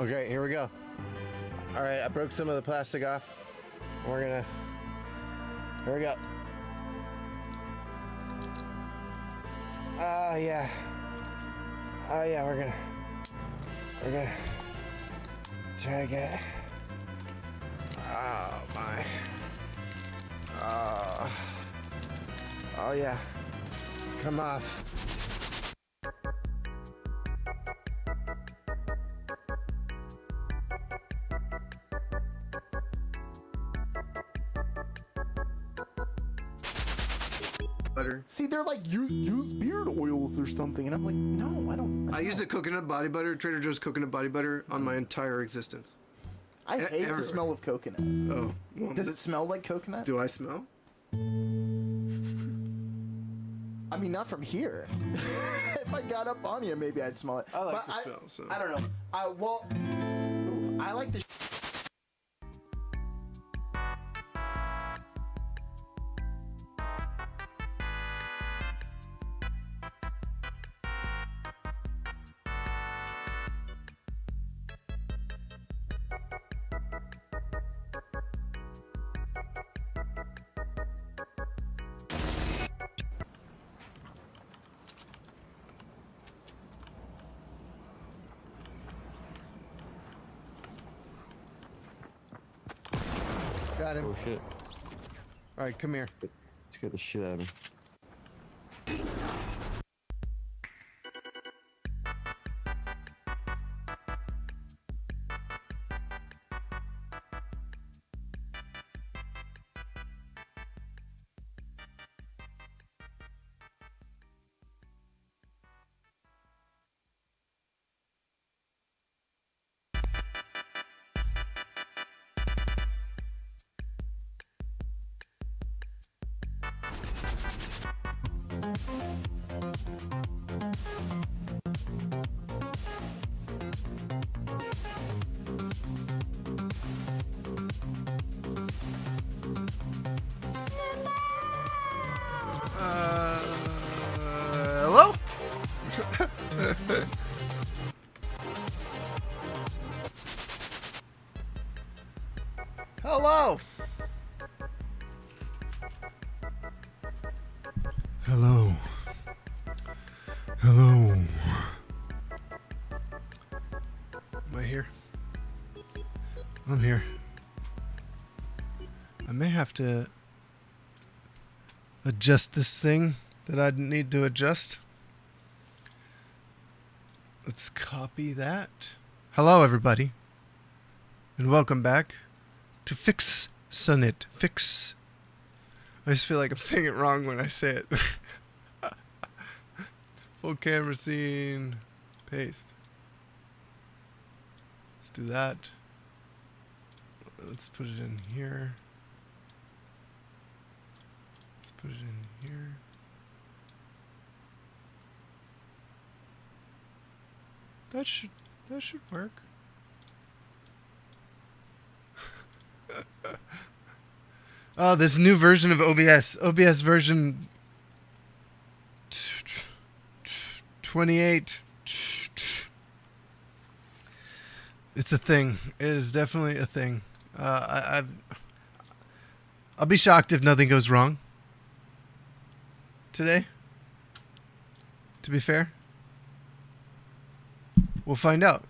Okay, here we go. All right, I broke some of the plastic off. We're gonna, here we go. Yeah. Oh yeah, we're gonna try to get it. Oh my. Oh yeah. Come off. Butter. See, they're like, you use beard oils or something, and I'm like, no, I don't. I use the coconut body butter, Trader Joe's coconut body butter, on my entire existence. I hate everywhere. the smell of coconut. Oh. Well, Does it smell like coconut? do I smell? I mean, not from here. If I got up on you, maybe I'd smell it. I like But the smell, so. I don't know. Well, I like the. Got him. Oh shit. Alright, come here. Scared the shit out of me. Hello? Hello? Hello. Hello. Am I here? I'm here. I may have to adjust this thing that I need to adjust. Let's copy that. Hello, everybody, and welcome back to Fix Sunit. Fix. I just feel like I'm saying it wrong when I say it. Full camera scene. Paste. Let's do that. Let's put it in here. Let's put it in here. That should work. Oh, this new version of OBS. OBS version 28. It's a thing. It is definitely a thing. I'll be shocked if nothing goes wrong today. To be fair. We'll find out.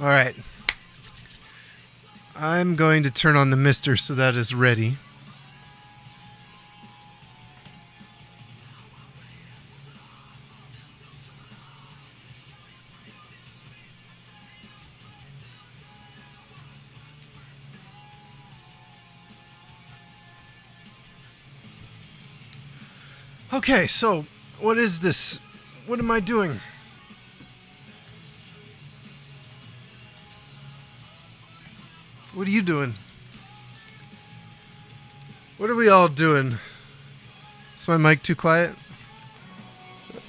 All right. I'm going to turn on the mister so that is ready. Okay, so what is this? What am I doing? What are you doing? What are we all doing? Is my mic too quiet?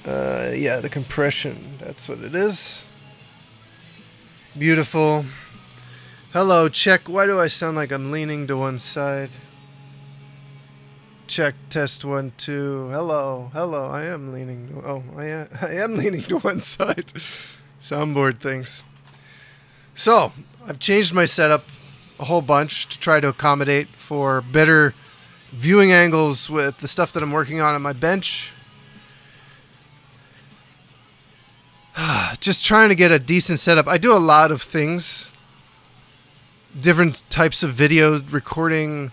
Yeah, the compression. That's what it is. Beautiful. Hello, check. Why do I sound like I'm leaning to one side? check, test 1 2. Hello, hello. I am leaning. Oh, I am leaning to one side. Soundboard things. So I've changed my setup a whole bunch to try to accommodate for better viewing angles with the stuff that I'm working on my bench. Just trying to get a decent setup. I do a lot of things, different types of video recording.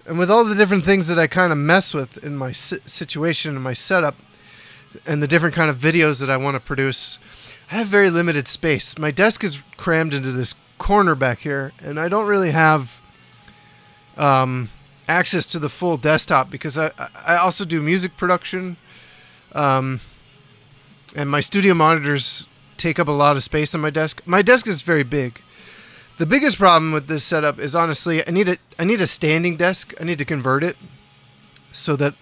And with all the different things that I kind of mess with in my situation and my setup and the different kind of videos that I want to produce, I have very limited space. My desk is crammed into this corner back here, and I don't really have access to the full desktop because I also do music production, and my studio monitors take up a lot of space on my desk. My desk is very big. The biggest problem with this setup is honestly I need a standing desk. I need to convert it so that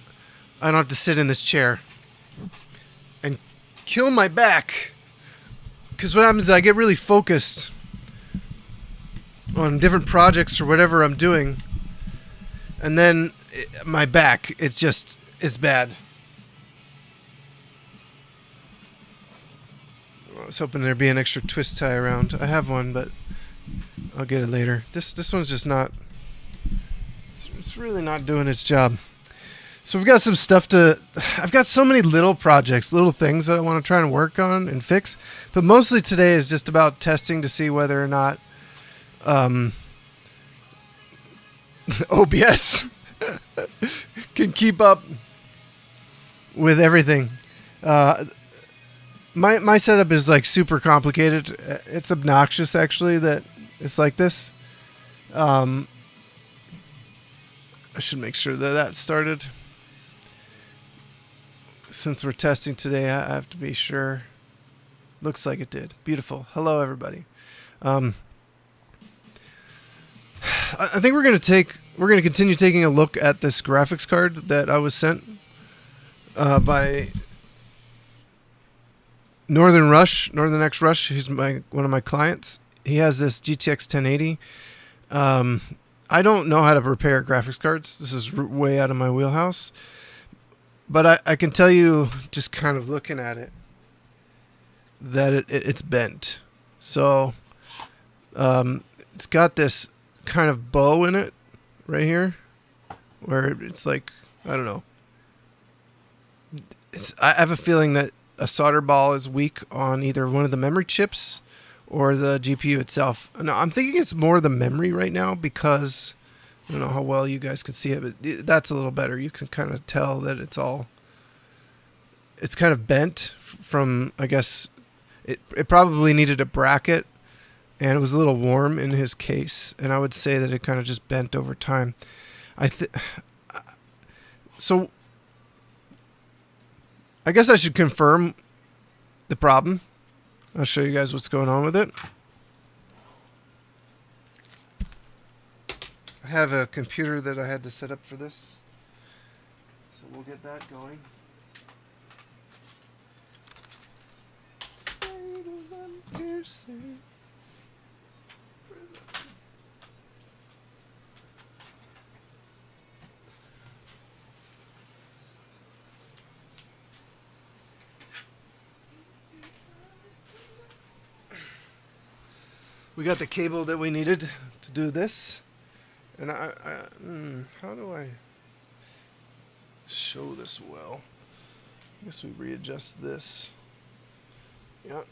I don't have to sit in this chair and kill my back. Because what happens is I get really focused on different projects or whatever I'm doing, and then my back, it's bad. I was hoping there'd be an extra twist tie around. I have one, but I'll get it later. This one's just not... It's really not doing its job. So we've got some stuff to... I've got so many little projects, little things that I want to try and work on and fix. But mostly today is just about testing to see whether or not OBS can keep up with everything. My setup is like super complicated. It's obnoxious actually that it's like this. I should make sure that that started. Since we're testing today, I have to be sure. Looks like it did. Beautiful. Hello, everybody. I think we're going to continue taking a look at this graphics card that I was sent by Northern X Rush. He's one of my clients. He has this GTX 1080. I don't know how to repair graphics cards. This is way out of my wheelhouse. But I can tell you, just kind of looking at it, that it's bent. So it's got this kind of bow in it right here, where it's like, I don't know. I have a feeling that a solder ball is weak on either one of the memory chips or the GPU itself. No, I'm thinking it's more the memory right now because I don't know how well you guys can see it, but that's a little better. You can kind of tell that it's kind of bent from, I guess, it probably needed a bracket, and it was a little warm in his case, and I would say that it kind of just bent over time. So I guess I should confirm the problem. I'll show you guys what's going on with it. I have a computer that I had to set up for this, so we'll get that going. We got the cable that we needed to do this. And how do I show this well? I guess we readjust this. Yep.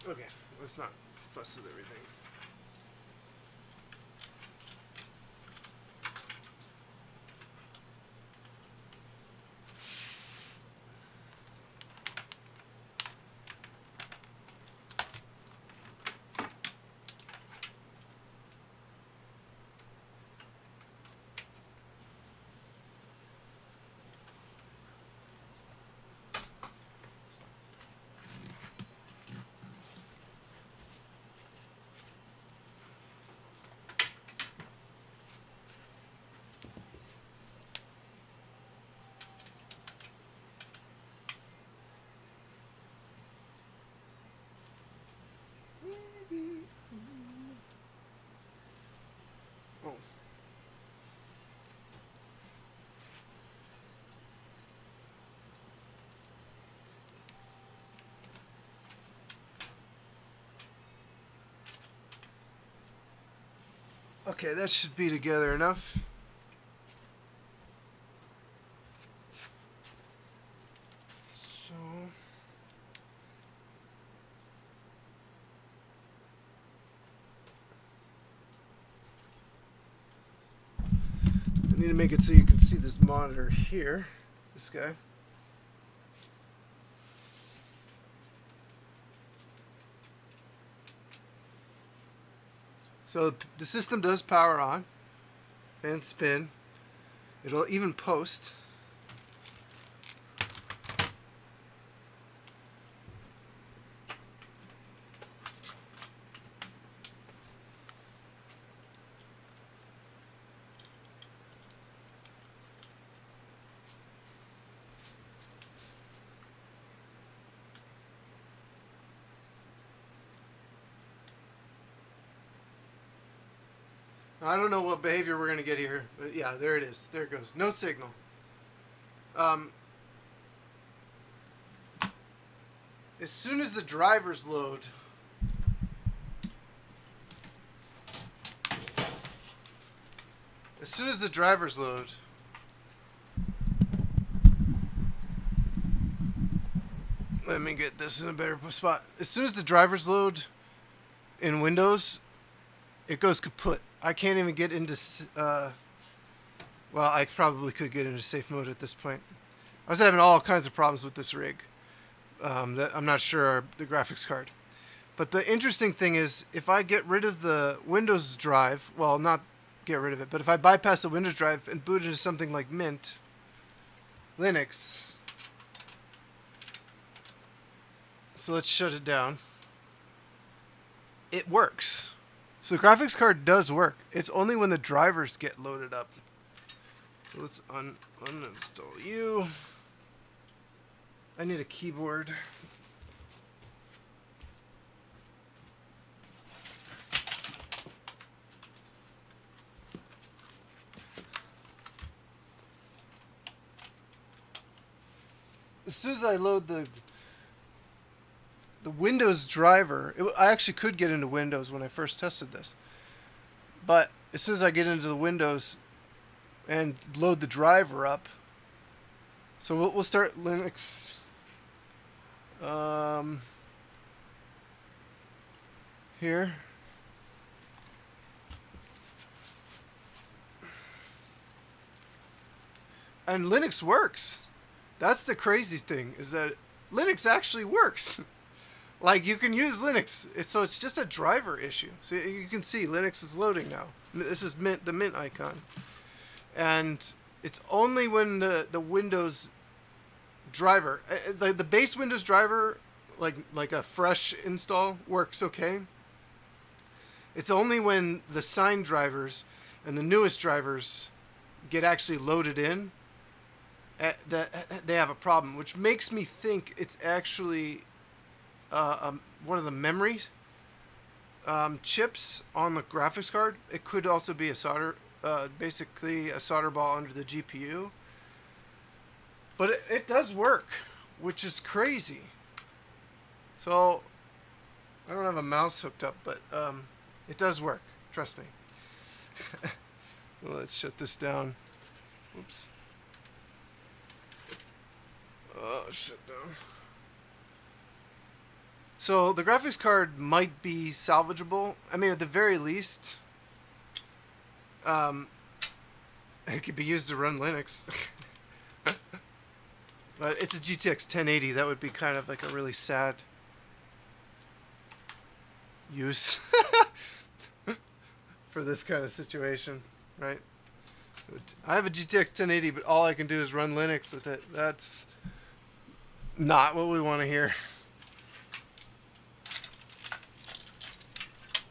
Okay, let's not fuss with everything. Oh. Okay, that should be together enough. So I need to make it so you can see this monitor here. This guy. So the system does power on and spin. It'll even post. I don't know what behavior we're going to get here, but yeah, there it is. There it goes. No signal. As soon as the drivers load, let me get this in a better spot. As soon as the drivers load in Windows, it goes kaput. I can't even get into, well, I probably could get into safe mode at this point. I was having all kinds of problems with this rig. That I'm not sure are the graphics card. But the interesting thing is, if I get rid of the Windows drive, well, not get rid of it, but if I bypass the Windows drive and boot into something like Mint, Linux, so let's shut it down, it works. So the graphics card does work. It's only when the drivers get loaded up. So let's uninstall you. I need a keyboard. As soon as I load the Windows driver, I actually could get into Windows when I first tested this. But as soon as I get into the Windows and load the driver up, so we'll start Linux. Here. And Linux works. That's the crazy thing, is that Linux actually works. Like, you can use Linux. So it's just a driver issue. So you can see Linux is loading now. This is Mint, the Mint icon. And it's only when the Windows driver, the base Windows driver, like a fresh install, works okay. It's only when the signed drivers and the newest drivers get actually loaded in that they have a problem, which makes me think it's actually one of the memory chips on the graphics card. It could also be a basically a solder ball under the GPU. But it does work, which is crazy. So I don't have a mouse hooked up, but it does work. Trust me. Well, let's shut this down. Oops. Oh, shut down. So the graphics card might be salvageable. I mean, at the very least, it could be used to run Linux. But it's a GTX 1080. That would be kind of like a really sad use for this kind of situation, right? I have a GTX 1080, but all I can do is run Linux with it. That's not what we want to hear.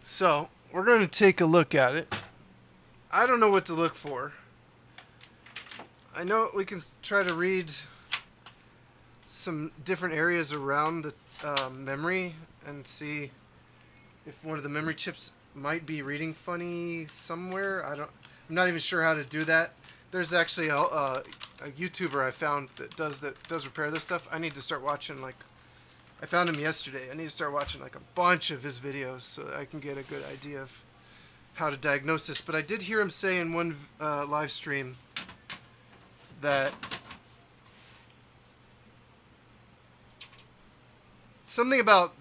So, we're going to take a look at it. I don't know what to look for. I know we can try to read some different areas around the memory and see if one of the memory chips might be reading funny somewhere. I'm not even sure how to do that. There's actually a YouTuber I found that does repair this stuff. I need to start watching, like, I found him yesterday. I need to start watching like a bunch of his videos so that I can get a good idea of how to diagnose this. But I did hear him say in one live stream that something about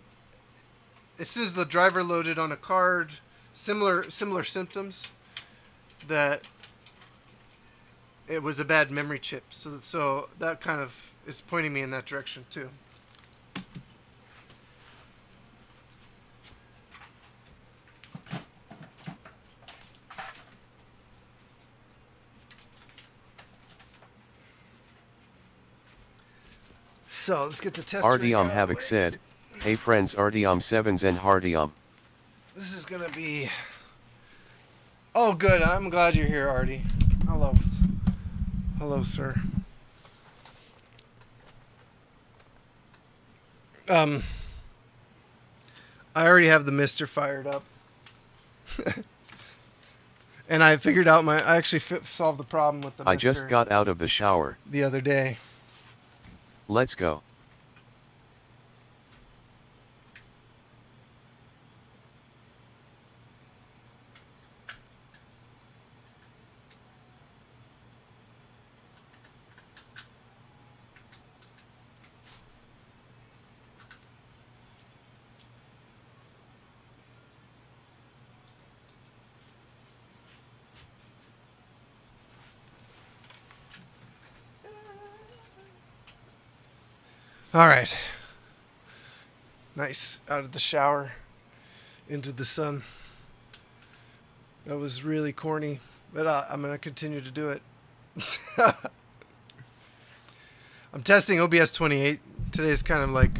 as soon as the driver loaded on a card, similar symptoms, that it was a bad memory chip. So that kind of is pointing me in that direction too. So let's get the test. Artyom Havoc said, "Hey friends, Artyom Sevens and Hartyom." This is gonna be. Oh, good. I'm glad you're here, Artie. Hello. Hello, sir. I already have the Mister fired up, and I figured out I actually solved the problem with the Mister. I just got out of the shower the other day. Let's go. All right. Nice. Out of the shower into the sun. That was really corny, but I'm going to continue to do it. I'm testing OBS 28. Today's kind of like,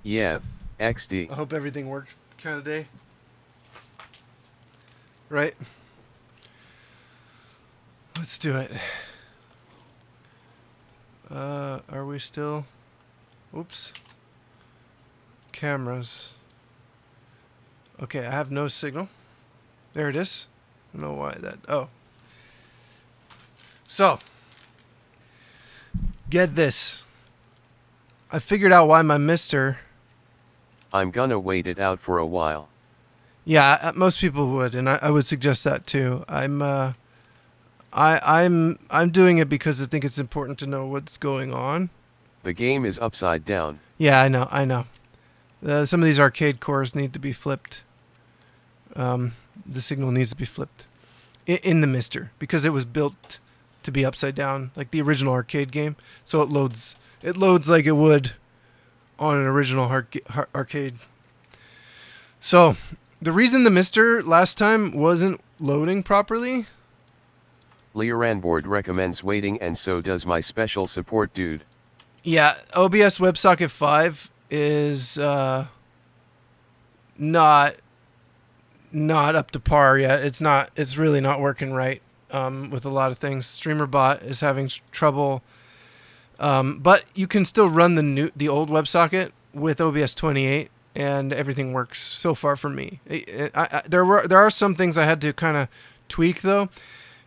Yeah, XD. I hope everything works kind of day. Right? Let's do it. Are we still... Oops. Cameras. Okay, I have no signal. There it is. I don't know why that... Oh. So. Get this. I figured out why my Mister... I'm gonna wait it out for a while. Yeah, most people would, and I would suggest that too. I'm doing it because I think it's important to know what's going on. The game is upside down. Yeah, I know. Some of these arcade cores need to be flipped. The signal needs to be flipped in the Mister because it was built to be upside down, like the original arcade game. So it loads like it would on an original arcade. So the reason the Mister last time wasn't loading properly. Leoranboard recommends waiting, and so does my special support dude. Yeah, OBS WebSocket 5 is not up to par yet. It's really not working right with a lot of things. StreamerBot is having trouble, but you can still run the old WebSocket with OBS 28, and everything works so far for me. There are some things I had to kind of tweak though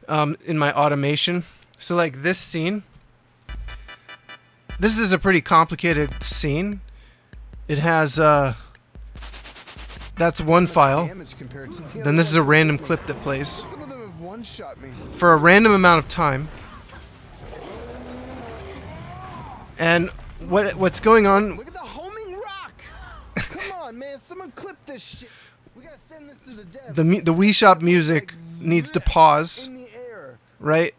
in my automation. So like this scene. This is a pretty complicated scene. It has, that's one file. Then this is a random clip that plays for a random amount of time. And what's going on? Look at the homing rock. Come on, man. Someone clip this shit. We gotta send this to the devs. The Wii Shop music needs to pause, In the air. right?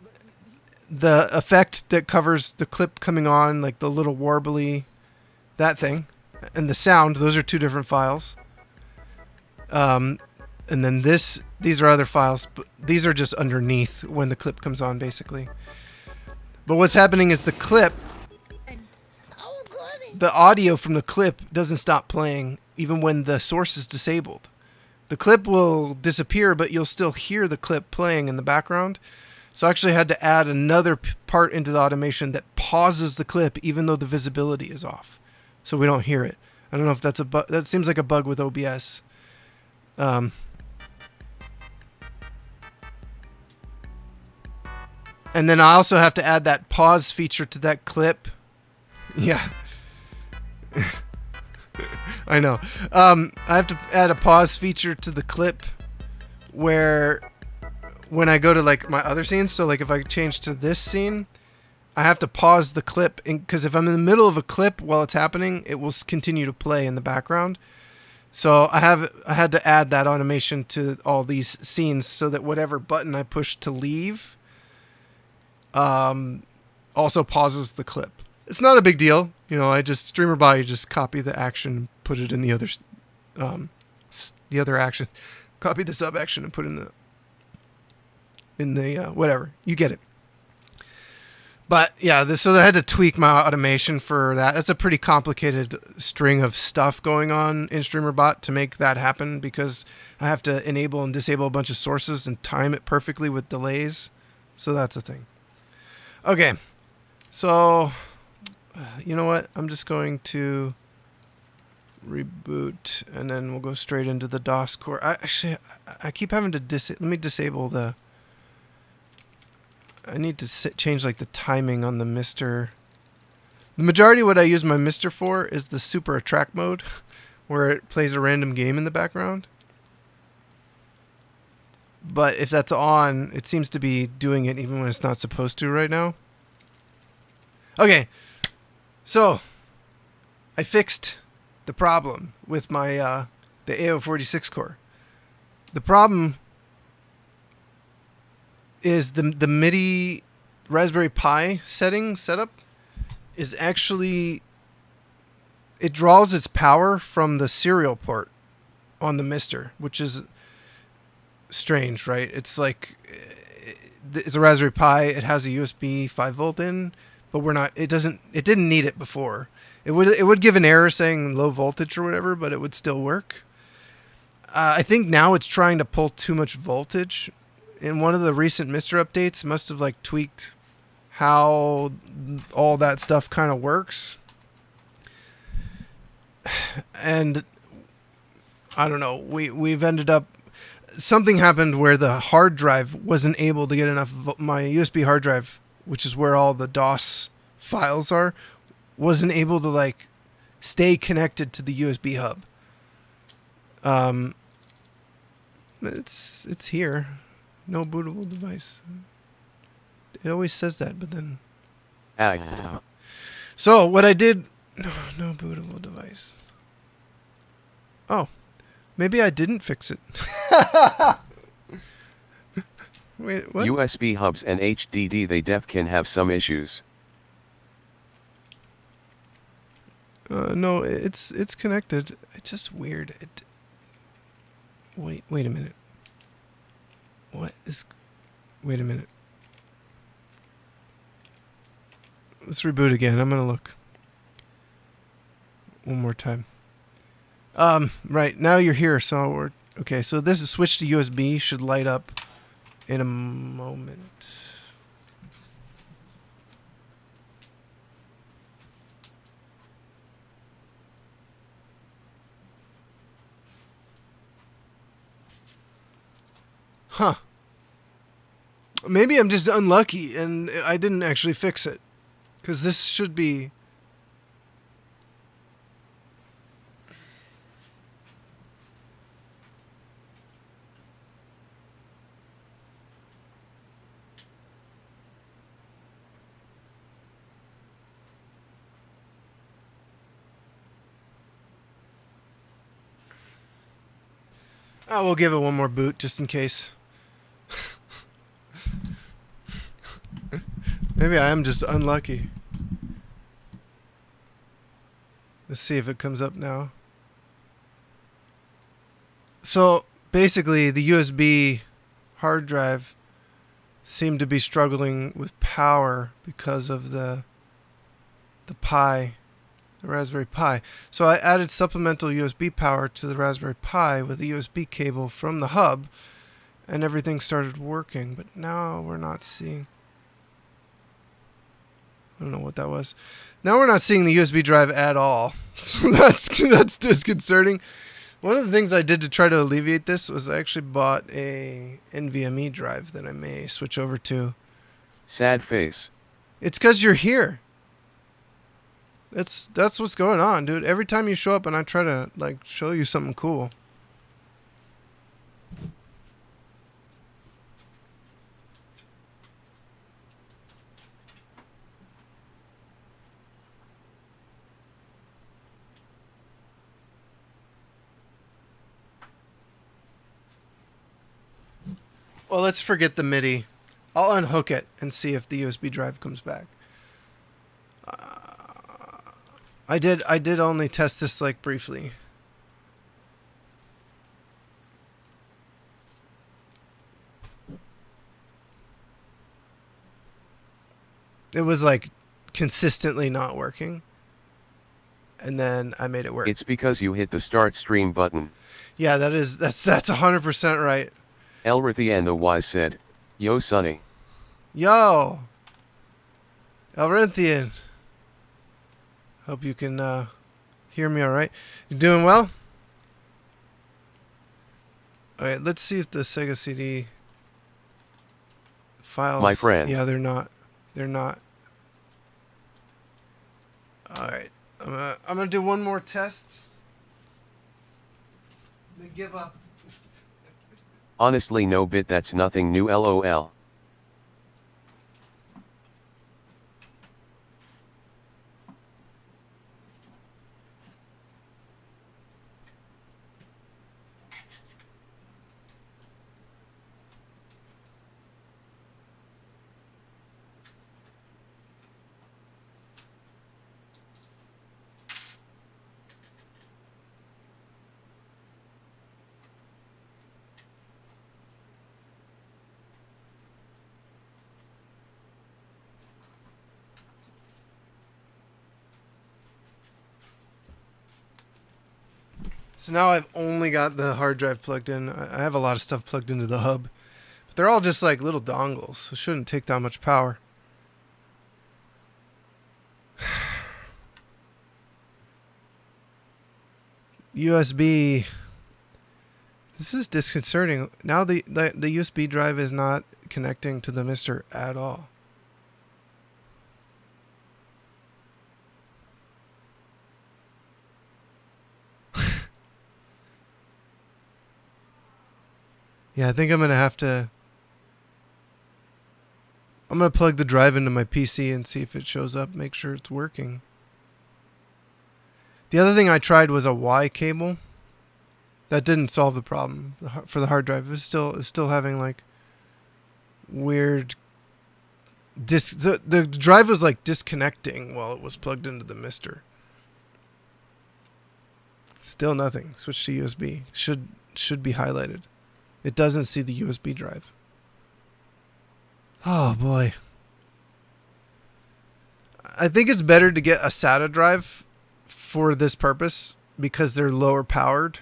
The effect that covers the clip coming on, like the little warbly, that thing, and the sound, those are two different files. And then these are other files, but these are just underneath when the clip comes on, basically. But what's happening is the clip, the audio from the clip doesn't stop playing even when the source is disabled. The clip will disappear, but you'll still hear the clip playing in the background. So I actually had to add another part into the automation that pauses the clip even though the visibility is off, so we don't hear it. I don't know if that's a bug. That seems like a bug with OBS. And then I also have to add that pause feature to that clip. Yeah. I know. I have to add a pause feature to the clip where when I go to like my other scenes, so like if I change to this scene, I have to pause the clip because if I'm in the middle of a clip while it's happening, it will continue to play in the background. So I had to add that automation to all these scenes so that whatever button I push to leave also pauses the clip. It's not a big deal. You know, I just streamer by, you just copy the action, put it in the other action, copy the sub action and put it in the whatever. You get it. But yeah, so I had to tweak my automation for that. It's a pretty complicated string of stuff going on in StreamerBot to make that happen because I have to enable and disable a bunch of sources and time it perfectly with delays. So that's a thing. Okay, so you know what? I'm just going to reboot and then we'll go straight into the DOS core. I keep having to let me disable the. I need to change like the timing on the Mister. The majority of what I use my Mister for is the super attract mode, where it plays a random game in the background. But if that's on, it seems to be doing it even when it's not supposed to right now. Okay, so I fixed the problem with my the AO46 core. The problem is the MIDI Raspberry Pi setup is actually, it draws its power from the serial port on the Mister, which is strange, right? It's like it's a Raspberry Pi. It has a USB 5-volt in, but it didn't need it before. It would give an error saying low voltage or whatever, but it would still work. I think now it's trying to pull too much voltage. In one of the recent Mister updates, must have like tweaked how all that stuff kind of works. And I don't know, we've ended up, something happened where the hard drive wasn't able to get enough, my USB hard drive, which is where all the DOS files are, wasn't able to like stay connected to the USB hub. It's here. No bootable device. It always says that, but then. So what I did, no bootable device. Oh, maybe I didn't fix it. Wait, what? USB hubs and HDD they def can have some issues. No, it's connected. It's just weird. Wait a minute. Wait a minute. Let's reboot again. I'm gonna look one more time. Right, now you're here, so we're okay, so this is switch to USB, should light up in a moment. Huh. Maybe I'm just unlucky and I didn't actually fix it. Because this should be... I will give it one more boot just in case. Maybe I am just unlucky. Let's see if it comes up now. So basically the USB hard drive seemed to be struggling with power because of the Raspberry Pi. So I added supplemental USB power to the Raspberry Pi with a USB cable from the hub, and everything started working. But now we're not seeing... I don't know what that was. Now we're not seeing the USB drive at all. So that's disconcerting. One of the things I did to try to alleviate this was I actually bought a NVMe drive that I may switch over to. Sad face. It's because you're here. That's what's going on, dude. Every time you show up and I try to like show you something cool. Well, let's forget the MIDI. I'll unhook it and see if the USB drive comes back. I did only test this like briefly. It was like consistently not working. And then I made it work. It's because you hit the start stream button. Yeah, that's 100% right. Elrithy and the Wise said, "Yo, Sonny." Yo, Elrinthian. Hope you can hear me all right. You doing well? All right, let's see if the Sega CD files... My friend. Yeah, they're not. They're not. All right, I'm gonna do one more test. Then give up. Honestly, no bit, that's nothing new, lol. So now I've only got the hard drive plugged in. I have a lot of stuff plugged into the hub. But they're all just like little dongles. So it shouldn't take that much power. USB. This is disconcerting. Now the USB drive is not connecting to the Mister at all. Yeah, I think I'm going to have to... I'm going to plug the drive into my PC and see if it shows up, make sure it's working. The other thing I tried was a Y cable. That didn't solve the problem for the hard drive. It was still having like weird... The drive was like disconnecting while it was plugged into the Mister. Still nothing. Switch to USB. Should be highlighted. It doesn't see the USB drive. Oh boy. I think it's better to get a SATA drive for this purpose because they're lower powered.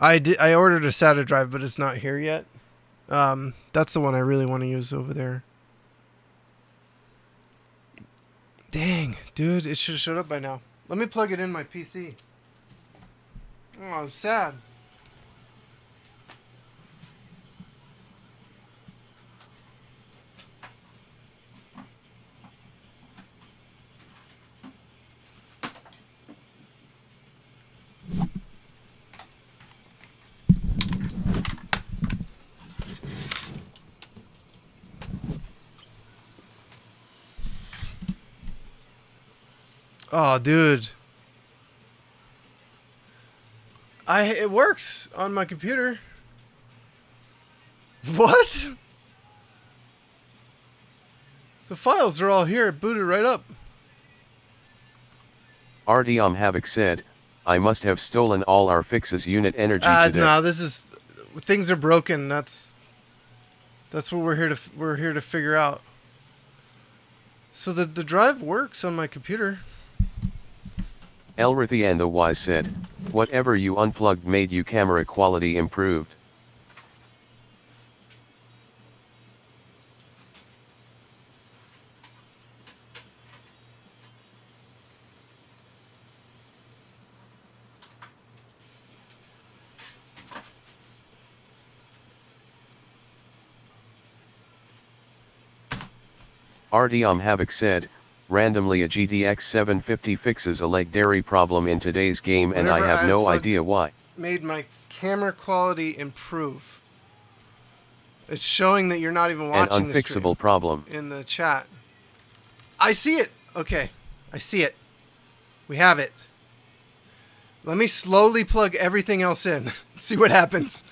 I ordered a SATA drive, but it's not here yet. That's the one I really want to use over there. Dang, dude, it should have showed up by now. Let me plug it in my PC. Oh, I'm sad. Oh, dude. It works on my computer. What? The files are all here. It booted right up. Artyom Havoc said, I must have stolen all our fixes unit energy today. No, this is things are broken. That's what we're here to figure out. So the drive works on my computer. Elrithy and the Wise said, whatever you unplugged made you camera quality improved. Artyom Havoc said, randomly a GTX 750 fixes a legendary problem in today's game and I have no idea why. Made my camera quality improve. It's showing that you're not even watching an unfixable problem in the chat. I see it. Okay. I see it. We have it. Let me slowly plug everything else in. See what happens.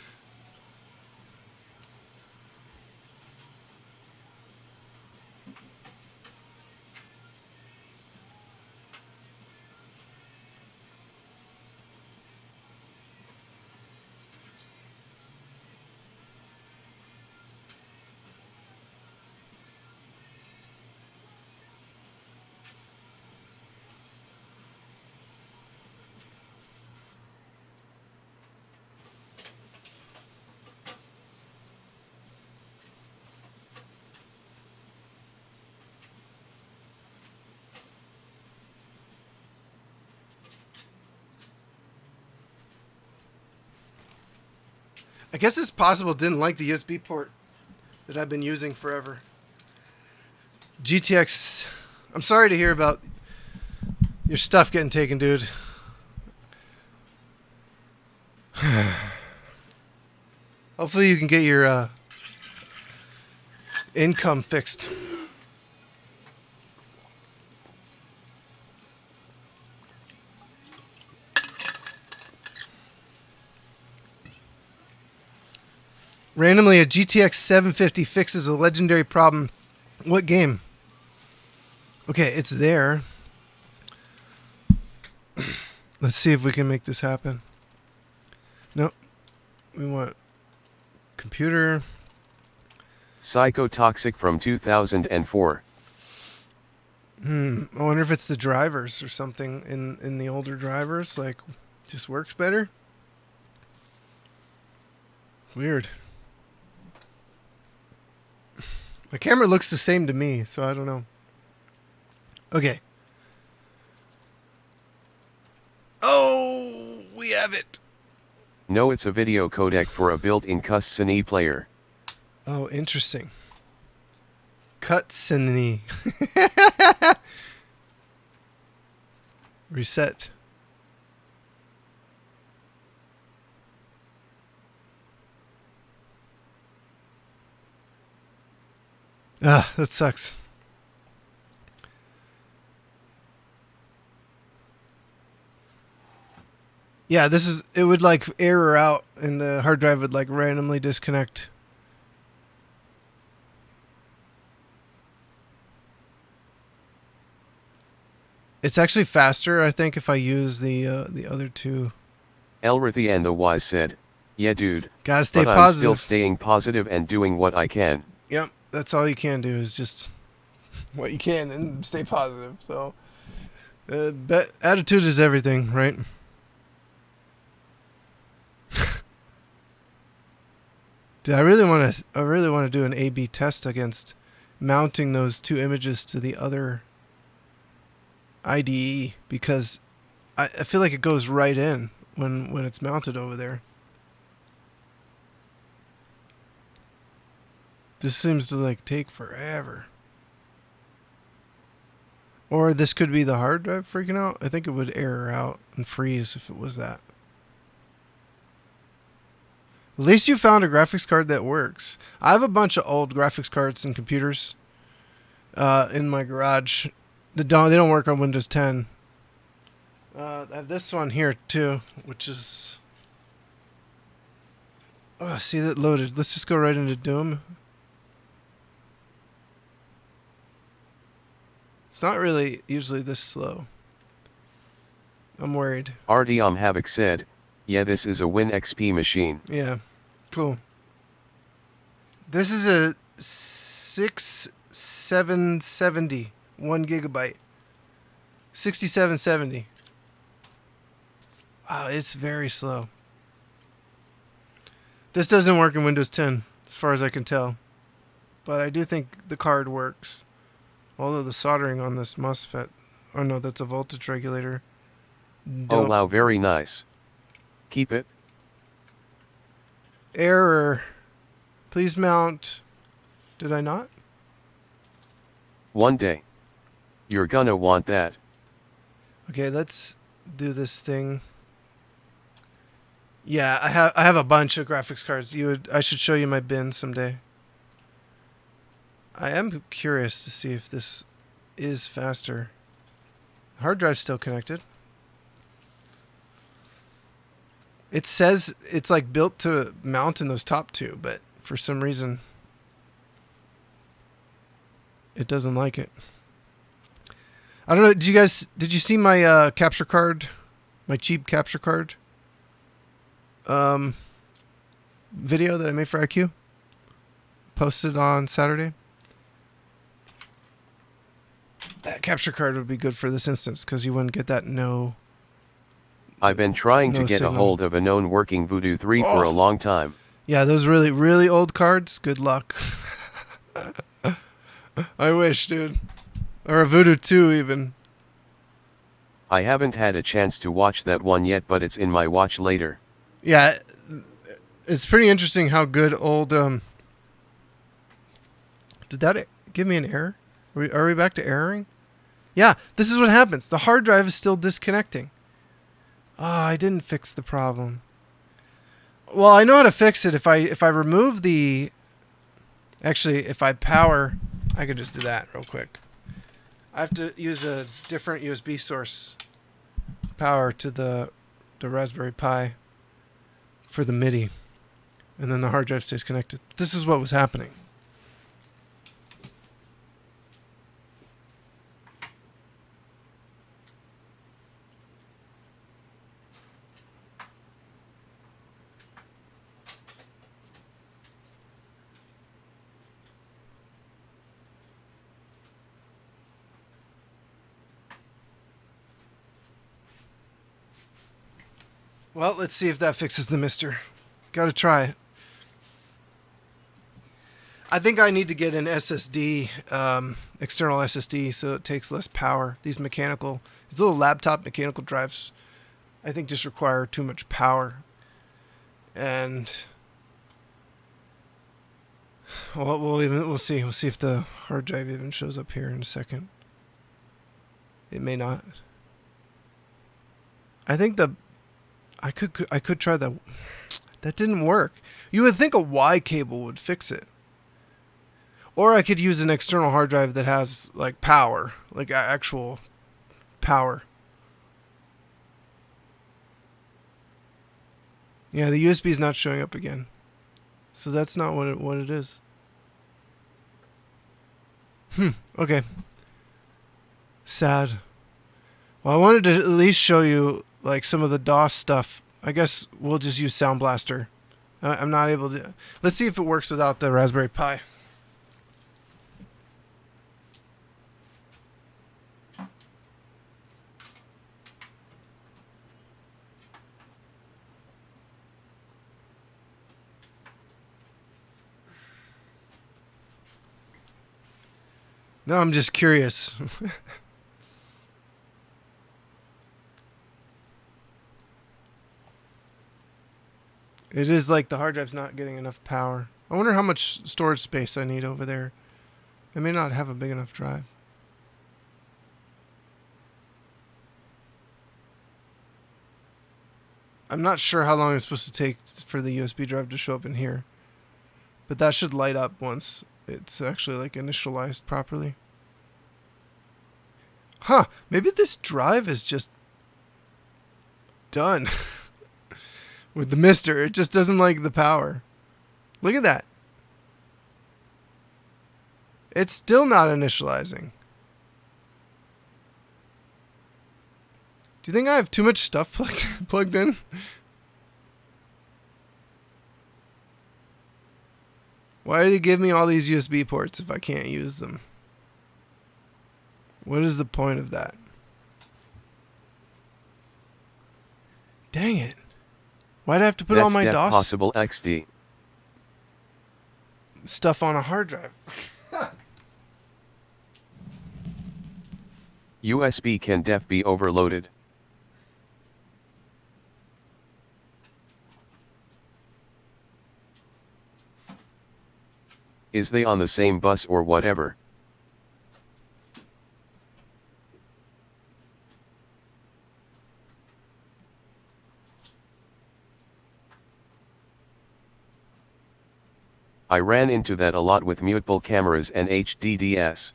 I guess it's possible it didn't like the USB port that I've been using forever. GTX, I'm sorry to hear about your stuff getting taken, dude. Hopefully you can get your income fixed. Randomly, a GTX 750 fixes a legendary problem. What game? Okay, it's there. Let's see if we can make this happen. Nope. We want computer. Psychotoxic from 2004. I wonder if it's the drivers or something in the older drivers. Like, just works better. Weird. My camera looks the same to me, so I don't know. Okay. Oh, we have it. No, it's a video codec for a built-in cutscene player. Oh, interesting. Cutscene. Reset. Ah, that sucks. Yeah, it would like error out and the hard drive would like randomly disconnect. It's actually faster, I think, if I use the other two. Elrithy and the Wise said, yeah dude, Gotta stay but positive. I'm still staying positive and doing what I can. Yep, that's all you can do is just what you can and stay positive. So, attitude is everything, right? Dude, I really want to do an A/B test against mounting those two images to the other IDE because I feel like it goes right in when it's mounted over there. This seems to like take forever. Or this could be the hard drive freaking out. I think it would error out and freeze if it was that. At least you found a graphics card that works. I have a bunch of old graphics cards and computers in my garage. They don't work on Windows 10. I have this one here too, which is Oh, see that loaded. Let's just go right into Doom. It's not really usually this slow. I'm worried. Artyom Havoc said, yeah, this is a Win XP machine. Yeah, cool. This is a 6770, 1 gigabyte. 6770. Wow, it's very slow. This doesn't work in Windows 10, as far as I can tell. But I do think the card works. Although the soldering on this MOSFET... Oh no, that's a voltage regulator. Oh wow, very nice. Keep it. Error. Please mount. Did I not? One day. You're gonna want that. Okay, let's do this thing. Yeah, I have a bunch of graphics cards. I should show you my bin someday. I am curious to see if this is faster. Hard drive's still connected. It says it's like built to mount in those top two, but for some reason it doesn't like it. I don't know. Did you see my capture card? My cheap capture card video that I made for IQ? Posted on Saturday. That capture card would be good for this instance because you wouldn't get that no. I've been trying to get signal. a hold of a known working Voodoo 3 for a long time. Yeah, those really, really old cards, good luck. I wish, dude. Or a Voodoo 2 even. I haven't had a chance to watch that one yet, but it's in my watch later. Yeah, it's pretty interesting how good old... Did that give me an error? Are we back to erroring? Yeah, this is what happens. The hard drive is still disconnecting. I didn't fix the problem. Well, I know how to fix it. If I remove the... Actually, if I power... I could just do that real quick. I have to use a different USB source power to the Raspberry Pi for the MIDI. And then the hard drive stays connected. This is what was happening. Well, let's see if that fixes the mister. Gotta try it. I think I need to get an SSD, external SSD, so it takes less power. These little laptop mechanical drives, I think just require too much power. And we'll see. We'll see if the hard drive even shows up here in a second. It may not. I think I could try that. That didn't work. You would think a Y cable would fix it. Or I could use an external hard drive that has like power, like actual power. Yeah, the USB is not showing up again. So that's not what it is. Okay. Sad. Well, I wanted to at least show you like some of the DOS stuff. I guess we'll just use Sound Blaster. I'm not able to... Let's see if it works without the Raspberry Pi. No, I'm just curious. It is like the hard drive's not getting enough power. I wonder how much storage space I need over there. I may not have a big enough drive. I'm not sure how long it's supposed to take for the USB drive to show up in here. But that should light up once it's actually like initialized properly. Huh, maybe this drive is just done. with the Mister. It just doesn't like the power. Look at that. It's still not initializing. Do you think I have too much stuff plugged in? Why did he give me all these USB ports if I can't use them? What is the point of that? Dang it. Why'd I have to put all my DOS possible XD stuff on a hard drive? USB can def be overloaded. Is they on the same bus or whatever? I ran into that a lot with mutable cameras and HDDS.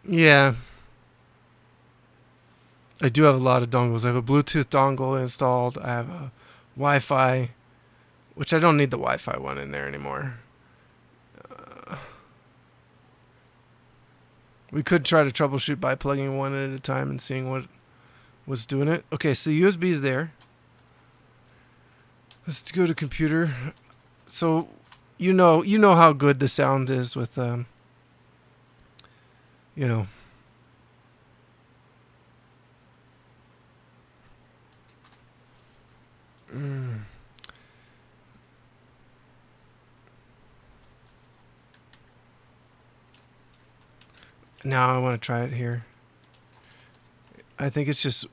Yeah. I do have a lot of dongles. I have a Bluetooth dongle installed. I have a Wi-Fi, which I don't need the Wi-Fi one in there anymore. We could try to troubleshoot by plugging one at a time and seeing what was doing it. Okay, so the USB is there. Let's go to computer. So you know how good the sound is with you know. Now I want to try it here. I think it's just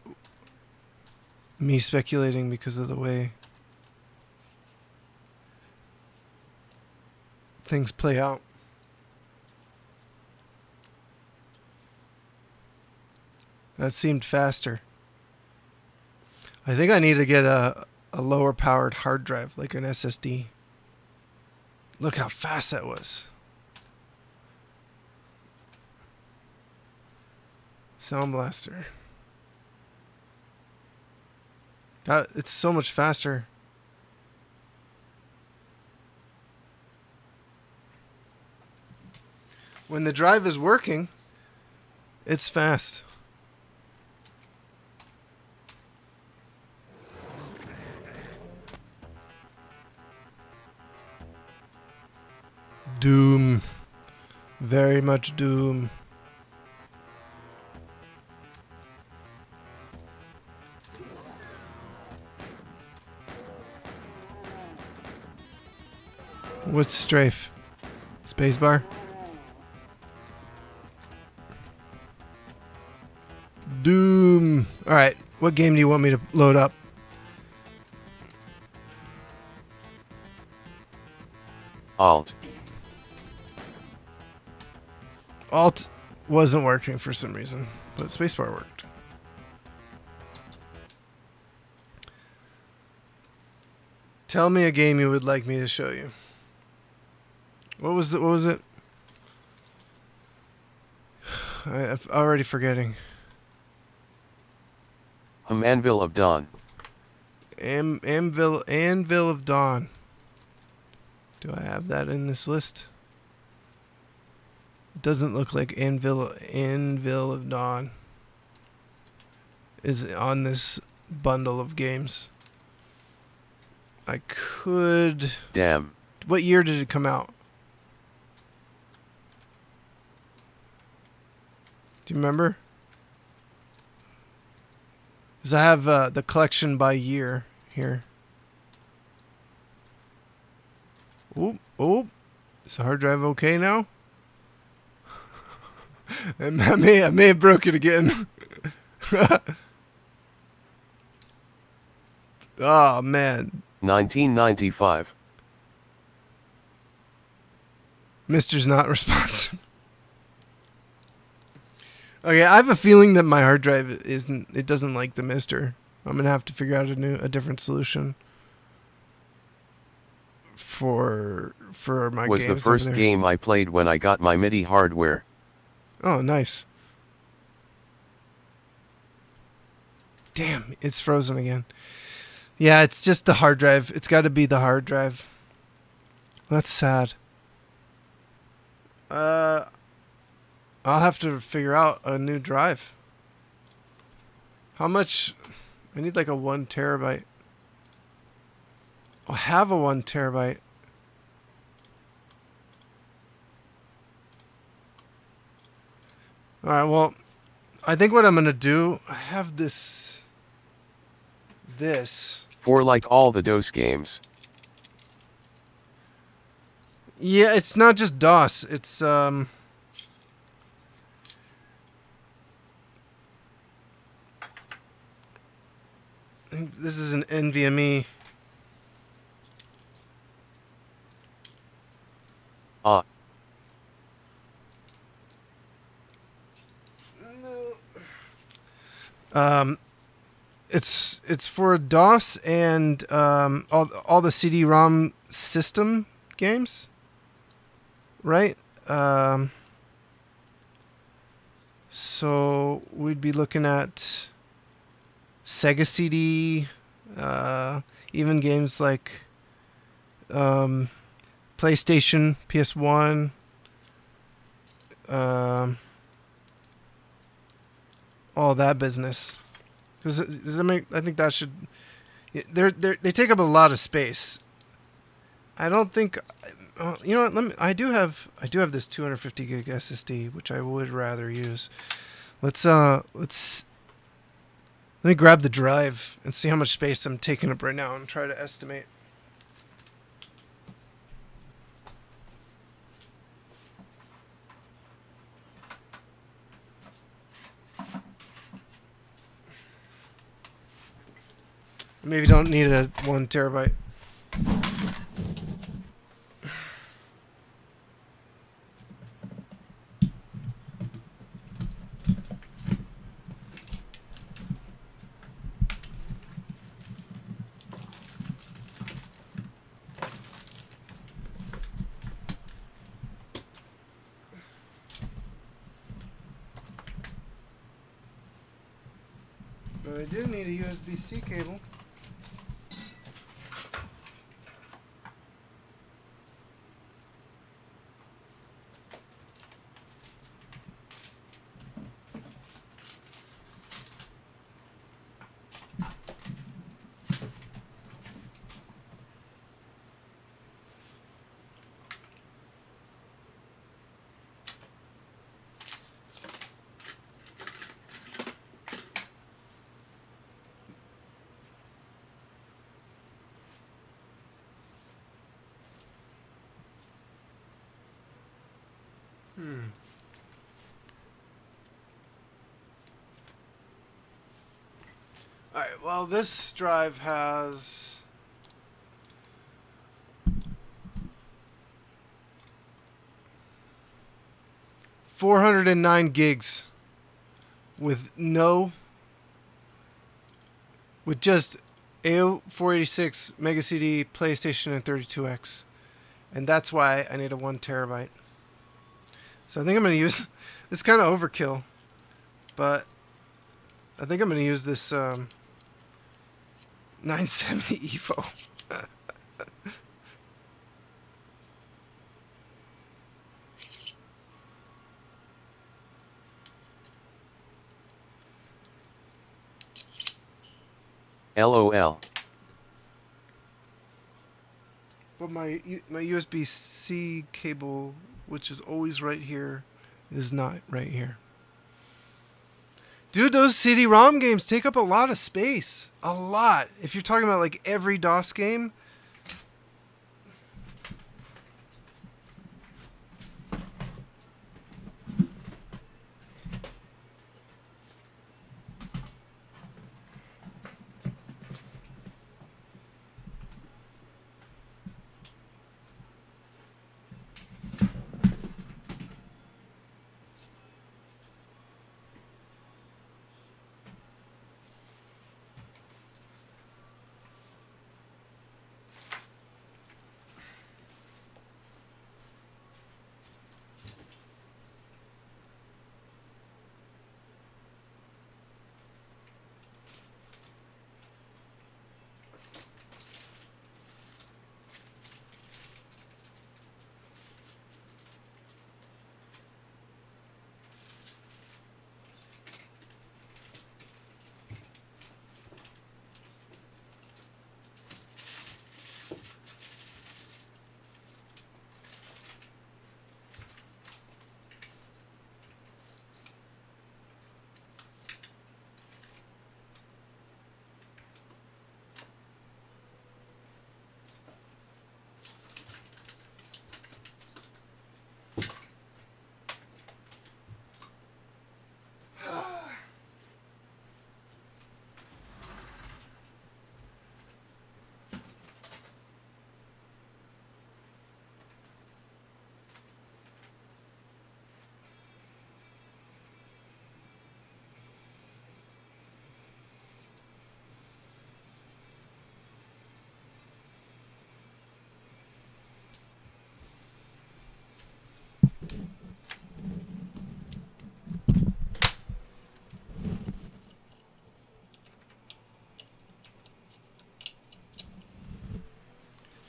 me speculating because of the way things play out. That seemed faster. I think I need to get a lower powered hard drive, like an SSD. Look how fast that was. Sound Blaster. God, it's so much faster. When the drive is working, it's fast. Doom. Very much Doom. What's strafe? Spacebar? Doom. Alright, what game do you want me to load up? Alt. Alt wasn't working for some reason, but spacebar worked. Tell me a game you would like me to show you. What was it? What was it? I'm already forgetting. Anvil of Dawn. Anvil of Dawn. Do I have that in this list? It doesn't look like Anvil of Dawn is on this bundle of games. I could... Damn. What year did it come out? Do you remember? Because I have the collection by year here. Oh, is the hard drive okay now? I may have broke it again. Oh man. 1995. Mister's not responsive. Okay, I have a feeling that my hard drive it doesn't like the Mister. I'm gonna have to figure out a different solution for my was games the first over there. game I played when I got my MIDI hardware. Oh, nice. Damn, it's frozen again. Yeah, it's just the hard drive. It's got to be the hard drive. That's sad. I'll have to figure out a new drive. How much? I need like a 1 terabyte. I'll have a 1 terabyte. Alright, well, I think what I'm going to do, I have this. For like all the DOS games. Yeah, it's not just DOS. It's, I think this is an NVMe. It's for DOS and all the CD-ROM system games, right? So we'd be looking at Sega CD, even games like PlayStation, PS1, all that business. Does it make? I think that should. They take up a lot of space. I don't think. You know what? I do have this 250 gig SSD, which I would rather use. Let me grab the drive and see how much space I'm taking up right now and try to estimate. Maybe don't need a 1 terabyte. But I do need a USB-C cable. Alright, well, this drive has 409 gigs with just AO486 Mega CD, PlayStation, and 32X. And that's why I need a 1 terabyte. So I think I'm going to use... It's kind of overkill. But I think I'm going to use this 970 EVO. LOL. But my USB-C cable, which is always right here, is not right here. Dude, those CD-ROM games take up a lot of space. A lot. If you're talking about like every DOS game.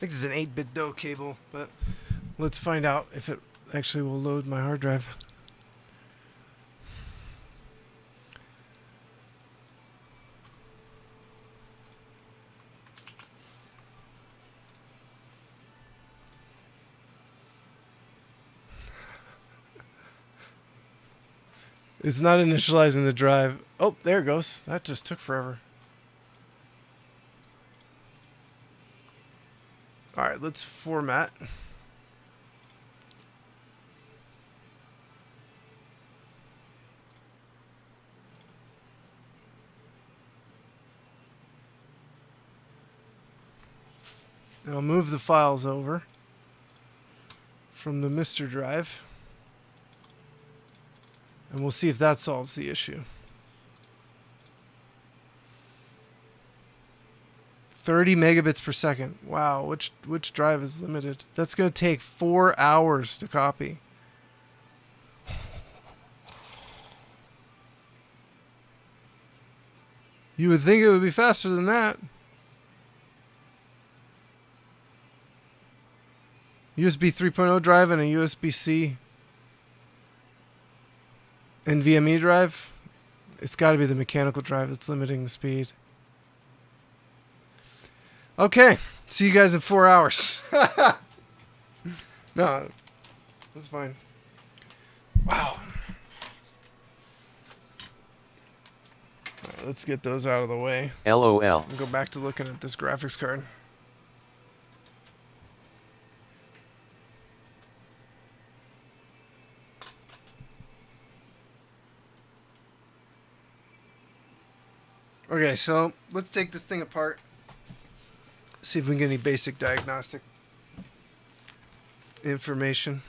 think it's an 8-bit DOE cable, but let's find out if it actually will load my hard drive. It's not initializing the drive. Oh, there it goes. That just took forever. Alright, let's format. And I'll move the files over from the Mr. drive. And we'll see if that solves the issue. 30 megabits per second. Wow, which drive is limited? That's going to take 4 hours to copy. You would think it would be faster than that. USB 3.0 drive and a USB-C NVMe drive. It's got to be the mechanical drive that's limiting the speed. Okay, see you guys in 4 hours. No, that's fine. Wow. All right, let's get those out of the way. LOL. And go back to looking at this graphics card. Okay, so let's take this thing apart. See if we can get any basic diagnostic information.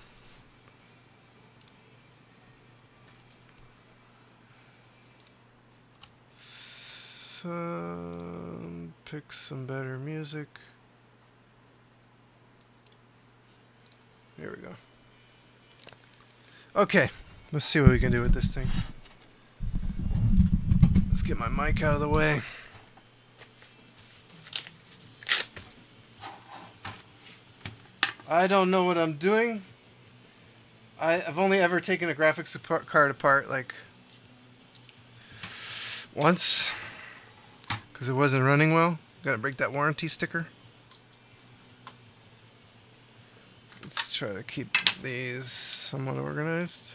Pick some better music. Here we go. Okay, let's see what we can do with this thing. Let's get my mic out of the way. I don't know what I'm doing. I've only ever taken a graphics card apart like once because it wasn't running well. Gotta break that warranty sticker. Let's try to keep these somewhat organized.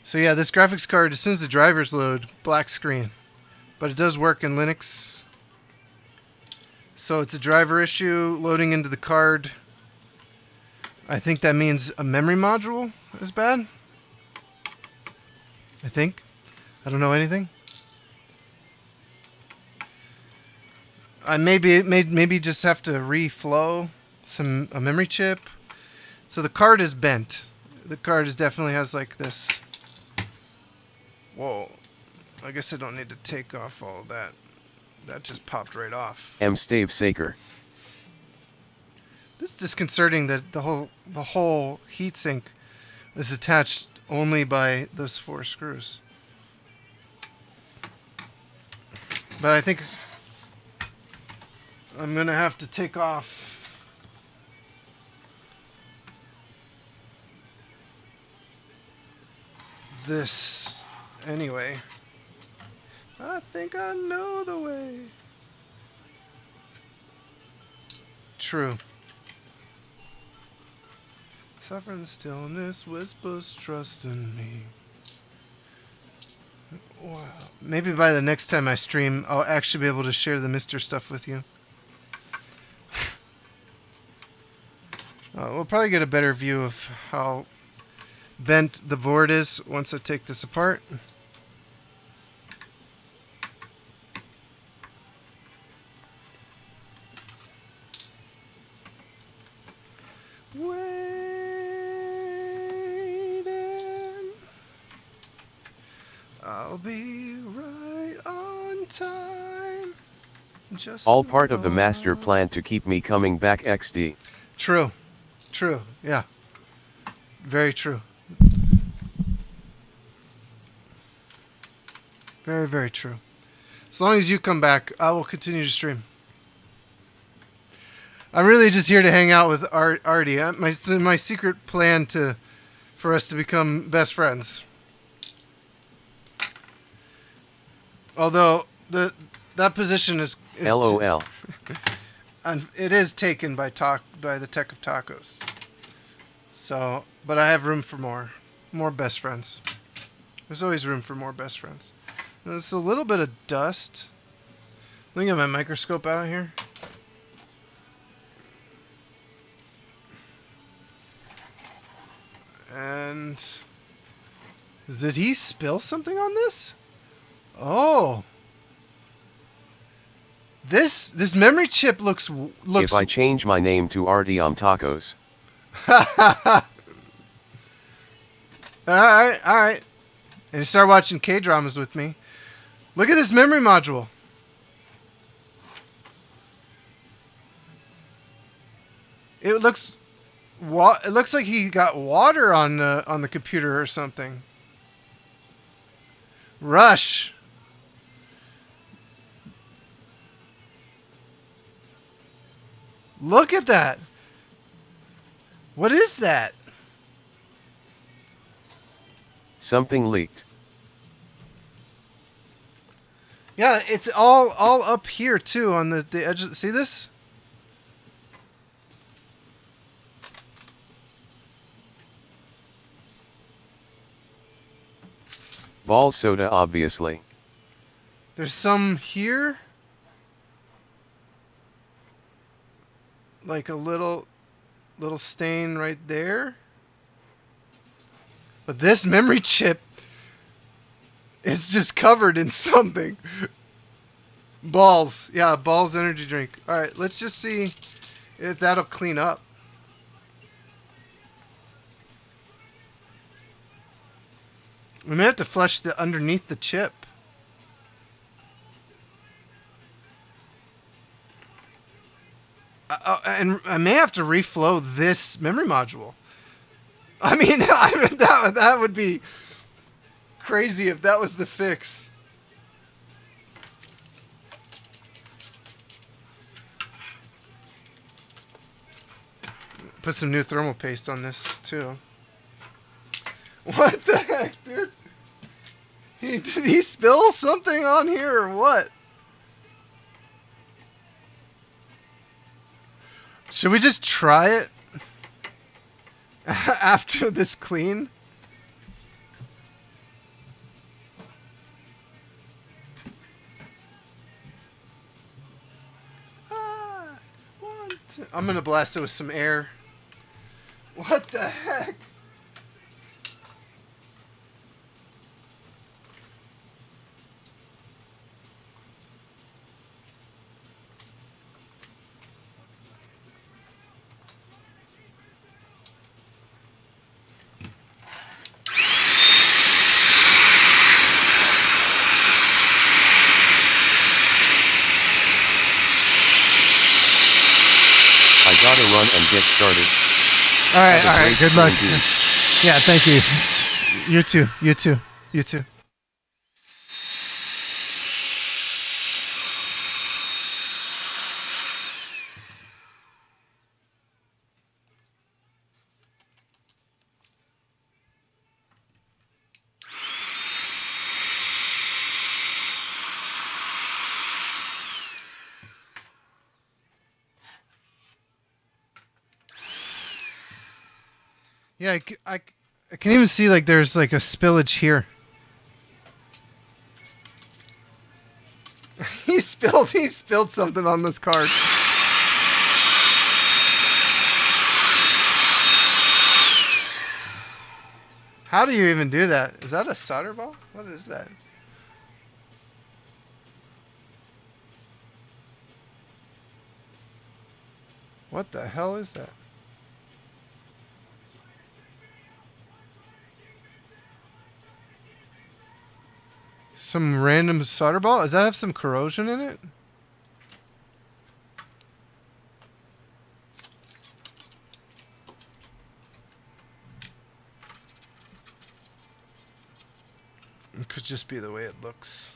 So yeah, this graphics card, as soon as the drivers load, black screen. But it does work in Linux. So it's a driver issue loading into the card. I think that means a memory module is bad. I think. I don't know anything. I maybe just have to reflow a memory chip. So the card is bent. The card definitely has like this. Whoa. I guess I don't need to take off all of that. That just popped right off. Stave Saker. This is disconcerting that the whole heatsink is attached only by those 4 screws. But I think I'm gonna have to take off this anyway. I think I know the way. True. Sovereign stillness whispers trust in me. Wow. Maybe by the next time I stream, I'll actually be able to share the Mr. stuff with you. We'll probably get a better view of how bent the board is once I take this apart. Waiting. I'll be right on time. Just All part of the master plan to keep me coming back XD. True. True. Yeah. Very true. Very, very true. As long as you come back, I will continue to stream. I'm really just here to hang out with Artie. My secret plan for us to become best friends. Although that position is LOL. And it is taken by the Tech of Tacos. So, but I have room for more best friends. There's always room for more best friends. There's a little bit of dust. Let me get my microscope out here. And did he spill something on this? Oh. This memory chip looks. If I change my name to Artyom Tacos. All right. And you start watching K-dramas with me. Look at this memory module. It looks like he got water on the computer or something. Rush. Look at that. What is that? Something leaked. Yeah, it's all up here too on the edge. See this? Ball soda, obviously. There's some here. Like a little stain right there. But this memory chip is just covered in something. Balls. Yeah, Balls energy drink. All right, let's just see if that'll clean up. We may have to flush the underneath the chip. And I may have to reflow this memory module. I mean, that would be crazy if that was the fix. Put some new thermal paste on this too. What the heck, dude? Did he spill something on here or what? Should we just try it after this clean? I'm gonna blast it with some air. What the heck? I gotta run and get started. All right. Good luck. Dude. Yeah, thank you. You too. Yeah, I can even see like there's like a spillage here. He spilled something on this card. How do you even do that? Is that a solder ball? What is that? What the hell is that? Some random solder ball? Does that have some corrosion in it? It could just be the way it looks.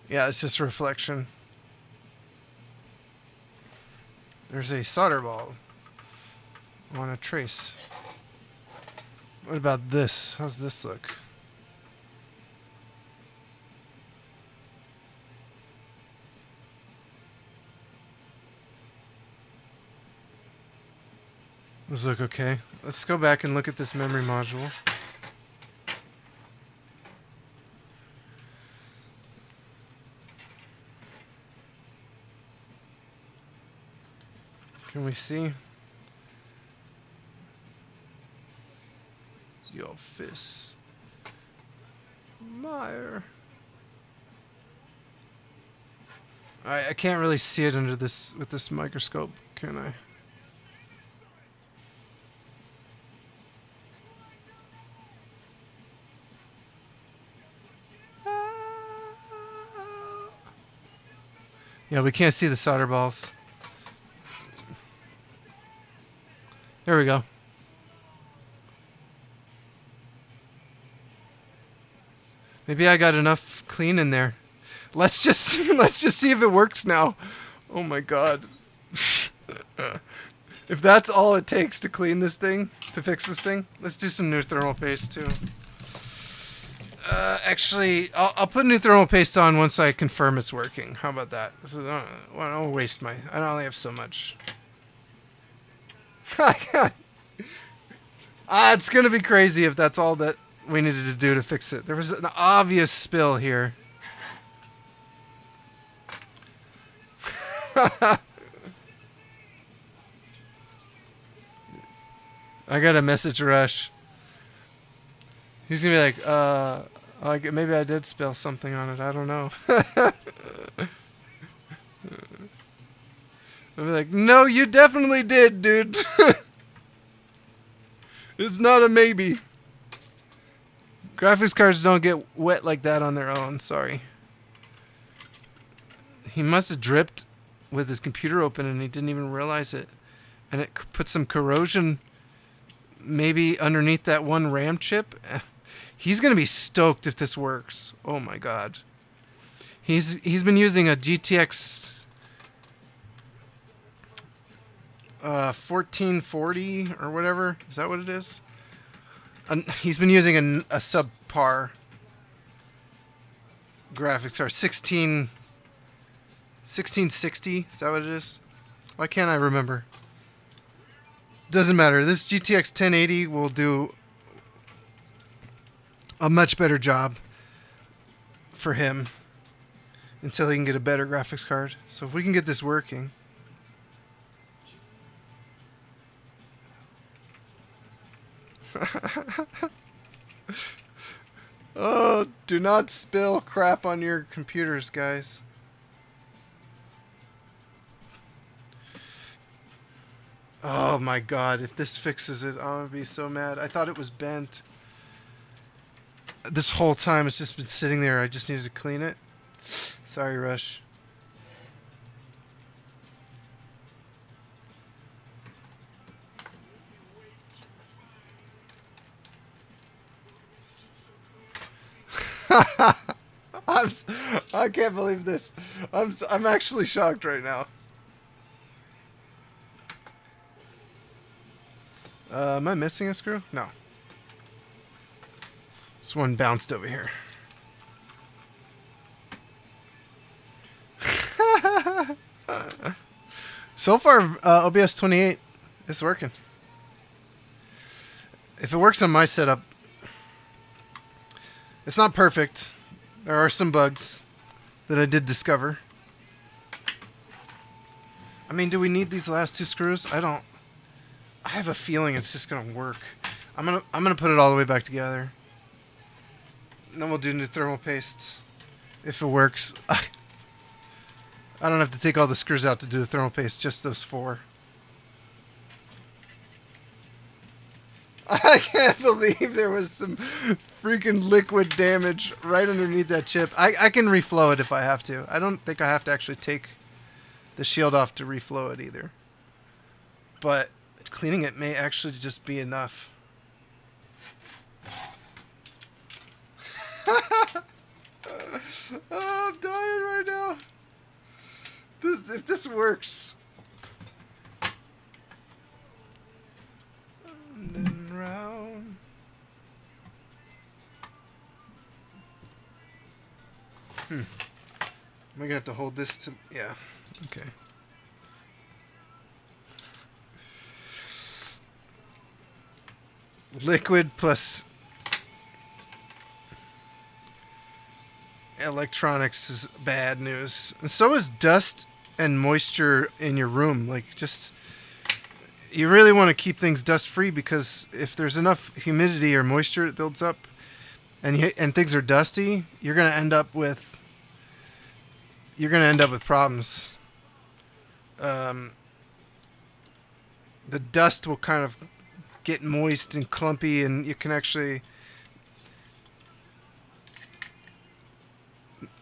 Yeah, it's just reflection. There's a solder ball on a trace. What about this? How's this look? Does it look okay? Let's go back and look at this memory module. Can we see? Your fist. Meyer. I can't really see it under this with this microscope, can I? Yeah, we can't see the solder balls. There we go. Maybe I got enough clean in there. Let's just see if it works now. Oh my god. If that's all it takes to clean this thing, to fix this thing, let's do some new thermal paste too. Actually, I'll put new thermal paste on once I confirm it's working. How about that? So I don't waste my. I only have so much. It's gonna be crazy if that's all that we needed to do to fix it. There was an obvious spill here. I got a message rush. He's gonna be like, maybe I did spill something on it. I don't know. I'll be like, no, you definitely did, dude. It's not a maybe. Graphics cards don't get wet like that on their own. Sorry. He must have dripped with his computer open and he didn't even realize it. And it put some corrosion maybe underneath that one RAM chip. He's going to be stoked if this works. Oh my god. He's been using a GTX 1440 or whatever. Is that what it is? He's been using a subpar graphics card. 1660. Is that what it is? Why can't I remember? Doesn't matter. This GTX 1080 will do a much better job for him until he can get a better graphics card. So if we can get this working. Oh, do not spill crap on your computers, guys. Oh my god, if this fixes it, I'm gonna be so mad. I thought it was bent. This whole time it's just been sitting there. I just needed to clean it. Sorry, Rush. I can't believe this. I'm actually shocked right now. Am I missing a screw? No. This one bounced over here. So far, OBS 28 is working. If it works on my setup, it's not perfect. There are some bugs that I did discover. I mean, do we need these last two screws? I don't. I have a feeling it's just gonna work. I'm gonna put it all the way back together. And then we'll do new thermal paste. If it works. I don't have to take all the screws out to do the thermal paste, just those 4. I can't believe there was some freaking liquid damage right underneath that chip. I can reflow it if I have to. I don't think I have to actually take the shield off to reflow it either. But cleaning it may actually just be enough. Oh, I'm dying right now. If this works. Round and round. Am I gonna have to hold this to? Yeah. Okay. Liquid plus electronics is bad news. And so is dust and moisture in your room. Like, just, you really want to keep things dust free, because if there's enough humidity or moisture that builds up and things are dusty, you're going to end up with problems. The dust will kind of get moist and clumpy, and you can actually,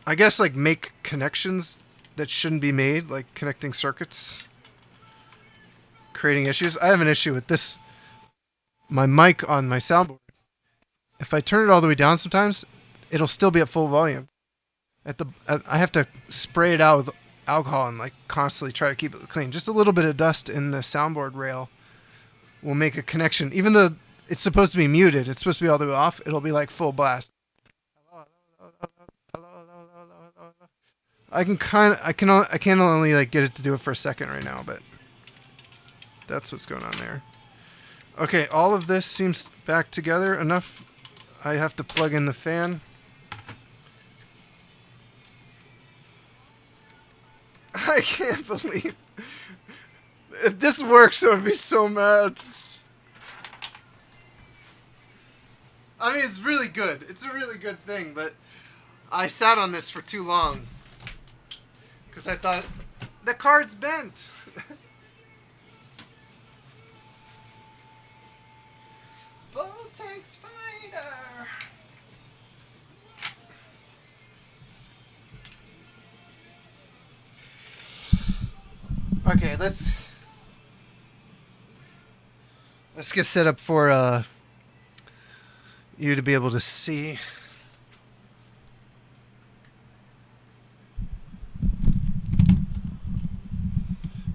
I guess, like, make connections that shouldn't be made, like connecting circuits, creating issues. I have an issue with this. My mic on my soundboard, if I turn it all the way down sometimes, it'll still be at full volume. I have to spray it out with alcohol and, like, constantly try to keep it clean. Just a little bit of dust in the soundboard rail will make a connection. Even though it's supposed to be muted, it's supposed to be all the way off, it'll be like full blast. I can only, like, get it to do it for a second right now, but that's what's going on there. Okay, all of this seems back together enough. I have to plug in the fan. I can't believe, if this works, I would be so mad. I mean, it's really good. It's a really good thing, but I sat on this for too long because I thought the card's bent. Voltax Fighter. Okay, let's get set up for you to be able to see.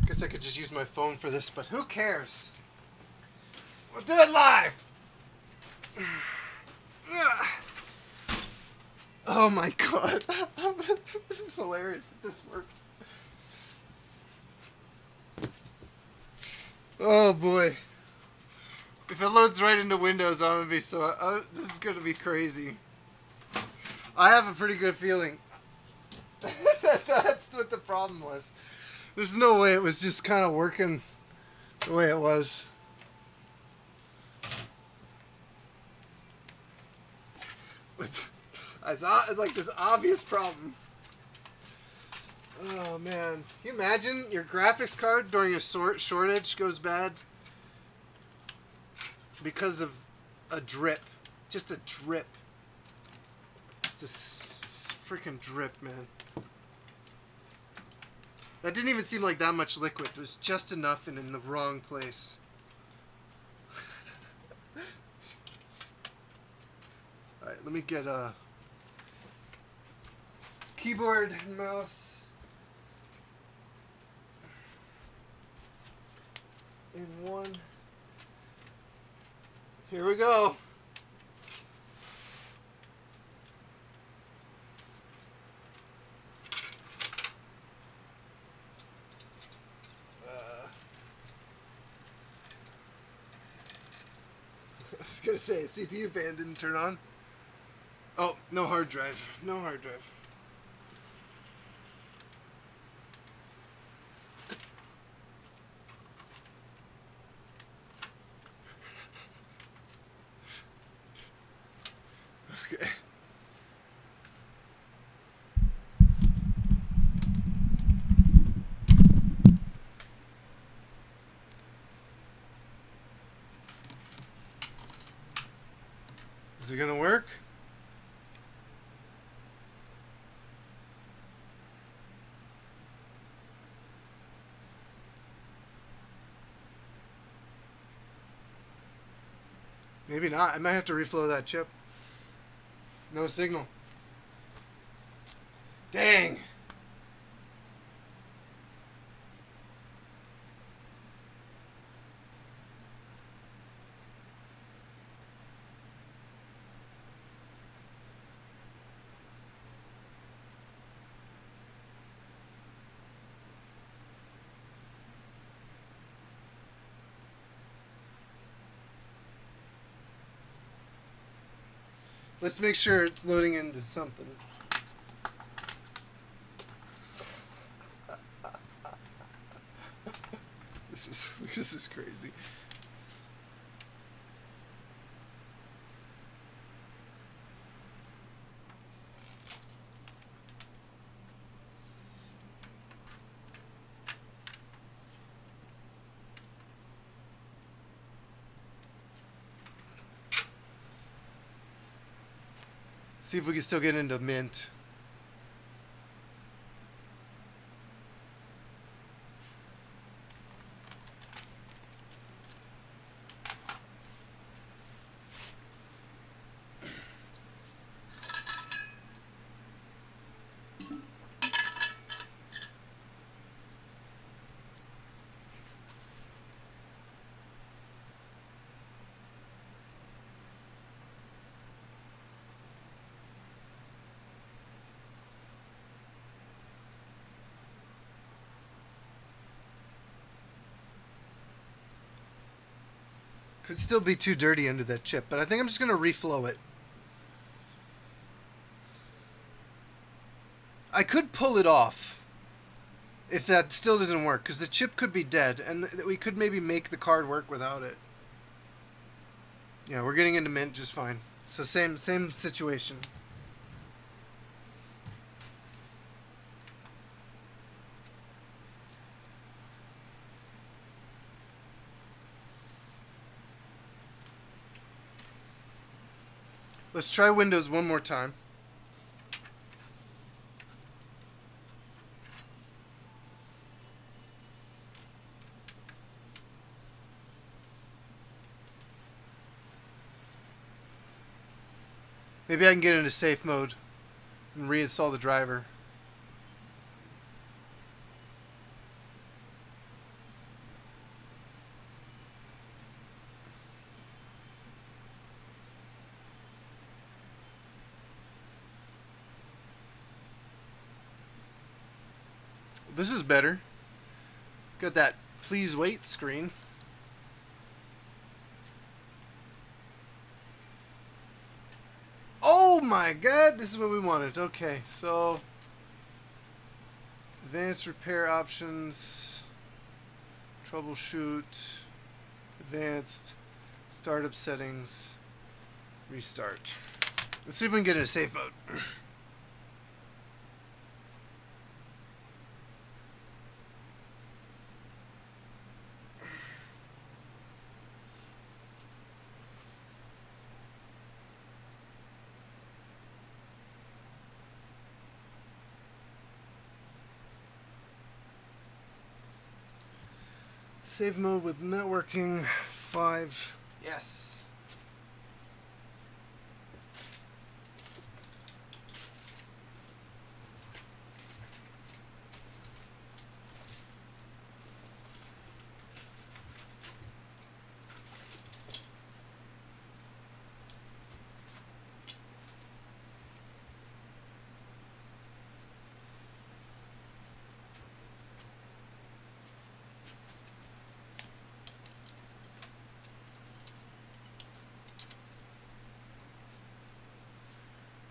Guess I could just use my phone for this, but who cares? We'll do it live. Oh my god. This is hilarious if this works. Oh boy. If it loads right into Windows, I'm gonna be so... this is gonna be crazy. I have a pretty good feeling. That's what the problem was. There's no way it was just kind of working the way it was. It's like this obvious problem. Oh man. Can you imagine your graphics card during a shortage goes bad because of a drip? Just a drip. Just a freaking drip, man. That didn't even seem like that much liquid. It was just enough and in the wrong place. Alright, let me get a keyboard and mouse in one. Here we go. I was gonna say, CPU fan didn't turn on. Oh, no hard drive. No hard drive. Okay. Is it gonna work? Maybe not. I might have to reflow that chip. No signal. Dang. Let's make sure it's loading into something. This is crazy. See if we can still get into Mint. Could still be too dirty under that chip, but I think I'm just going to reflow it. I could pull it off if that still doesn't work, because the chip could be dead, and we could maybe make the card work without it. Yeah, we're getting into Mint just fine. So same situation. Let's try Windows one more time. Maybe I can get into safe mode and reinstall the driver. This is better. Got that please wait screen. Oh my god, this is what we wanted. Okay, so advanced repair options, troubleshoot, advanced, startup settings, restart. Let's see if we can get into safe mode. Save mode with networking 5. Yes.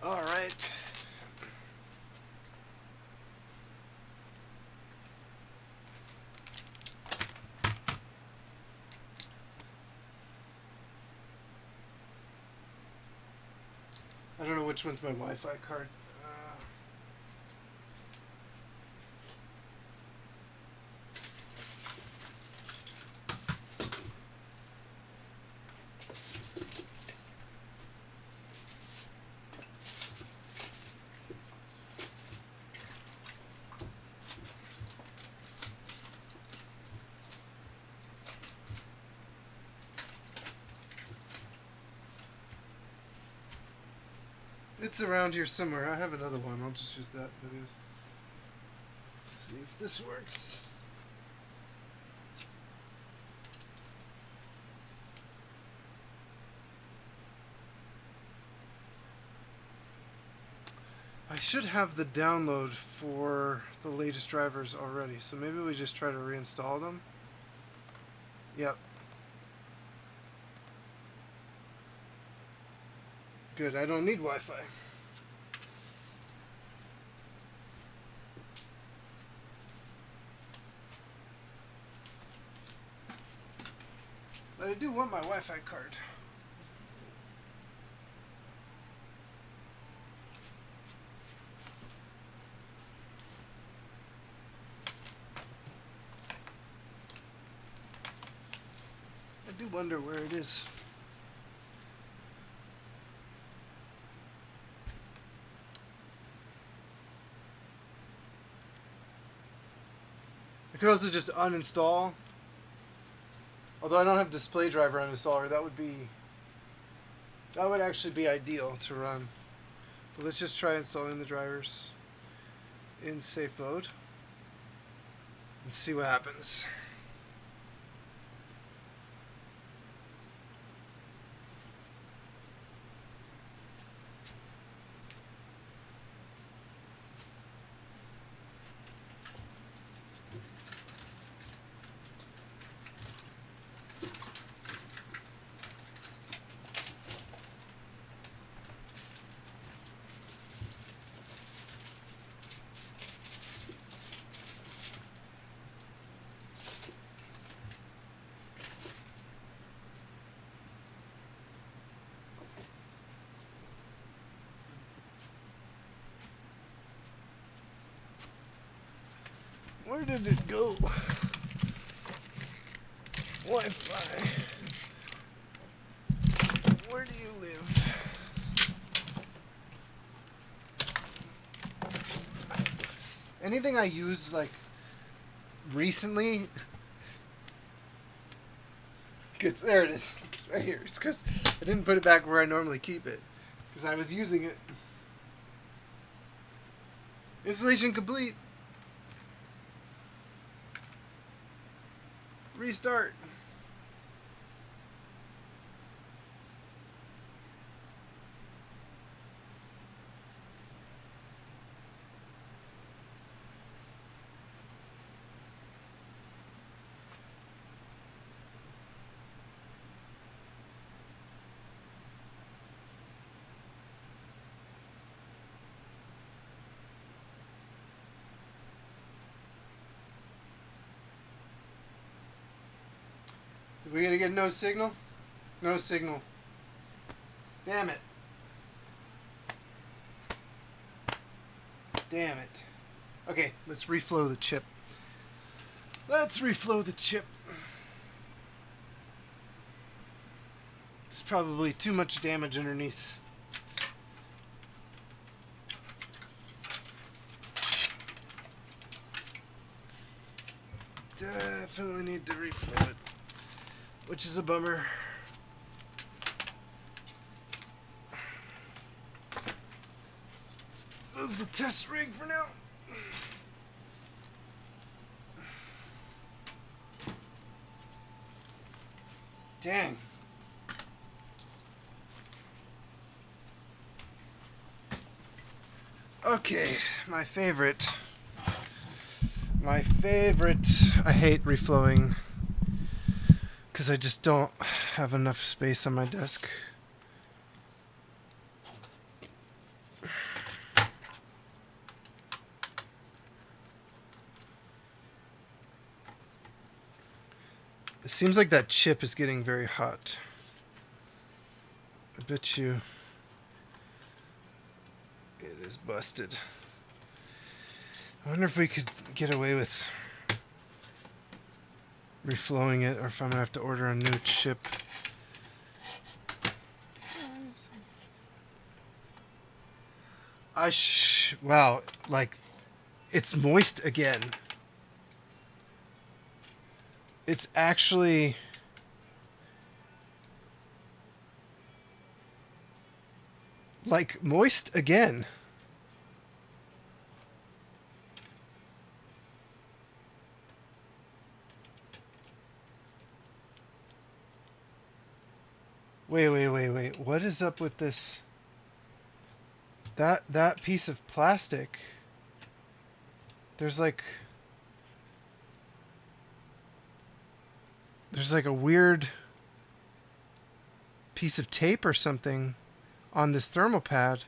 All right. I don't know which one's my Wi-Fi card. It's around here somewhere. I have another one. I'll just use that for this. See if this works. I should have the download for the latest drivers already, so maybe we just try to reinstall them. Yep. Good, I don't need Wi-Fi. But I do want my Wi-Fi card. I do wonder where it is. I could also just uninstall. Although I don't have display driver uninstaller, that would actually be ideal to run. But let's just try installing the drivers in safe mode and see what happens. Where did it go? Wi-Fi. Where do you live? Anything I use like recently gets, there it is. It's right here. It's because I didn't put it back where I normally keep it because I was using it. Installation complete. Restart. We're gonna get no signal? No signal. Damn it. Damn it. Okay, let's reflow the chip. Let's reflow the chip. It's probably too much damage underneath. Definitely need to reflow it, which is a bummer. Let's move the test rig for now. Dang. Okay, my favorite. I hate reflowing because I just don't have enough space on my desk. It seems like that chip is getting very hot. I bet you it is busted. I wonder if we could get away with reflowing it, or if I'm gonna have to order a new chip. Wow, like, it's moist again. It's actually... Like moist again. Wait. What is up with this? That piece of plastic. There's like a weird piece of tape or something on this thermal pad.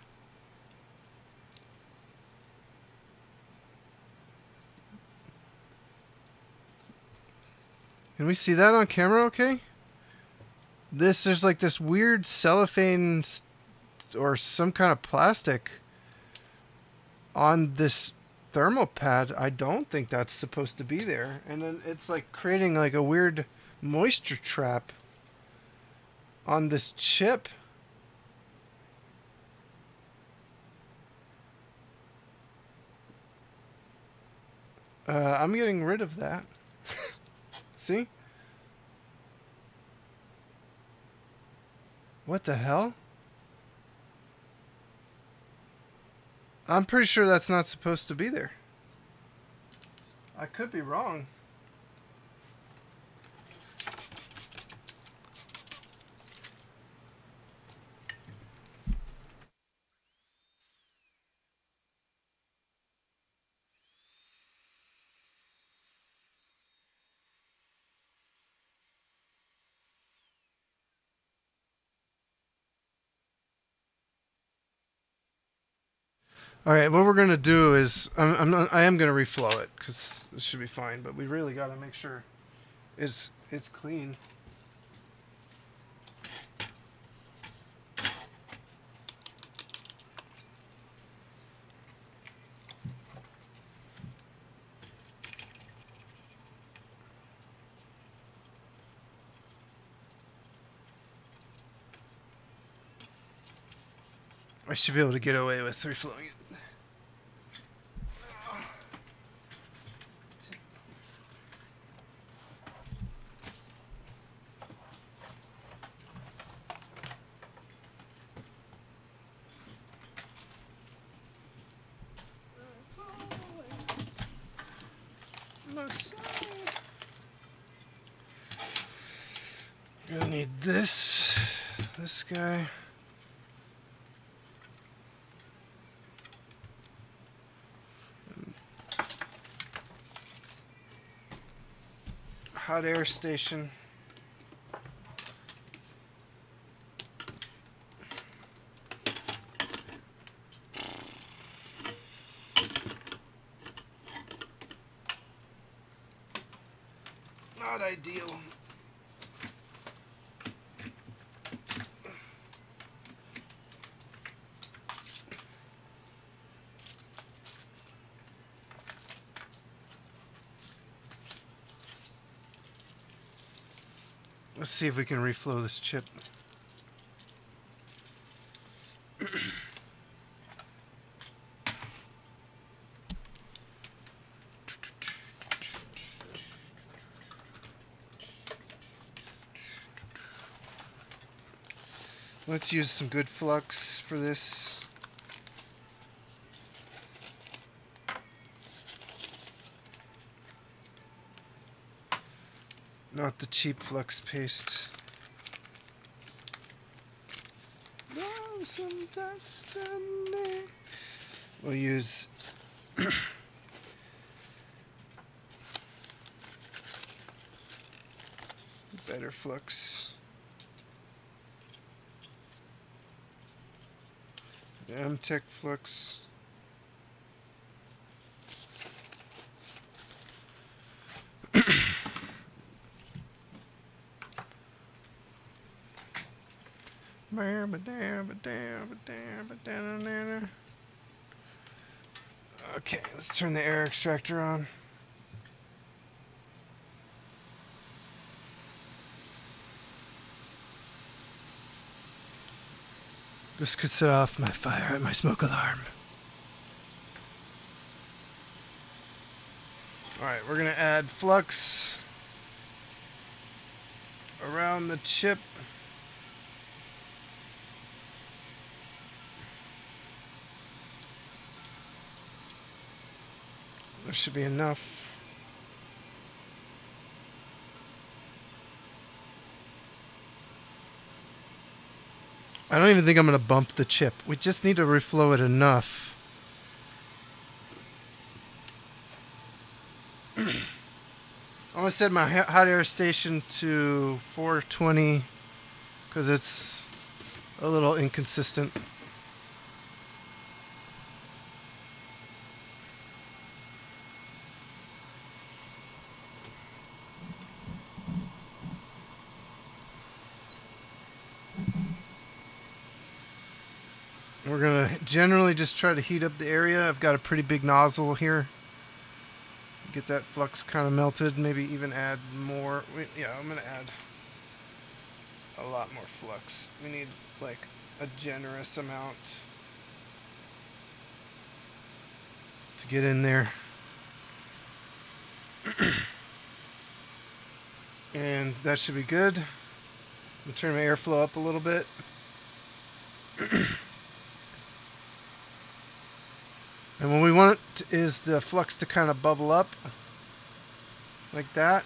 Can we see that on camera okay? There's like this weird cellophane or some kind of plastic on this thermal pad. I don't think that's supposed to be there. And then it's like creating like a weird moisture trap on this chip. I'm getting rid of that. See? What the hell? I'm pretty sure that's not supposed to be there. I could be wrong. All right, what we're gonna do is I am gonna reflow it because it should be fine, but we really gotta make sure it's clean. I should be able to get away with reflowing it. Gonna need this guy. Hot air station. Not ideal. Let's see if we can reflow this chip. Let's use some good flux for this. Not the cheap flux paste. Some destiny. We'll use better flux. The M-Tech flux. Okay, let's turn the air extractor on. This could set off my fire and my smoke alarm. Alright, we're gonna add flux around the chip. There should be enough. I don't even think I'm going to bump the chip. We just need to reflow it enough. I'm going to set my hot air station to 420 because it's a little inconsistent. We're going to generally just try to heat up the area. I've got a pretty big nozzle here. Get that flux kind of melted. Maybe even add more. Yeah, I'm going to add a lot more flux. We need like a generous amount to get in there. And that should be good. I'm going to turn my airflow up a little bit. And what we want is the flux to kind of bubble up like that.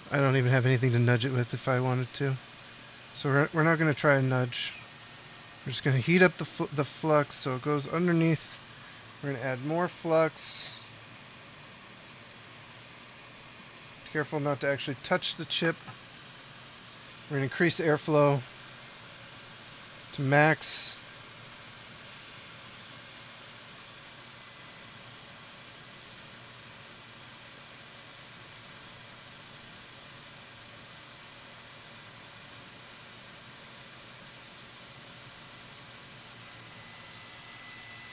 I don't even have anything to nudge it with if I wanted to. So we're not going to try and nudge. We're just going to heat up the flux so it goes underneath. We're going to add more flux. Careful not to actually touch the chip. We're going to increase the airflow to max.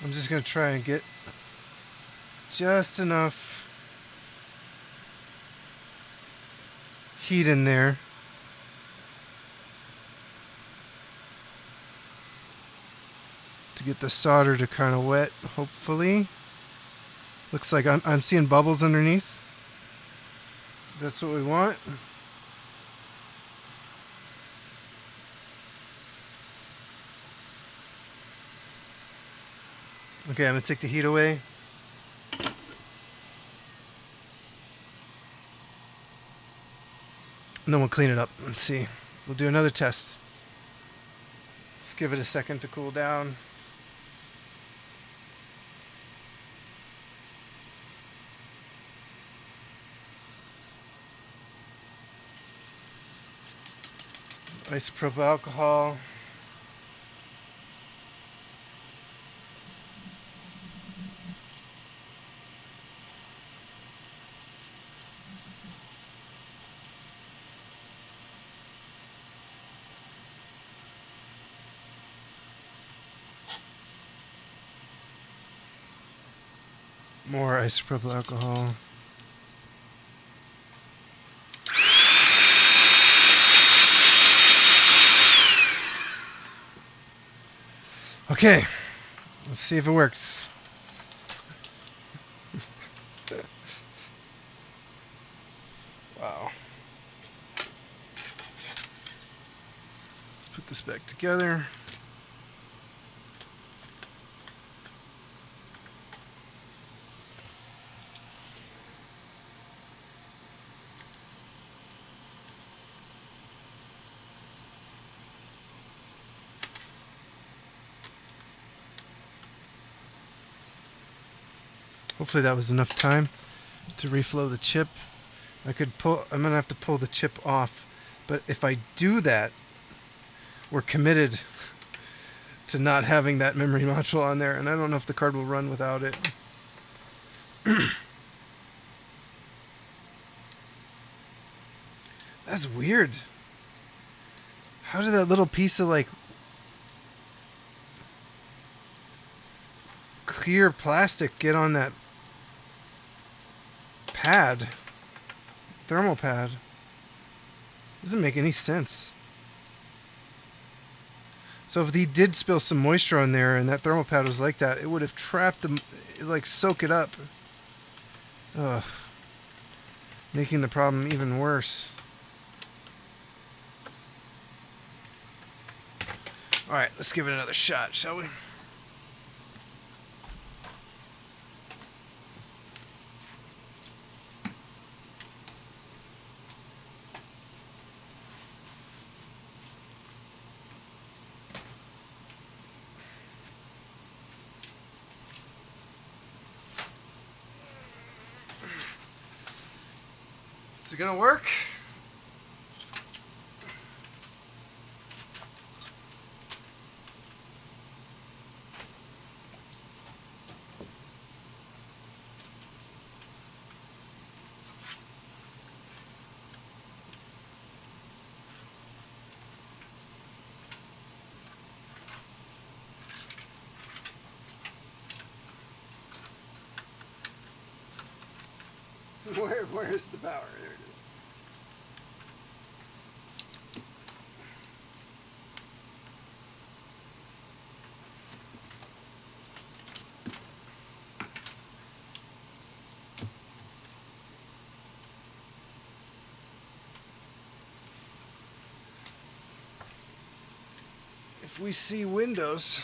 I'm just going to try and get just enough heat in there to get the solder to kind of wet, hopefully. Looks like I'm seeing bubbles underneath. That's what we want. Okay, I'm going to take the heat away. And then we'll clean it up and see. We'll do another test. Let's give it a second to cool down. Isopropyl alcohol. More isopropyl alcohol. Okay, let's see if it works. Wow. Let's put this back together. Hopefully that was enough time to reflow the chip. I'm gonna have to pull the chip off, but if I do that, we're committed to not having that memory module on there, and I don't know if the card will run without it. That's weird. How did that little piece of like clear plastic get on that pad, thermal pad? Doesn't make any sense. So if he did spill some moisture on there and that thermal pad was like that, it would have trapped them, like soak it up. Ugh. Making the problem even worse. Alright, let's give it another shot, shall we? Is it gonna work? Where's the power? There it is. If we see windows,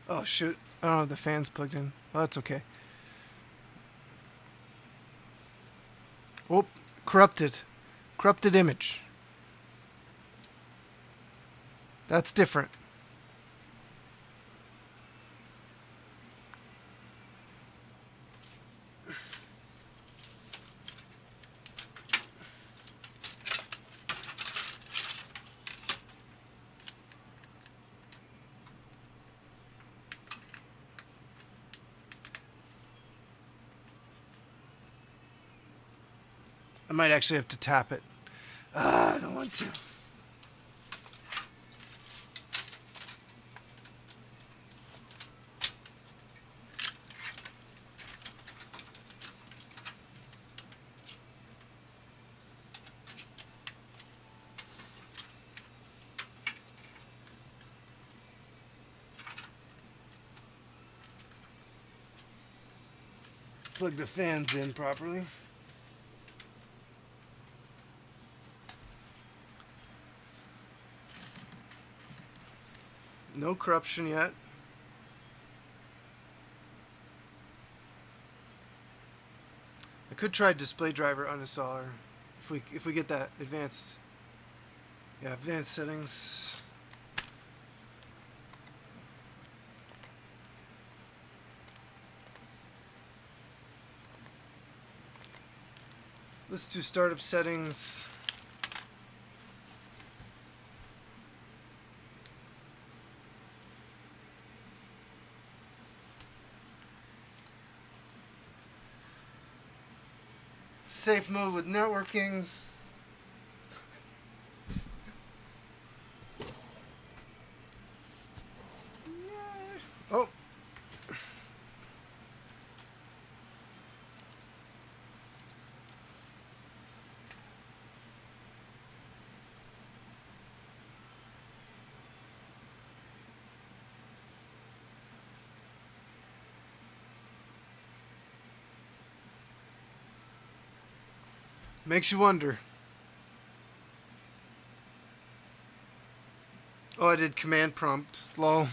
oh shoot, I don't have the fans plugged in. Well, that's okay. Oh, corrupted image. That's different. I might actually have to tap it. I don't want to. Plug the fans in properly. No corruption yet. I could try display driver uninstaller if we get that advanced. Yeah, advanced settings. Let's do startup settings. Safe mode with networking. Oh. Makes you wonder. Oh, I did command prompt. Lol.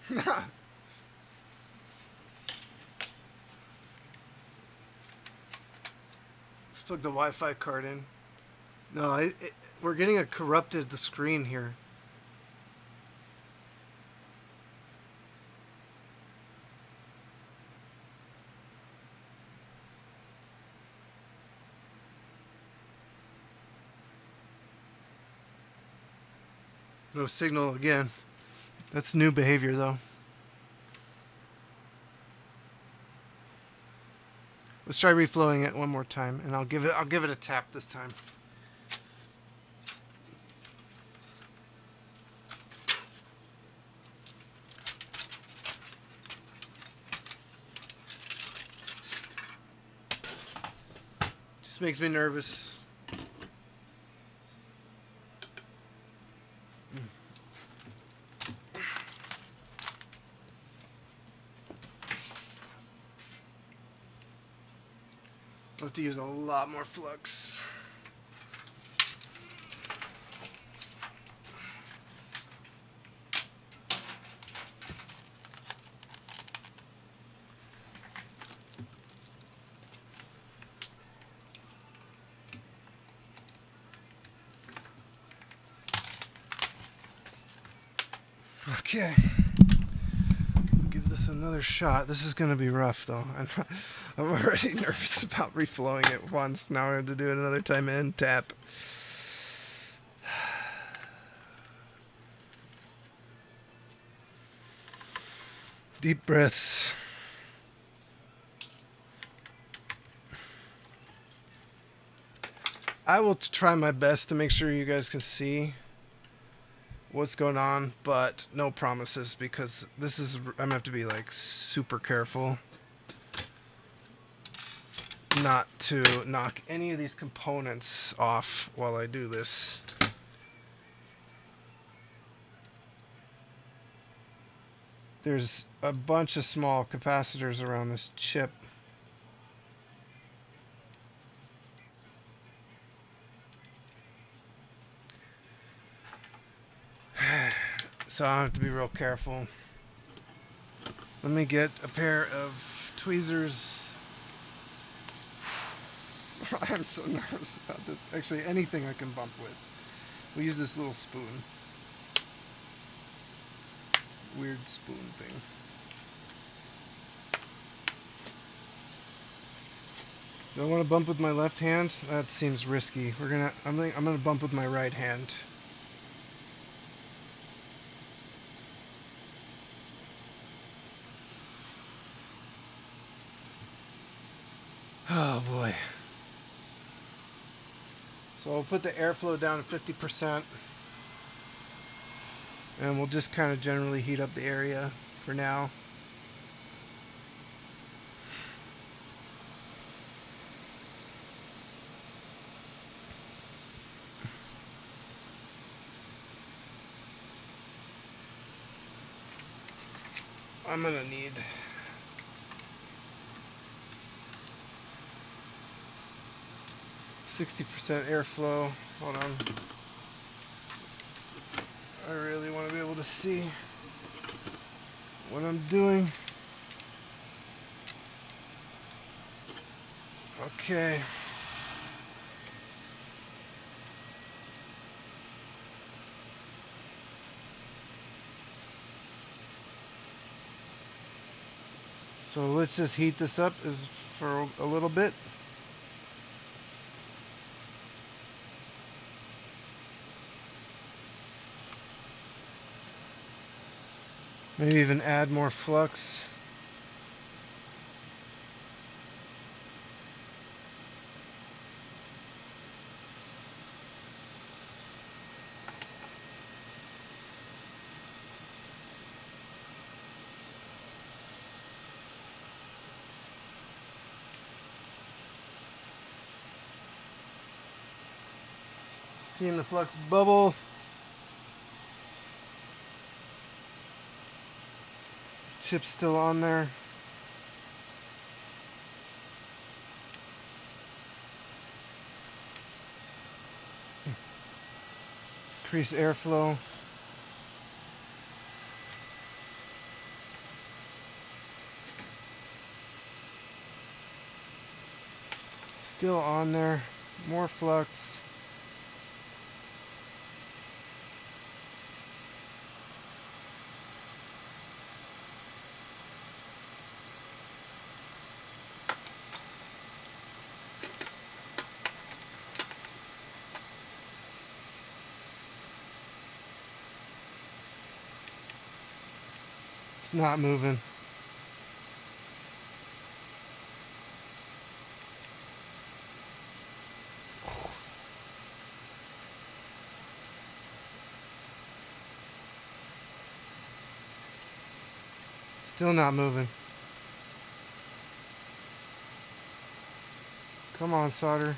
Let's plug the Wi-Fi card in. No, we're getting a corrupted the screen here. No signal again. That's new behavior though. Let's try reflowing it one more time, and I'll give it a tap this time. Just makes me nervous. I'll have to use a lot more flux. Okay. Give this another shot. This is going to be rough, though. I'm already nervous about reflowing it once. Now I have to do it another time and tap. Deep breaths. I will try my best to make sure you guys can see what's going on, but no promises, because this is, I'm gonna have to be like super careful not to knock any of these components off while I do this. There's a bunch of small capacitors around this chip. So I have to be real careful. Let me get a pair of tweezers. I'm so nervous about this. Actually, anything I can bump with. We'll use this little spoon. Weird spoon thing. Do I want to bump with my left hand? That seems risky. I'm gonna bump with my right hand. Oh boy. So I'll put the airflow down to 50%. And we'll just kind of generally heat up the area for now. I'm gonna need 60% airflow. Hold on. I really want to be able to see what I'm doing. Okay. So let's just heat this up for a little bit. Maybe even add more flux. Seeing the flux bubble. Chip's still on there. Increase airflow. Still on there. More flux. It's not moving. Still not moving. Come on, solder.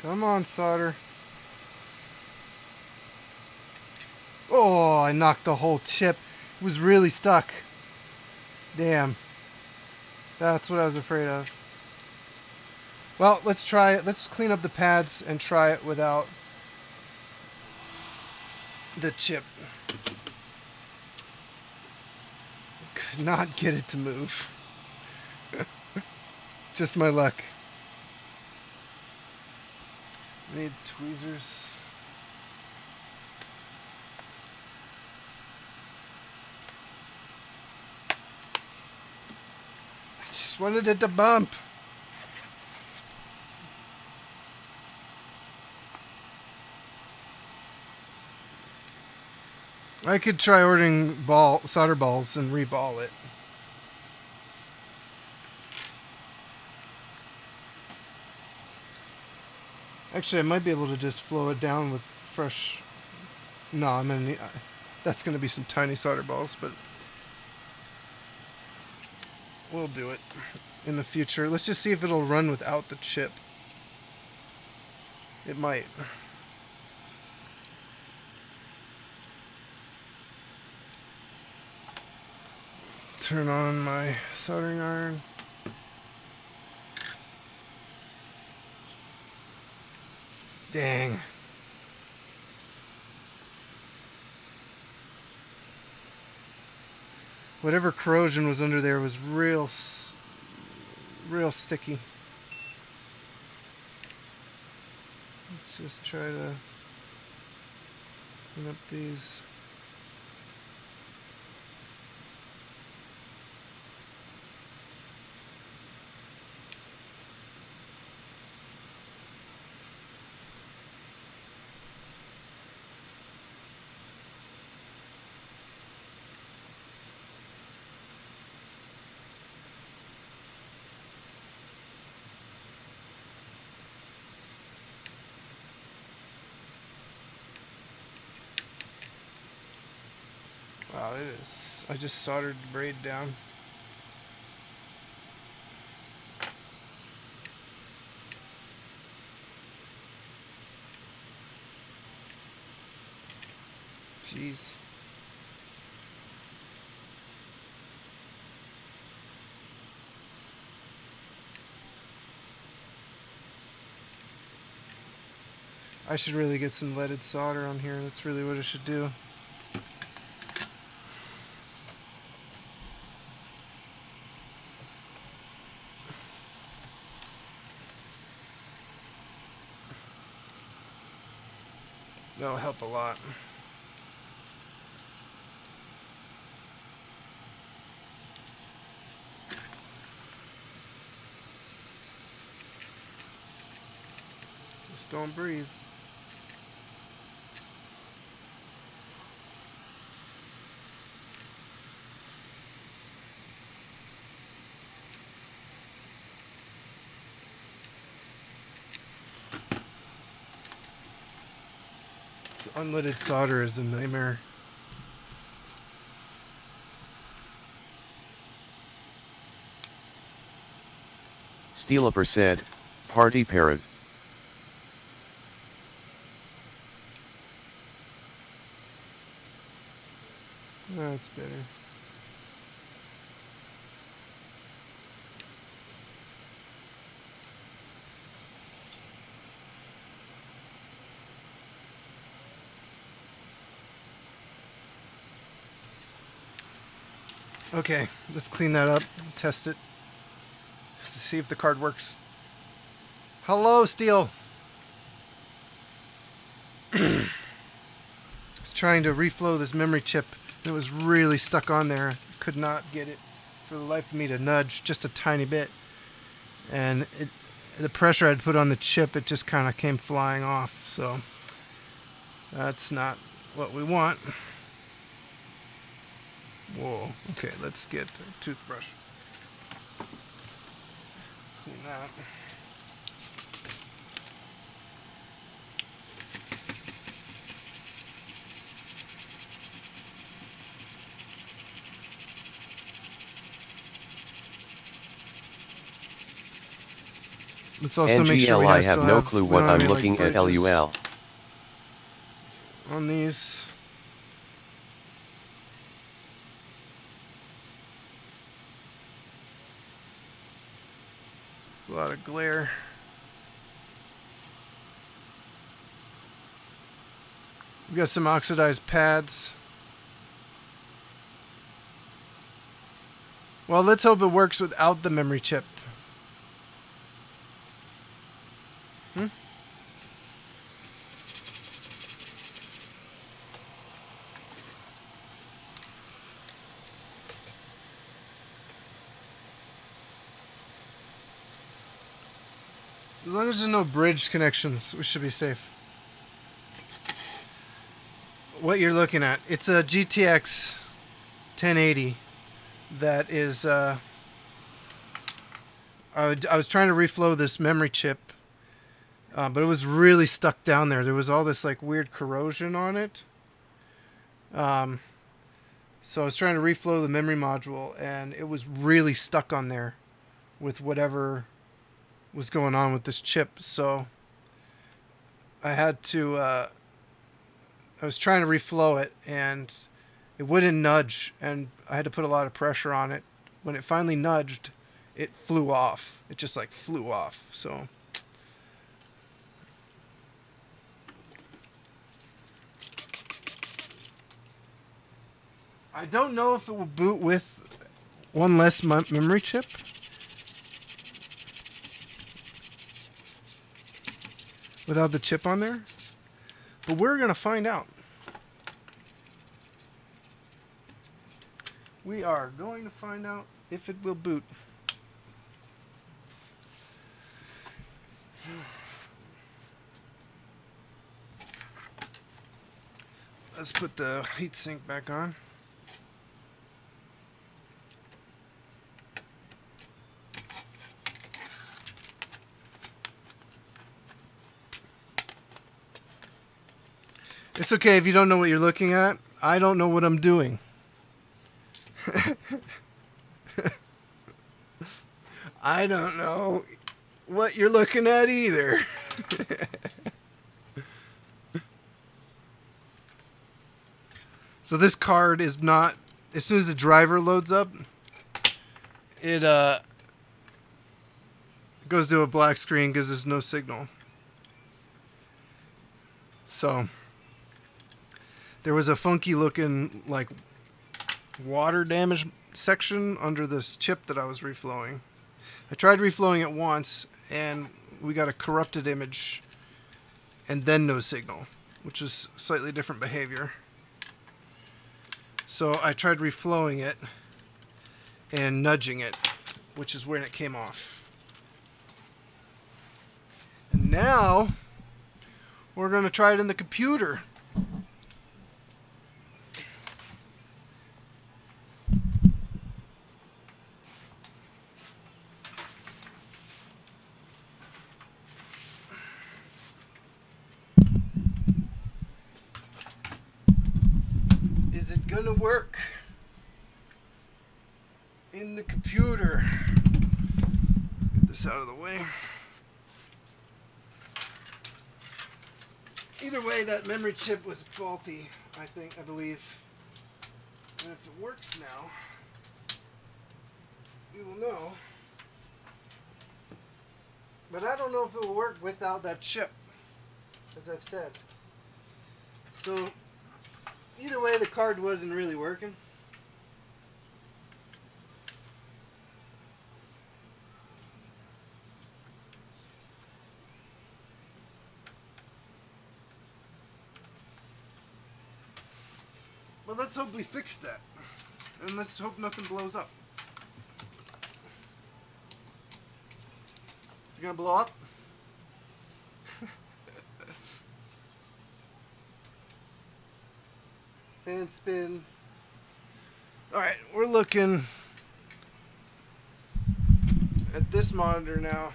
Come on, solder. Oh, I knocked the whole chip. It was really stuck. Damn. That's what I was afraid of. Well, let's try it. Let's clean up the pads and try it without the chip. Could not get it to move. Just my luck. I need tweezers. I just wanted it to bump. I could try ordering solder balls and reball it. Actually, I might be able to just flow it down with fresh... No, I'm gonna need... That's gonna be some tiny solder balls, but... We'll do it in the future. Let's just see if it'll run without the chip. It might. Turn on my soldering iron. Dang. Whatever corrosion was under there was real sticky. Let's just try to clean up these. Wow, it is. I just soldered the braid down. Jeez. I should really get some leaded solder on here. That's really what I should do. That'll help a lot. Just don't breathe. Unleaded solder is a nightmare. Steeloper said, "Party parrot." That's better. Okay, let's clean that up, test it, to see if the card works. Hello, Steel. I was trying to reflow this memory chip. It was really stuck on there. I could not get it for the life of me to nudge just a tiny bit. And the pressure I'd put on the chip, it just kind of came flying off. So that's not what we want. Whoa, okay, let's get a toothbrush. Clean that. Let's also make sure we NGL, I still have no clue we what don't have I'm any, like, looking at. bridges LUL. on these. A lot of glare. We got some oxidized pads. Well, let's hope it works without the memory chip. As long as there's no bridge connections, we should be safe. What you're looking at, it's a GTX 1080 that is, I was trying to reflow this memory chip, but it was really stuck down there. There was all this like weird corrosion on it. So I was trying to reflow the memory module, and it was really stuck on there with whatever was going on with this chip. So I had to, I was trying to reflow it, and it wouldn't nudge, and I had to put a lot of pressure on it. When it finally nudged, it flew off. It just like flew off. So I don't know if it will boot with one less memory chip. Without the chip on there. But we're going to find out. We are going to find out if it will boot. Let's put the heatsink back on. It's okay if you don't know what you're looking at. I don't know what I'm doing. I don't know what you're looking at either. So this card is not, as soon as the driver loads up, it goes to a black screen, gives us no signal. So there was a funky looking like water damage section under this chip that I was reflowing. I tried reflowing it once, and we got a corrupted image and then no signal, which is slightly different behavior. So I tried reflowing it and nudging it, which is when it came off. And now we're going to try it in the computer. Is it gonna work in the computer? Let's get this out of the way. Either way, that memory chip was faulty, I believe. And if it works now, we will know. But I don't know if it will work without that chip, as I've said. So either way, the card wasn't really working. But let's hope we fix that. And let's hope nothing blows up. Is it gonna blow up? Fan spin. Alright, we're looking at this monitor now.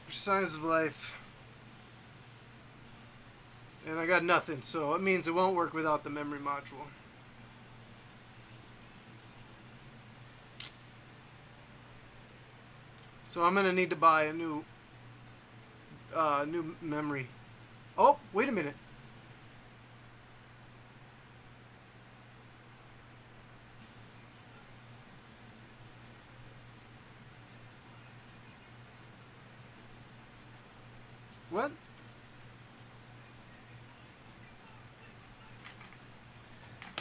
For signs of life. And I got nothing, so it means it won't work without the memory module. So I'm gonna need to buy a new memory. Oh, wait a minute. What?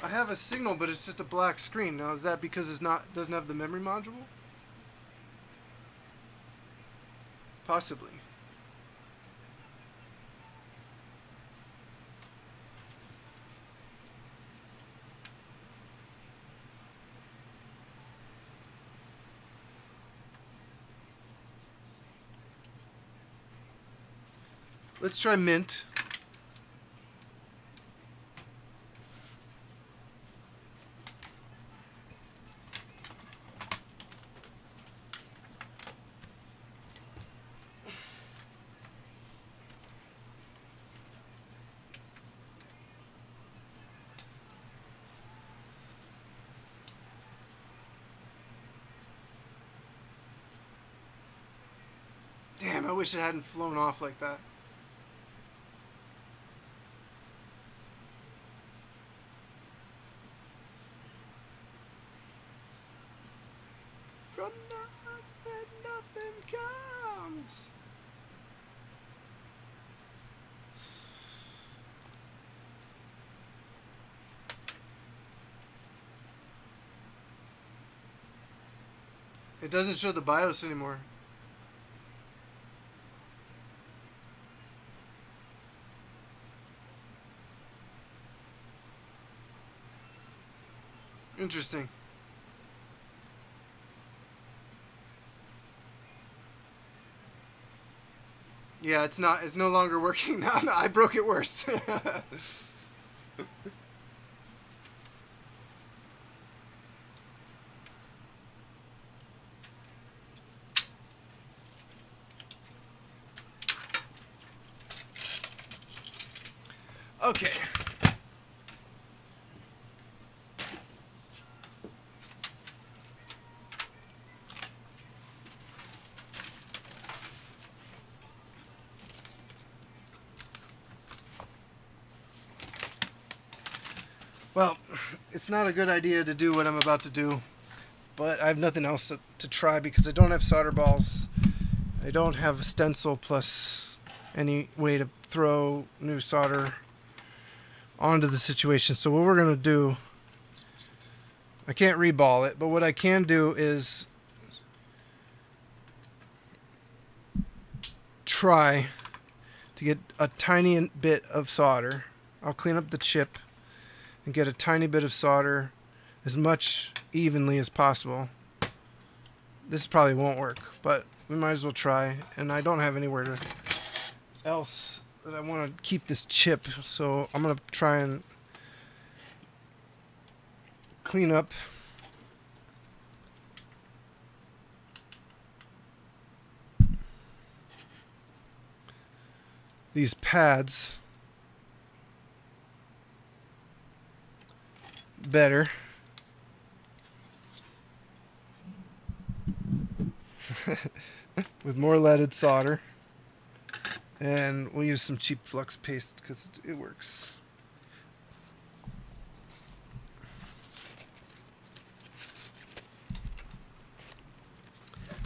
I have a signal, but it's just a black screen. Now, is that because it's not doesn't have the memory module? Possibly. Let's try Mint. Damn, I wish it hadn't flown off like that. From nothing, nothing comes. It doesn't show the BIOS anymore. Interesting. Yeah, it's not. It's no longer working now. No, I broke it worse. Okay. Well, it's not a good idea to do what I'm about to do, but I have nothing else to try because I don't have solder balls. I don't have a stencil plus any way to throw new solder onto the situation. So what we're going to do, I can't reball it, but what I can do is try to get a tiny bit of solder. I'll clean up the chip and get a tiny bit of solder as much evenly as possible. This probably won't work, but we might as well try. And I don't have anywhere else that I want to keep this chip, so I'm going to try and clean up these pads better. With more leaded solder, and we'll use some cheap flux paste because it works.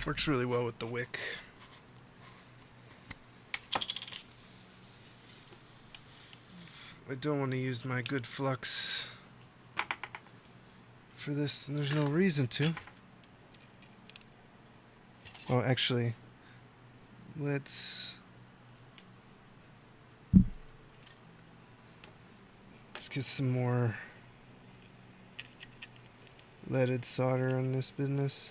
Works really well with the wick. I don't want to use my good flux for this, and there's no reason to. Well, actually, let's get some more leaded solder on this business.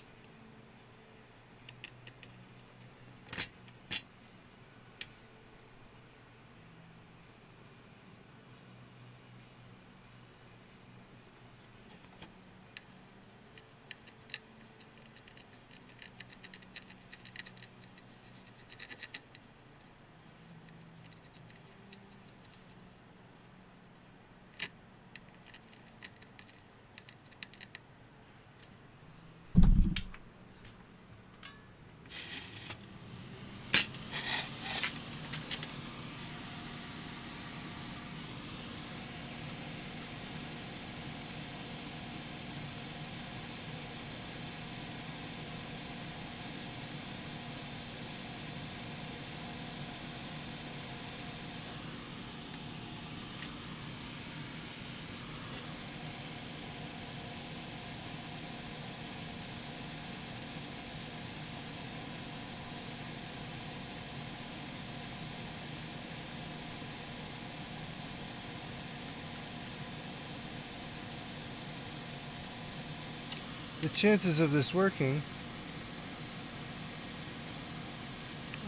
The chances of this working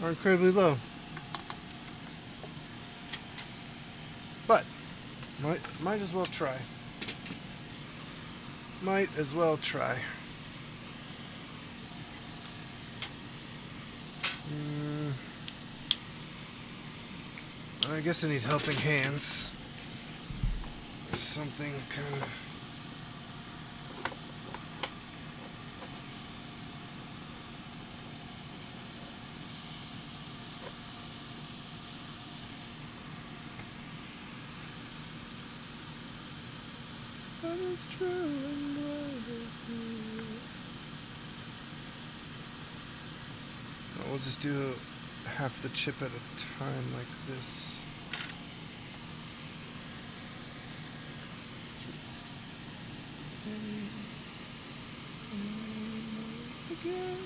are incredibly low. But might as well try. Might as well try. I guess I need helping hands. Or something kind of. What is true and what is real? No, we'll just do half the chip at a time like this. Again.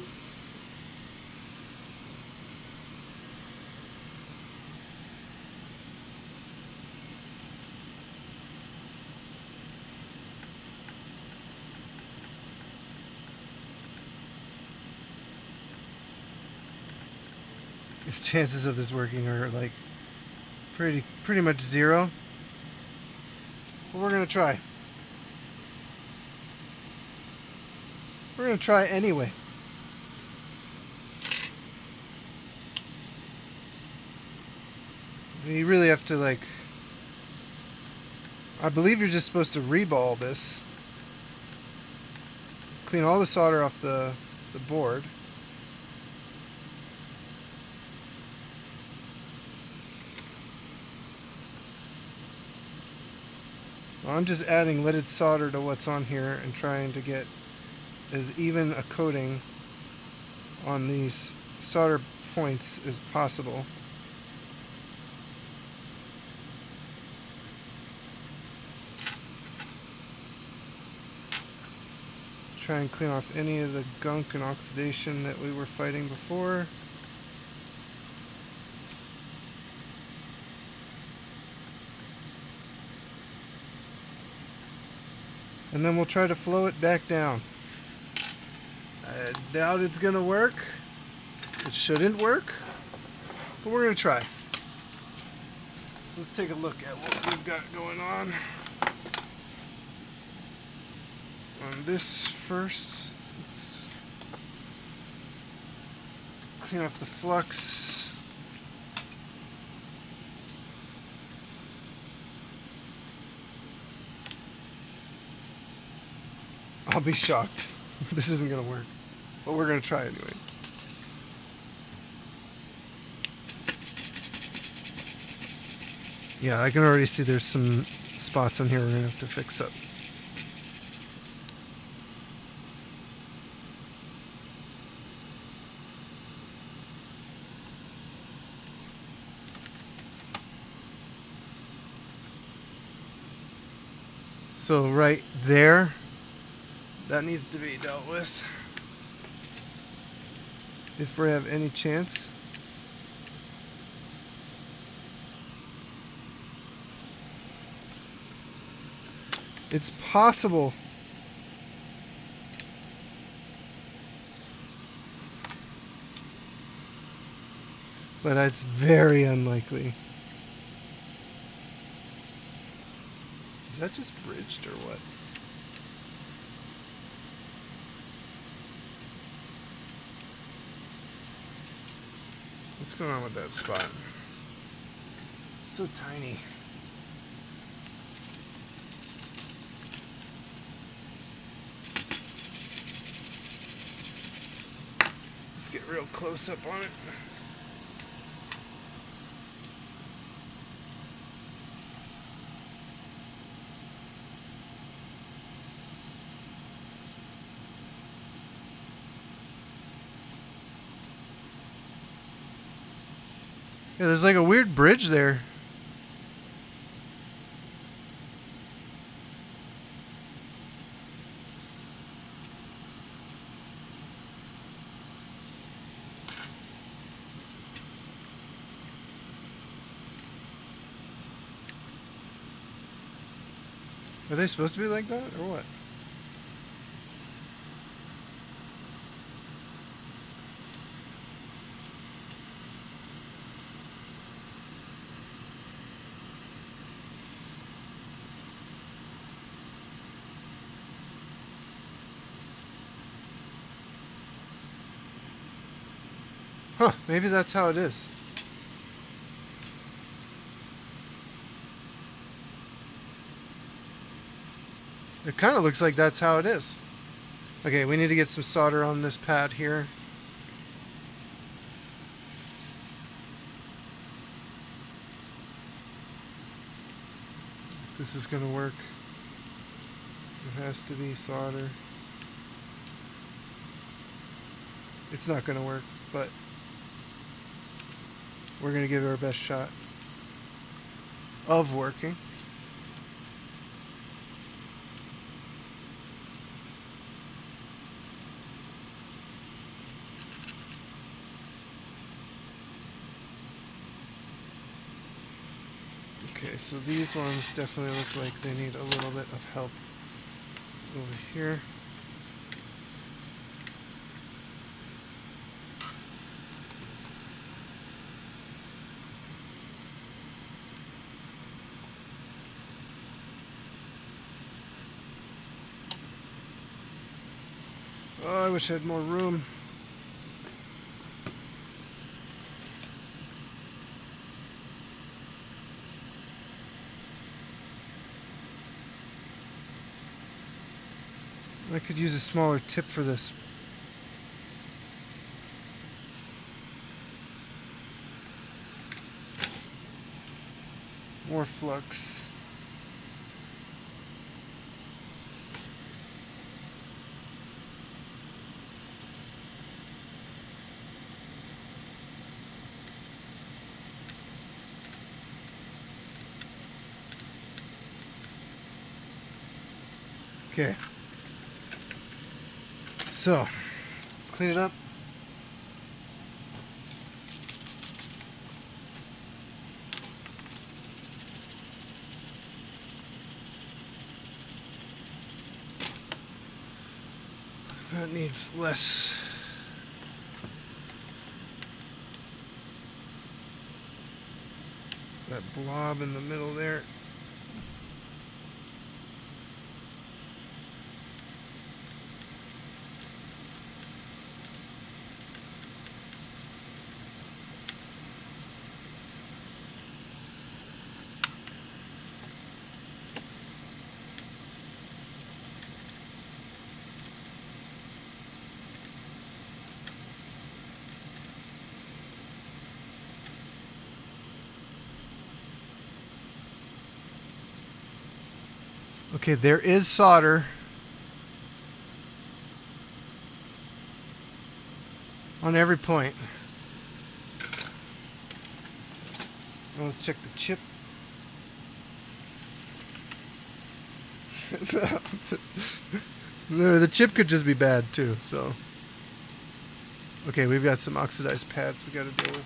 The chances of this working are like pretty much zero. But we're gonna try. We're gonna try anyway. You really have to like. I believe you're just supposed to reball this. Clean all the solder off the board. Well, I'm just adding leaded solder to what's on here and trying to get as even a coating on these solder points as possible. Try and clean off any of the gunk and oxidation that we were fighting before. And then we'll try to flow it back down. I doubt it's gonna work. It shouldn't work, but we're gonna try. So let's take a look at what we've got going on. On this first, let's clean off the flux. I'll be shocked. This isn't gonna work, but we're gonna try anyway. Yeah, I can already see there's some spots on here we're gonna have to fix up. So right there, that needs to be dealt with if we have any chance. It's possible. But it's very unlikely. Is that just bridged or what? What's going on with that spot? It's so tiny. Let's get real close up on it. Yeah, there's like a weird bridge there. Are they supposed to be like that or what? Huh, maybe that's how it is. It kind of looks like that's how it is. Okay, we need to get some solder on this pad here. If this is going to work, it has to be solder. It's not going to work, but we're going to give it our best shot of working. Okay, so these ones definitely look like they need a little bit of help over here. Oh, I wish I had more room. I could use a smaller tip for this. More flux. Okay. So, let's clean it up. That needs less. That blob in the middle there. Okay, there is solder on every point. Now let's check the chip. No, the chip could just be bad too, so. Okay, we've got some oxidized pads we gotta deal with.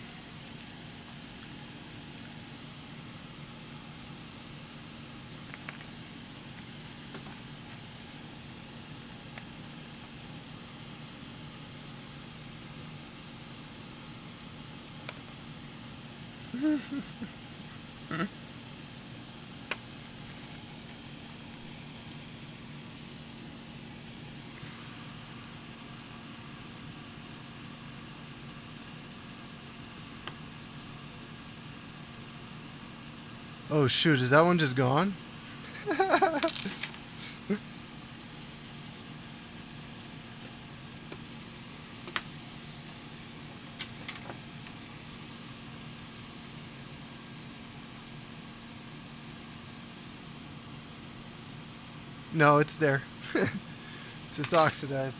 Oh shoot, is that one just gone? No, it's there. It's just oxidized.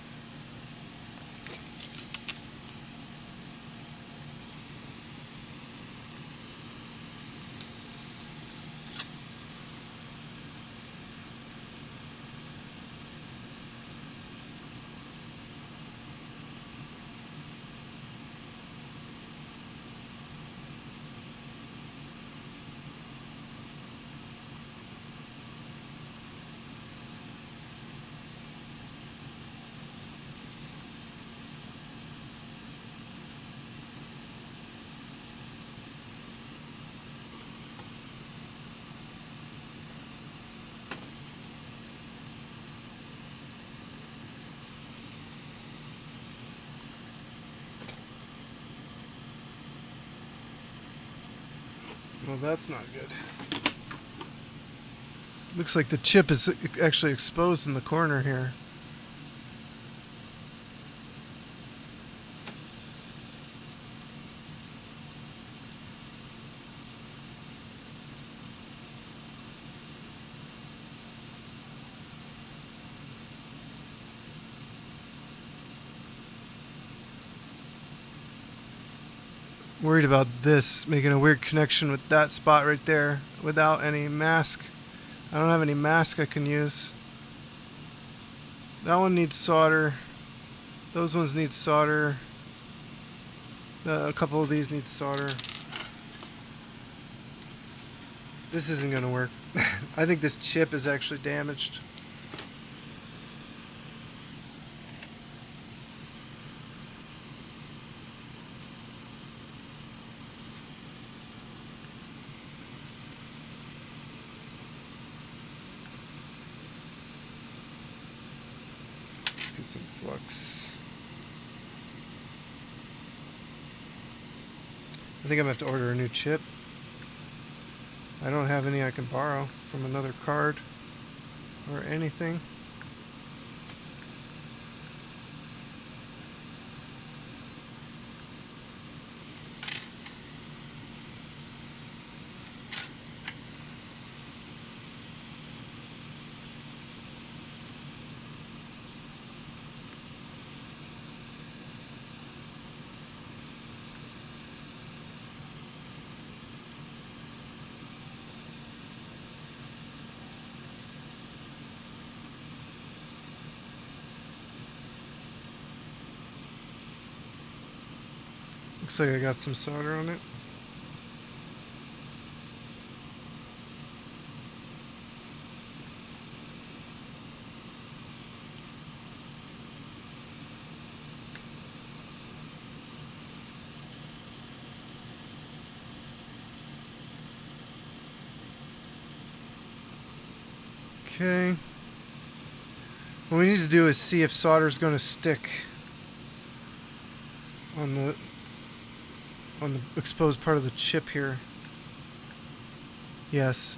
Well, that's not good. Looks like the chip is actually exposed in the corner here. Worried about this making a weird connection with that spot right there without any mask. I don't have any mask I can use. That one needs solder. Those ones need solder. A couple of these need solder. This isn't gonna work. I think this chip is actually damaged. Get some flux. I think I'm gonna have to order a new chip. I don't have any I can borrow from another card or anything. Looks like I got some solder on it. Okay. What we need to do is see if solder is going to stick on the exposed part of the chip here. Yes.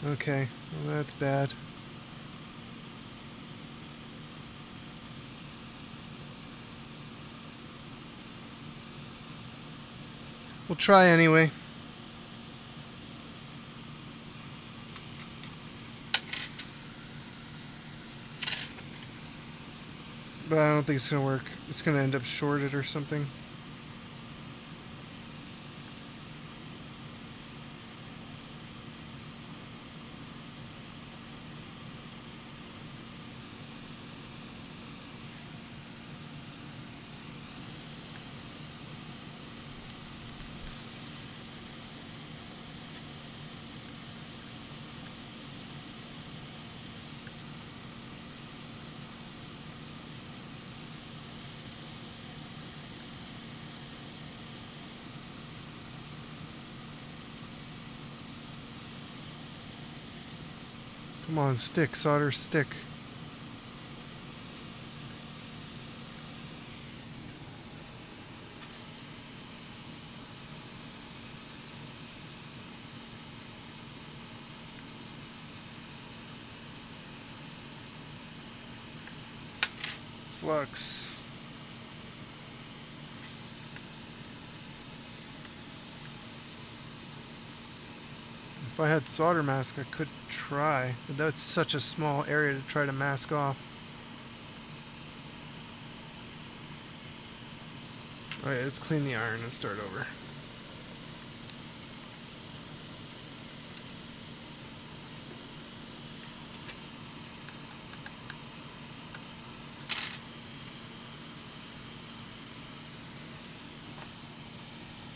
Okay. Well, that's bad. We'll try anyway. But I don't think it's gonna work. It's gonna end up shorted or something. Come on, stick, solder, stick. Flux. If I had solder mask, I could try, but that's such a small area to try to mask off. Alright, let's clean the iron and start over.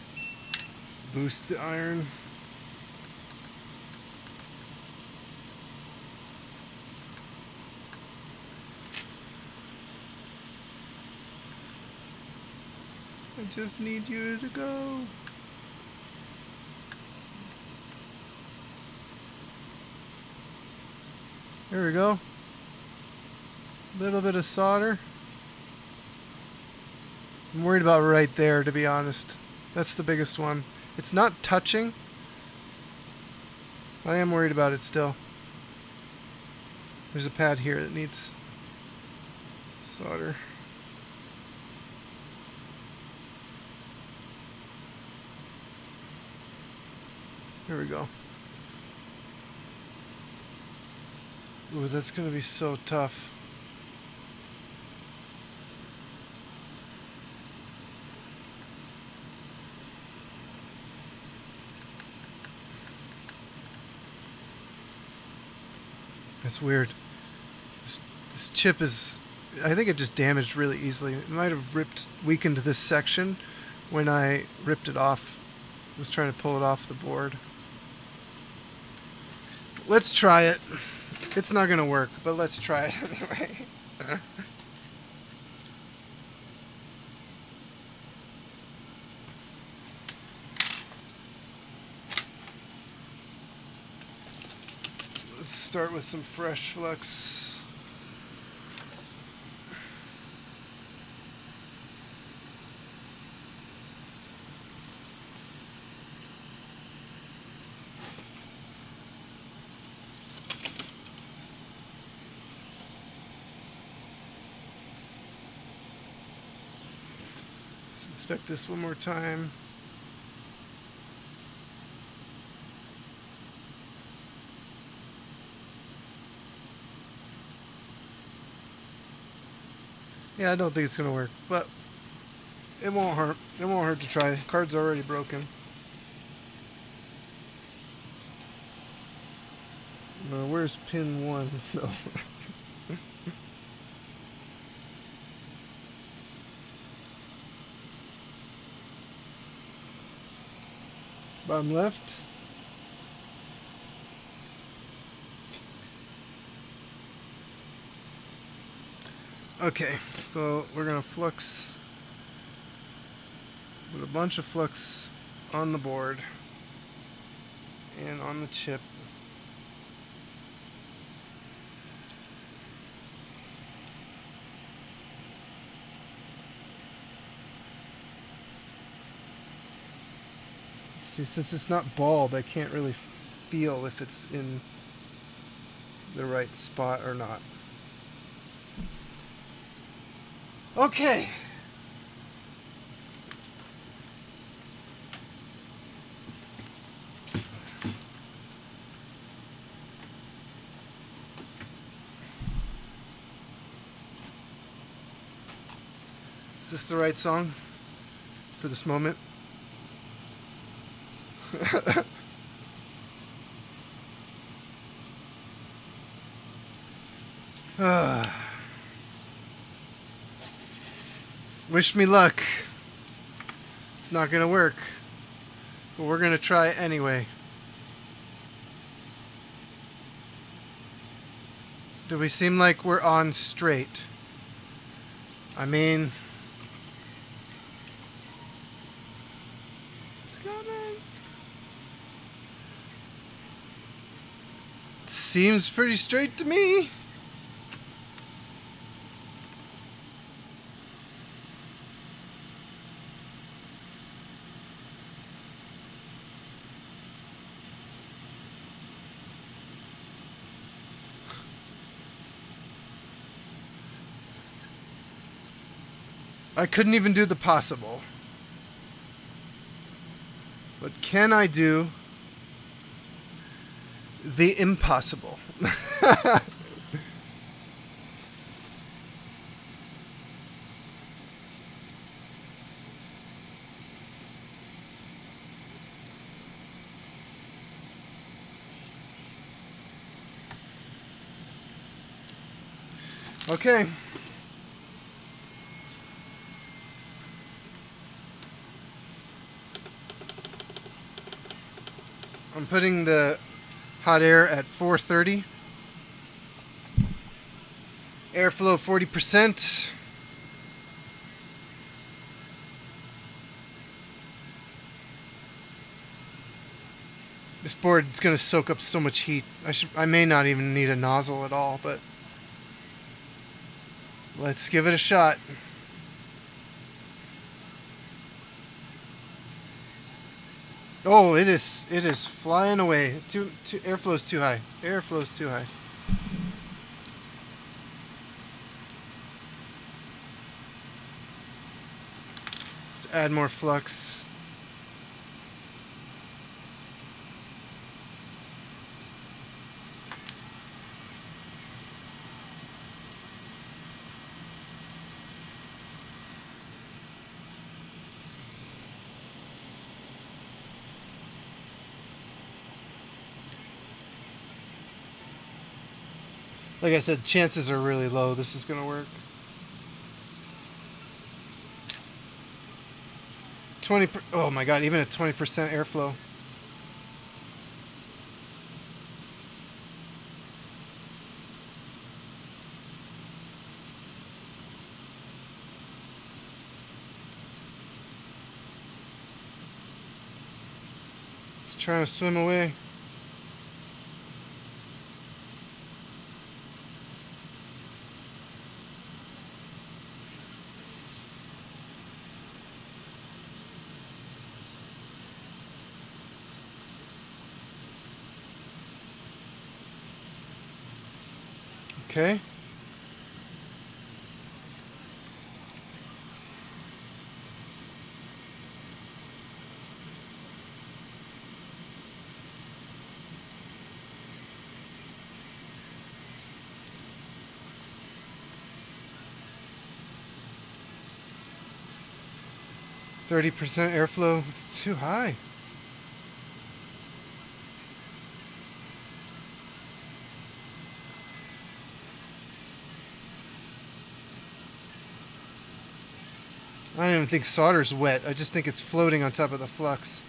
Let's boost the iron. I just need you to go. There we go. Little bit of solder. I'm worried about right there, to be honest. That's the biggest one. It's not touching. I am worried about it still. There's a pad here that needs solder. Here we go. Ooh, that's gonna be so tough. That's weird. This chip is... I think it just damaged really easily. It might have weakened this section when I ripped it off. I was trying to pull it off the board. Let's try it. It's not gonna work, but let's try it anyway. Let's start with some fresh flux. Inspect this one more time. Yeah, I don't think it's gonna work, but it won't hurt. It won't hurt to try. Card's already broken. No, where's pin 1? No. Bottom left. Okay, so we're gonna flux, put a bunch of flux on the board and on the chip. See, since it's not balled, I can't really feel if it's in the right spot or not. Okay. Is this the right song for this moment? Wish me luck. It's not gonna work, but we're gonna try it anyway. Do we seem like we're on straight? I mean, it's coming. Seems pretty straight to me. I couldn't even do the possible. But can I do the impossible? Okay. I'm putting the hot air at 430. Airflow 40%. This board is going to soak up so much heat. I may not even need a nozzle at all, but let's give it a shot. Oh, it is flying away. Airflow's too high. Airflow's too high. Let's add more flux. Like I said, chances are really low this is going to work. 20%, oh my god, even at 20% airflow. It's trying to swim away. Okay. %30 airflow. It's too high. I don't even think solder's wet. I just think it's floating on top of the flux.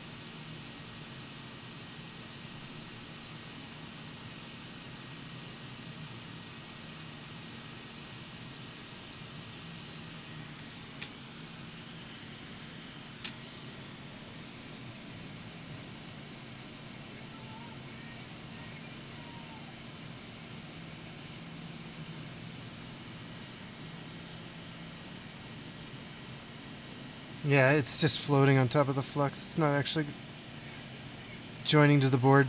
Yeah, it's just floating on top of the flux. It's not actually joining to the board.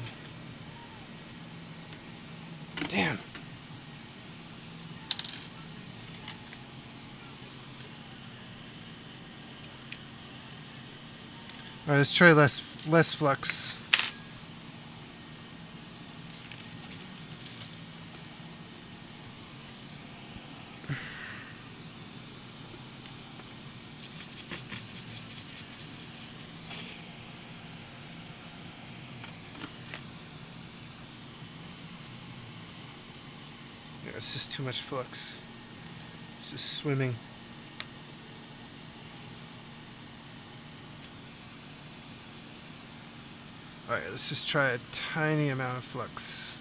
Damn. All right, let's try less flux. Yeah, it's just too much flux. It's just swimming. Alright, let's just try a tiny amount of flux.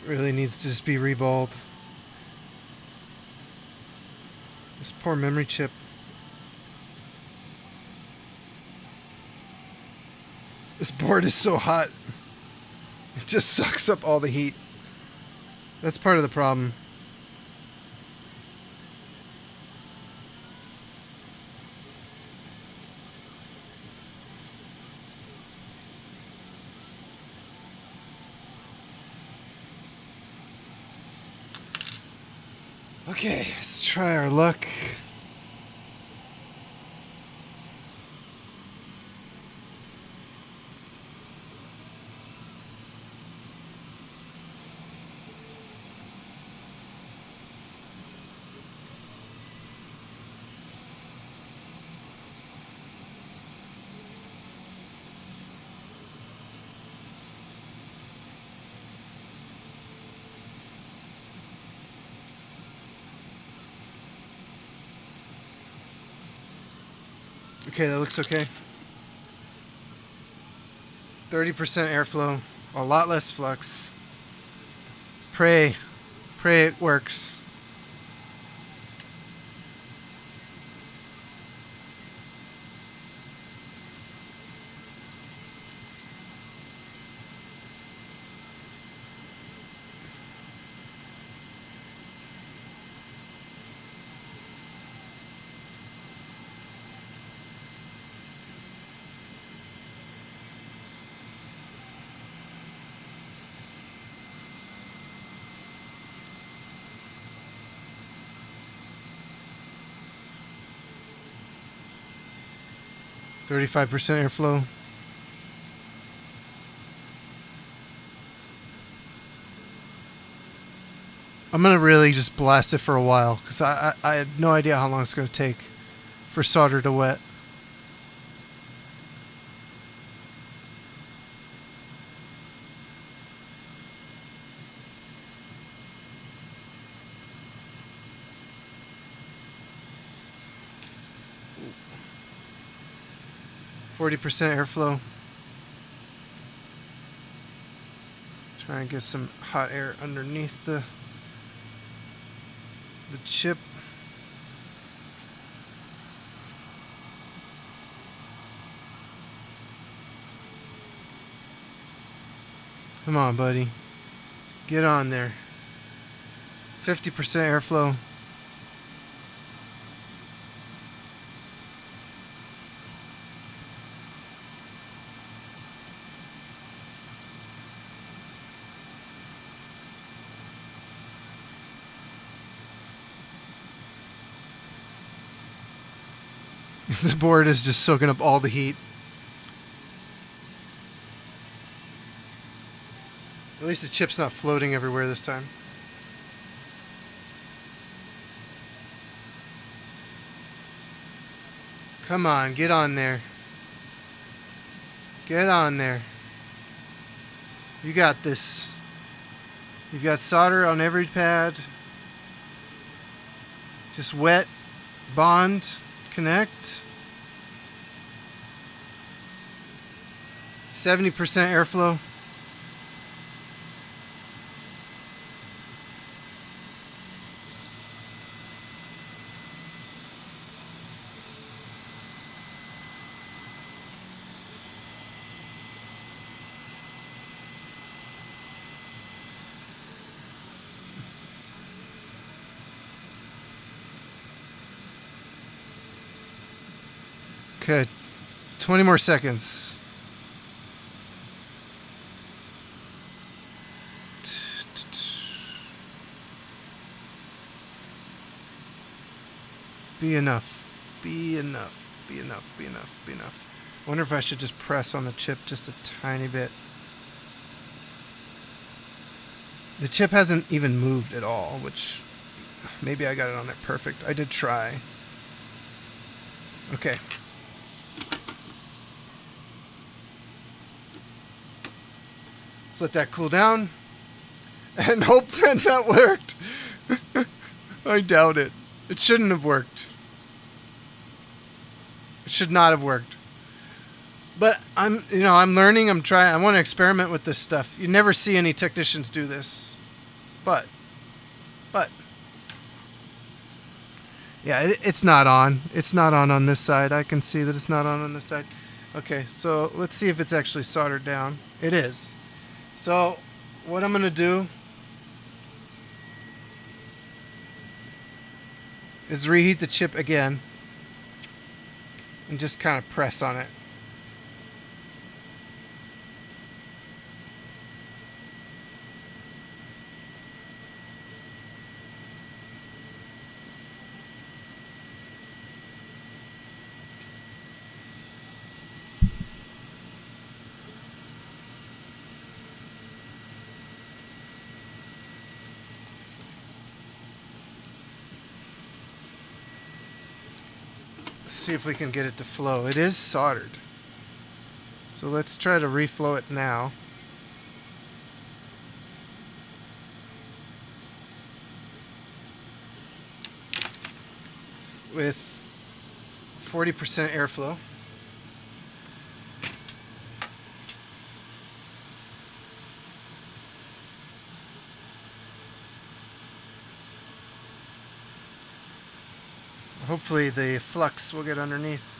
It really needs to just be reballed. This poor memory chip. This board is so hot. It just sucks up all the heat. That's part of the problem. Okay, let's try our luck. Okay, that looks okay. 30% airflow, a lot less flux. Pray it works. 35% airflow. I'm gonna really just blast it for a while because I had no idea how long it's gonna take for solder to wet. %40 airflow. Try and get some hot air underneath the chip. Come on, buddy. Get on there. 50% airflow. The board is just soaking up all the heat. At least the chip's not floating everywhere this time. Come on, get on there. Get on there. You got this. You've got solder on every pad. Just wet, bond, connect. 70% airflow. Okay, 20 more seconds. Be enough. Be enough. Be enough. Be enough. Be enough. Wonder if I should just press on the chip just a tiny bit. The chip hasn't even moved at all, which maybe I got it on there perfect. I did try. Okay. Let's let that cool down and hope that that worked. I doubt it. It shouldn't have worked. It should not have worked. But I'm learning. I'm trying. I want to experiment with this stuff. You never see any technicians do this. But yeah, it's not on. It's not on this side. I can see that it's not on this side. Okay, so let's see if it's actually soldered down. It is. So what I'm going to do is reheat the chip again and just kind of press on it. See if we can get it to flow. It is soldered. So let's try to reflow it now. With 40% airflow. Hopefully the flux will get underneath.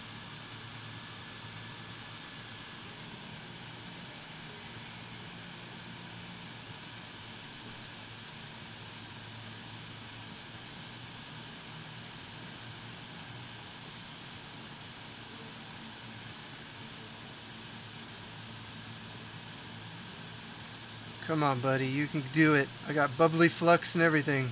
Come on, buddy, you can do it. I got bubbly flux and everything.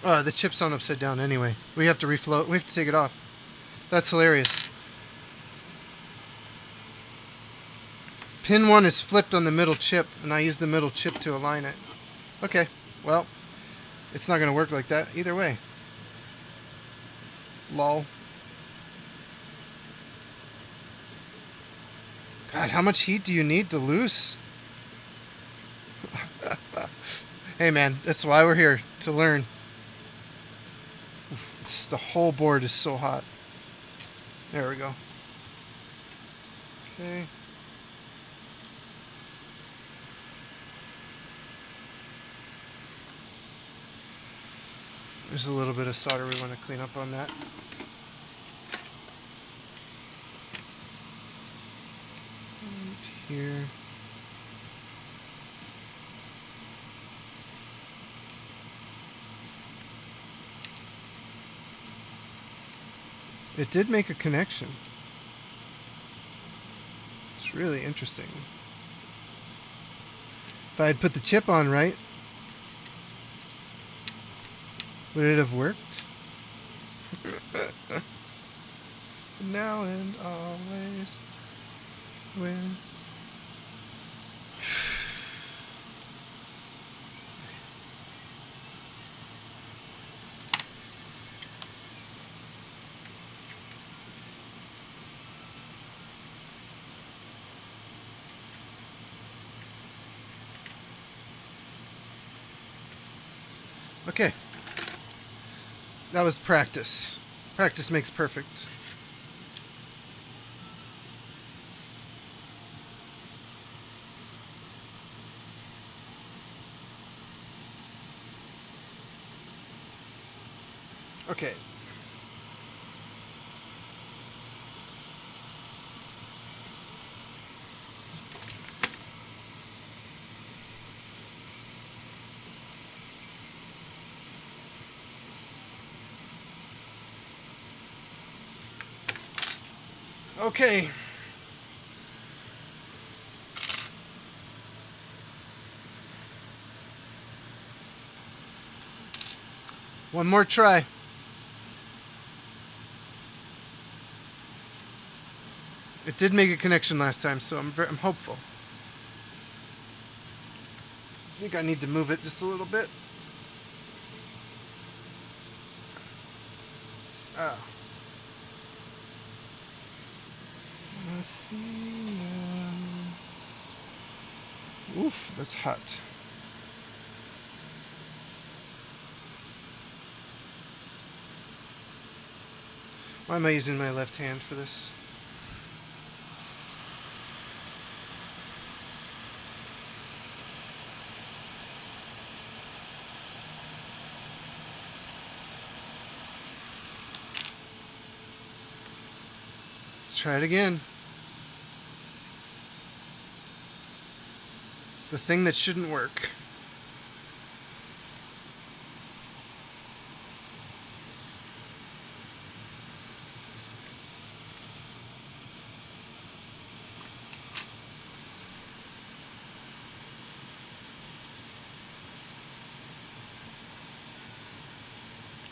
The chip's on upside down anyway. We have to refloat. We have to take it off. That's hilarious. Pin 1 is flipped on the middle chip, and I use the middle chip to align it. Okay, well, it's not going to work like that either way. Lol. God, how much heat do you need to lose? Hey man, that's why we're here, to learn. The whole board is so hot. There we go. Okay. There's a little bit of solder we want to clean up on that. Right here. It did make a connection. It's really interesting. If I had put the chip on right, would it have worked? Now and always when. Okay. That was practice. Practice makes perfect. Okay. Okay. One more try. It did make a connection last time, so I'm hopeful. I think I need to move it just a little bit. Ah. Let's see now. Oof, that's hot. Why am I using my left hand for this? Let's try it again. The thing that shouldn't work.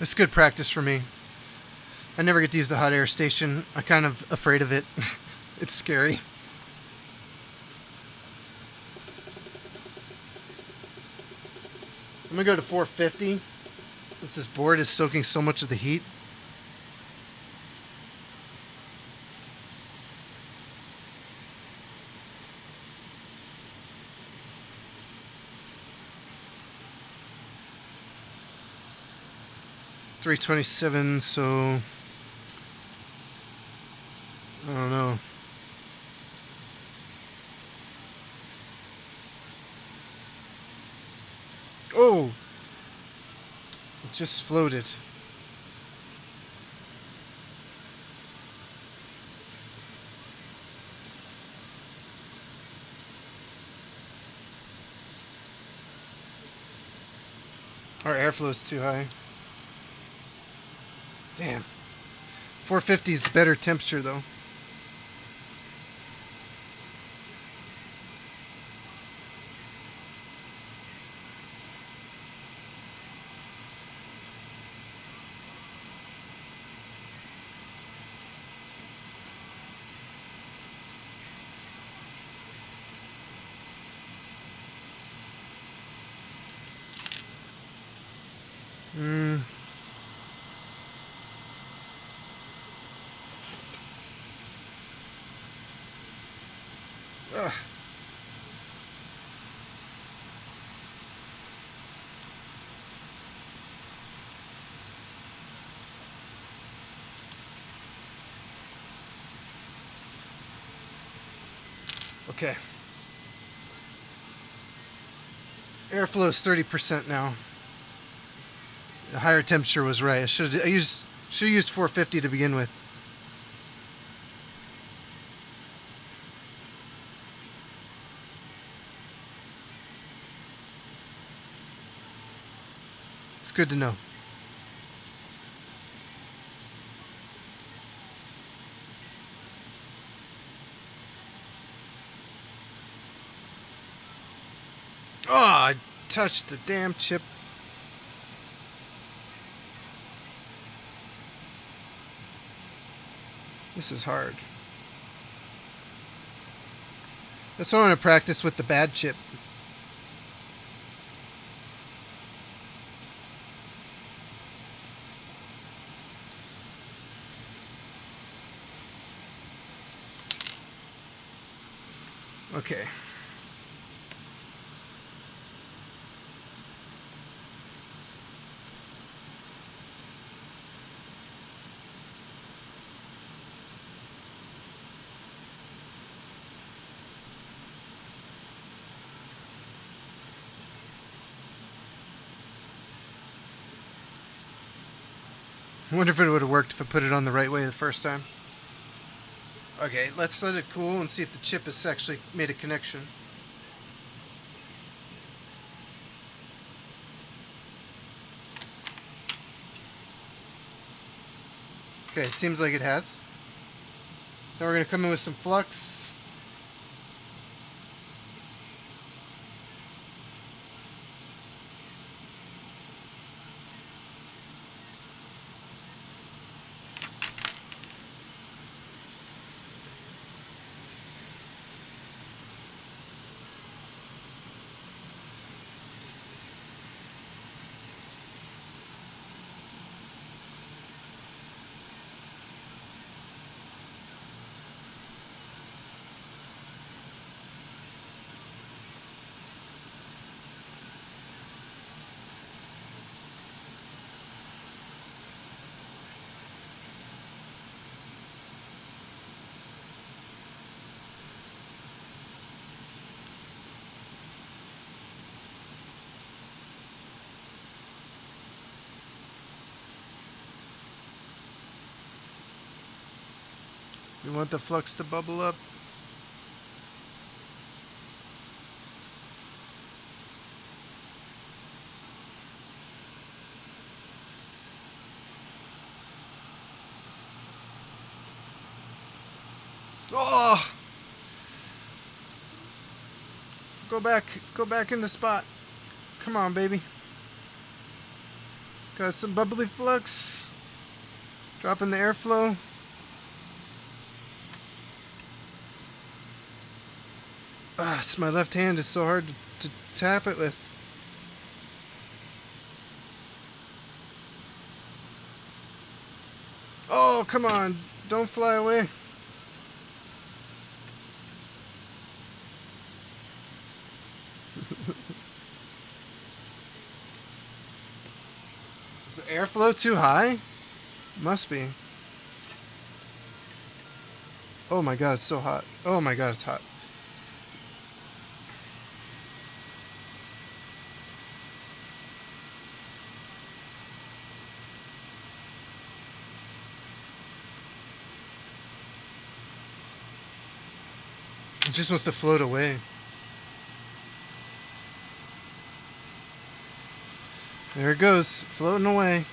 It's good practice for me. I never get to use the hot air station. I'm kind of afraid of it. It's scary. I'm gonna go to 450 since this board is soaking so much of the heat. $327, so I don't know. Oh! It just floated. Our airflow is too high. Damn. 450 is better temperature though. Mm. Ugh. Okay. Airflow is 30% now. The higher temperature was right. I should have used 450 to begin with. It's good to know. Oh, I touched the damn chip. This is hard. That's why I want to practice with the bad chip. Okay. I wonder if it would have worked if I put it on the right way the first time. Okay, let's let it cool and see if the chip has actually made a connection. Okay, it seems like it has. So we're going to come in with some flux. We want the flux to bubble up. Oh! Go back in the spot. Come on, baby. Got some bubbly flux. Dropping the airflow. Ah, it's my left hand. It's so hard to tap it with. Oh, come on. Don't fly away. Is the airflow too high? Must be. Oh my god, it's so hot. Oh my god, it's hot. It just wants to float away. There it goes, floating away.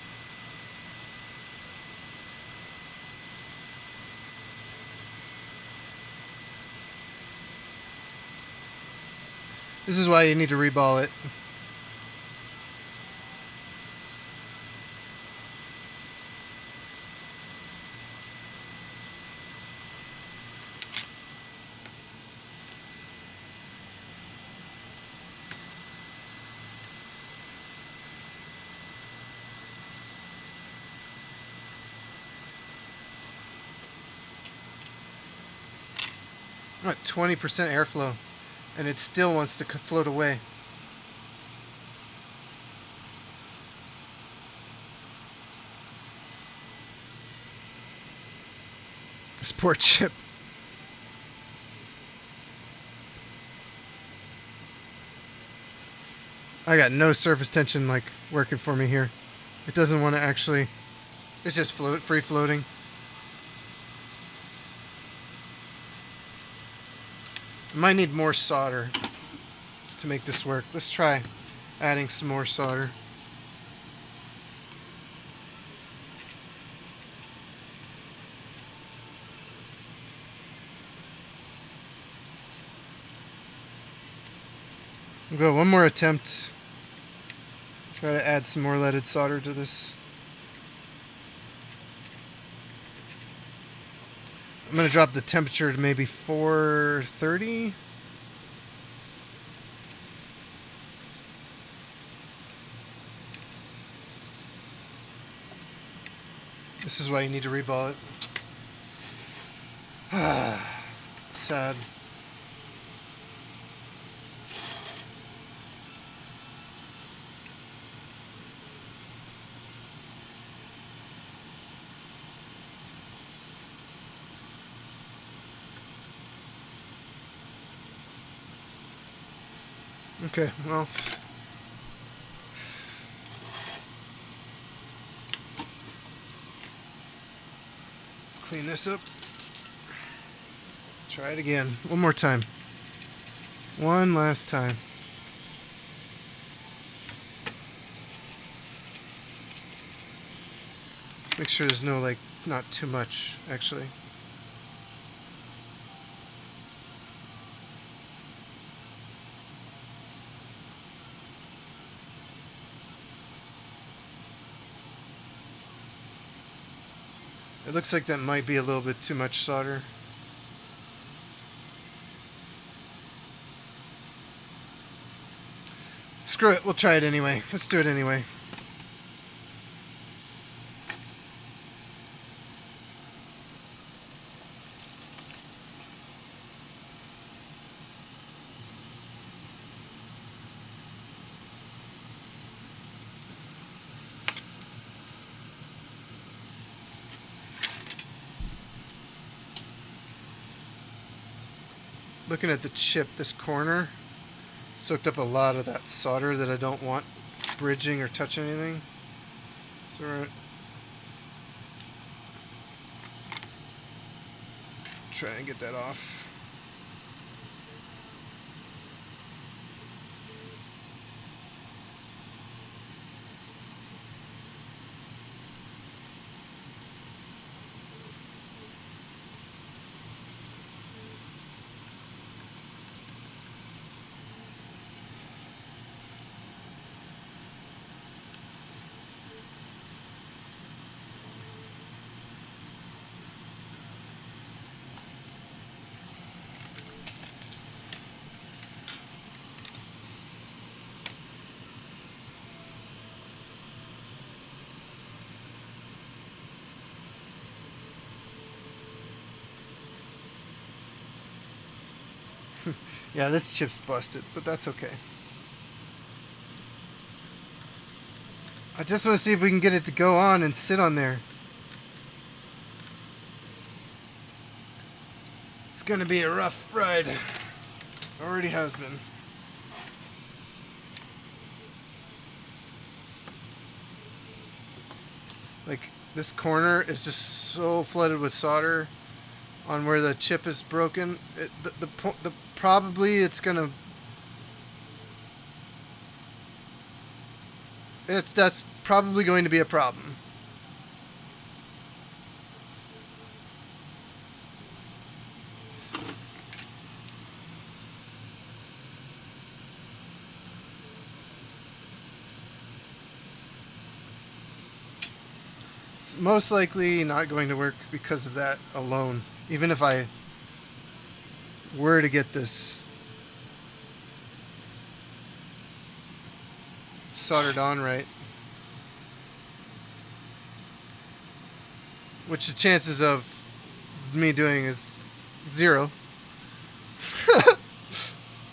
This is why you need to reball it. I'm at 20% airflow, and it still wants to float away. This poor chip. I got no surface tension like working for me here. It doesn't want to actually. It's just free floating. I might need more solder to make this work. Let's try adding some more solder. We'll go one more attempt. Try to add some more leaded solder to this. I'm going to drop the temperature to maybe 430. This is why you need to reball it. Sad. Okay, well. Let's clean this up. Try it again. One more time. One last time. Let's make sure there's no, like, not too much, actually. It looks like that might be a little bit too much solder. Screw it, we'll try it anyway. Let's do it anyway. Looking at the chip, this corner soaked up a lot of that solder that I don't want bridging or touch anything. So we're gonna try and get that off. Yeah, this chip's busted, but that's okay. I just want to see if we can get it to go on and sit on there. It's gonna be a rough ride. Already has been. Like, this corner is just so flooded with solder on where the chip is broken. Probably it's gonna. That's probably going to be a problem. It's most likely not going to work because of that alone. Even if I were to get this soldered on right, which the chances of me doing is 0.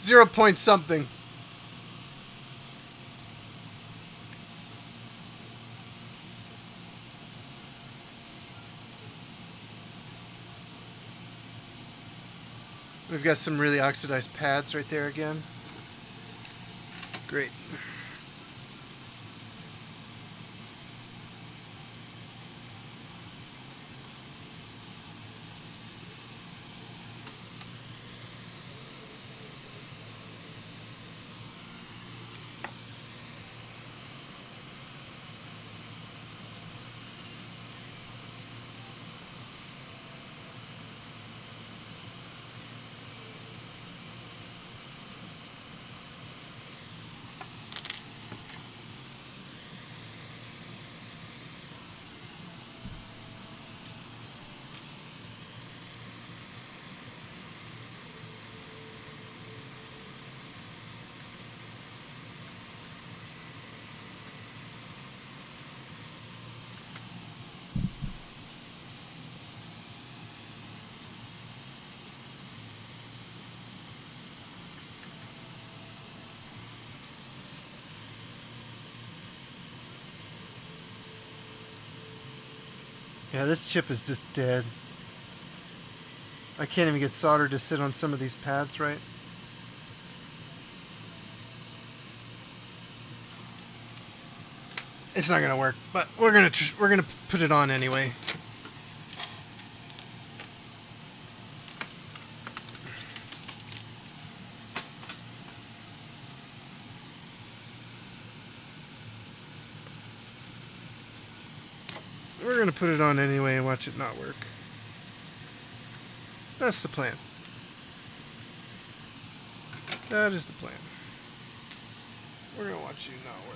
0 point something. We've got some really oxidized pads right there again. Great. Yeah, this chip is just dead. I can't even get solder to sit on some of these pads right. It's not gonna work, but we're gonna put it on anyway. We're gonna put it on anyway and watch it not work. That's the plan. That is the plan. We're gonna watch you not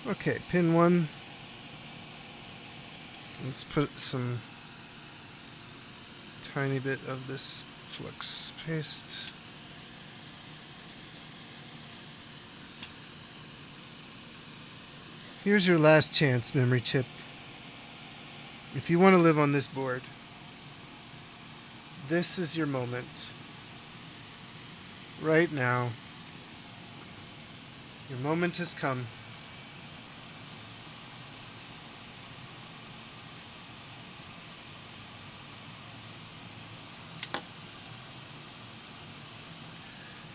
work. Okay, pin 1. Let's put some tiny bit of this flux paste. Here's your last chance, memory chip. If you want to live on this board, this is your moment. Right now. Your moment has come.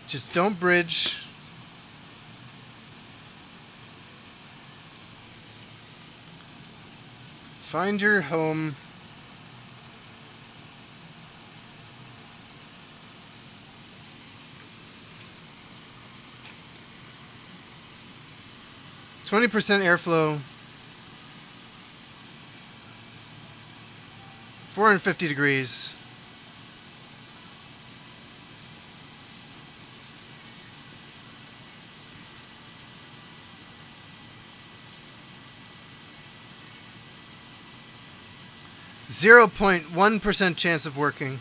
Just don't bridge. Find your home. %20 airflow. 450 degrees. .1% chance of working.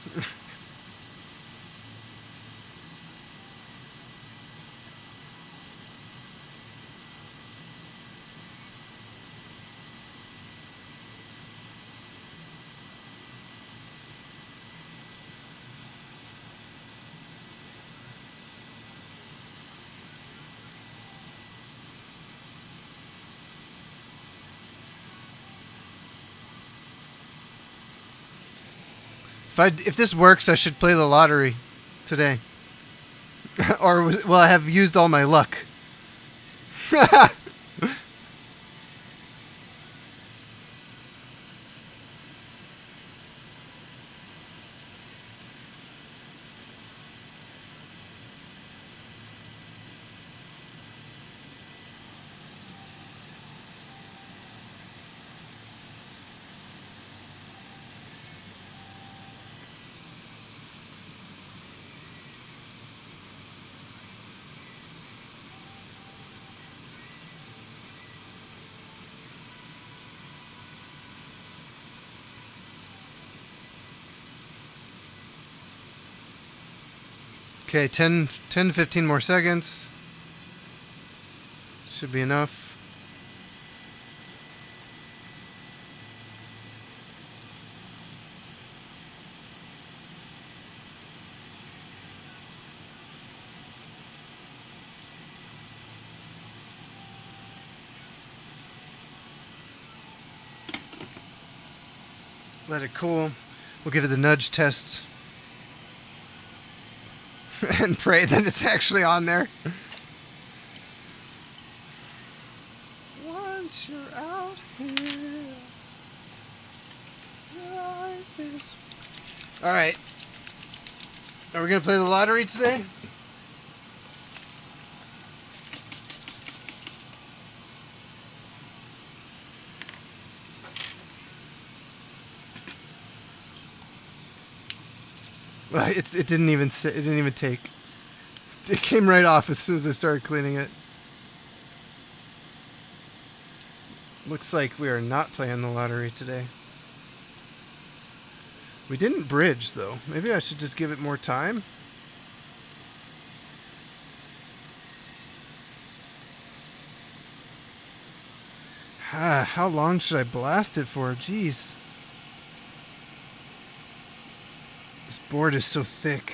If this works, I should play the lottery today. Or will I have used all my luck? Okay, 10 to 15 more seconds. Should be enough. Let it cool. We'll give it the nudge test. And pray that it's actually on there. Once you're out here, life is... Alright. Are we going to play the lottery today? Well, it didn't even take. It came right off as soon as I started cleaning it. Looks like we are not playing the lottery today. We didn't bridge though. Maybe I should just give it more time. How long should I blast it for? Jeez. This board is so thick.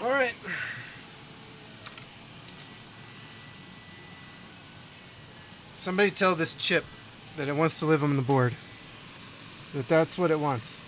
All right. Somebody tell this chip that it wants to live on the board. That's what it wants.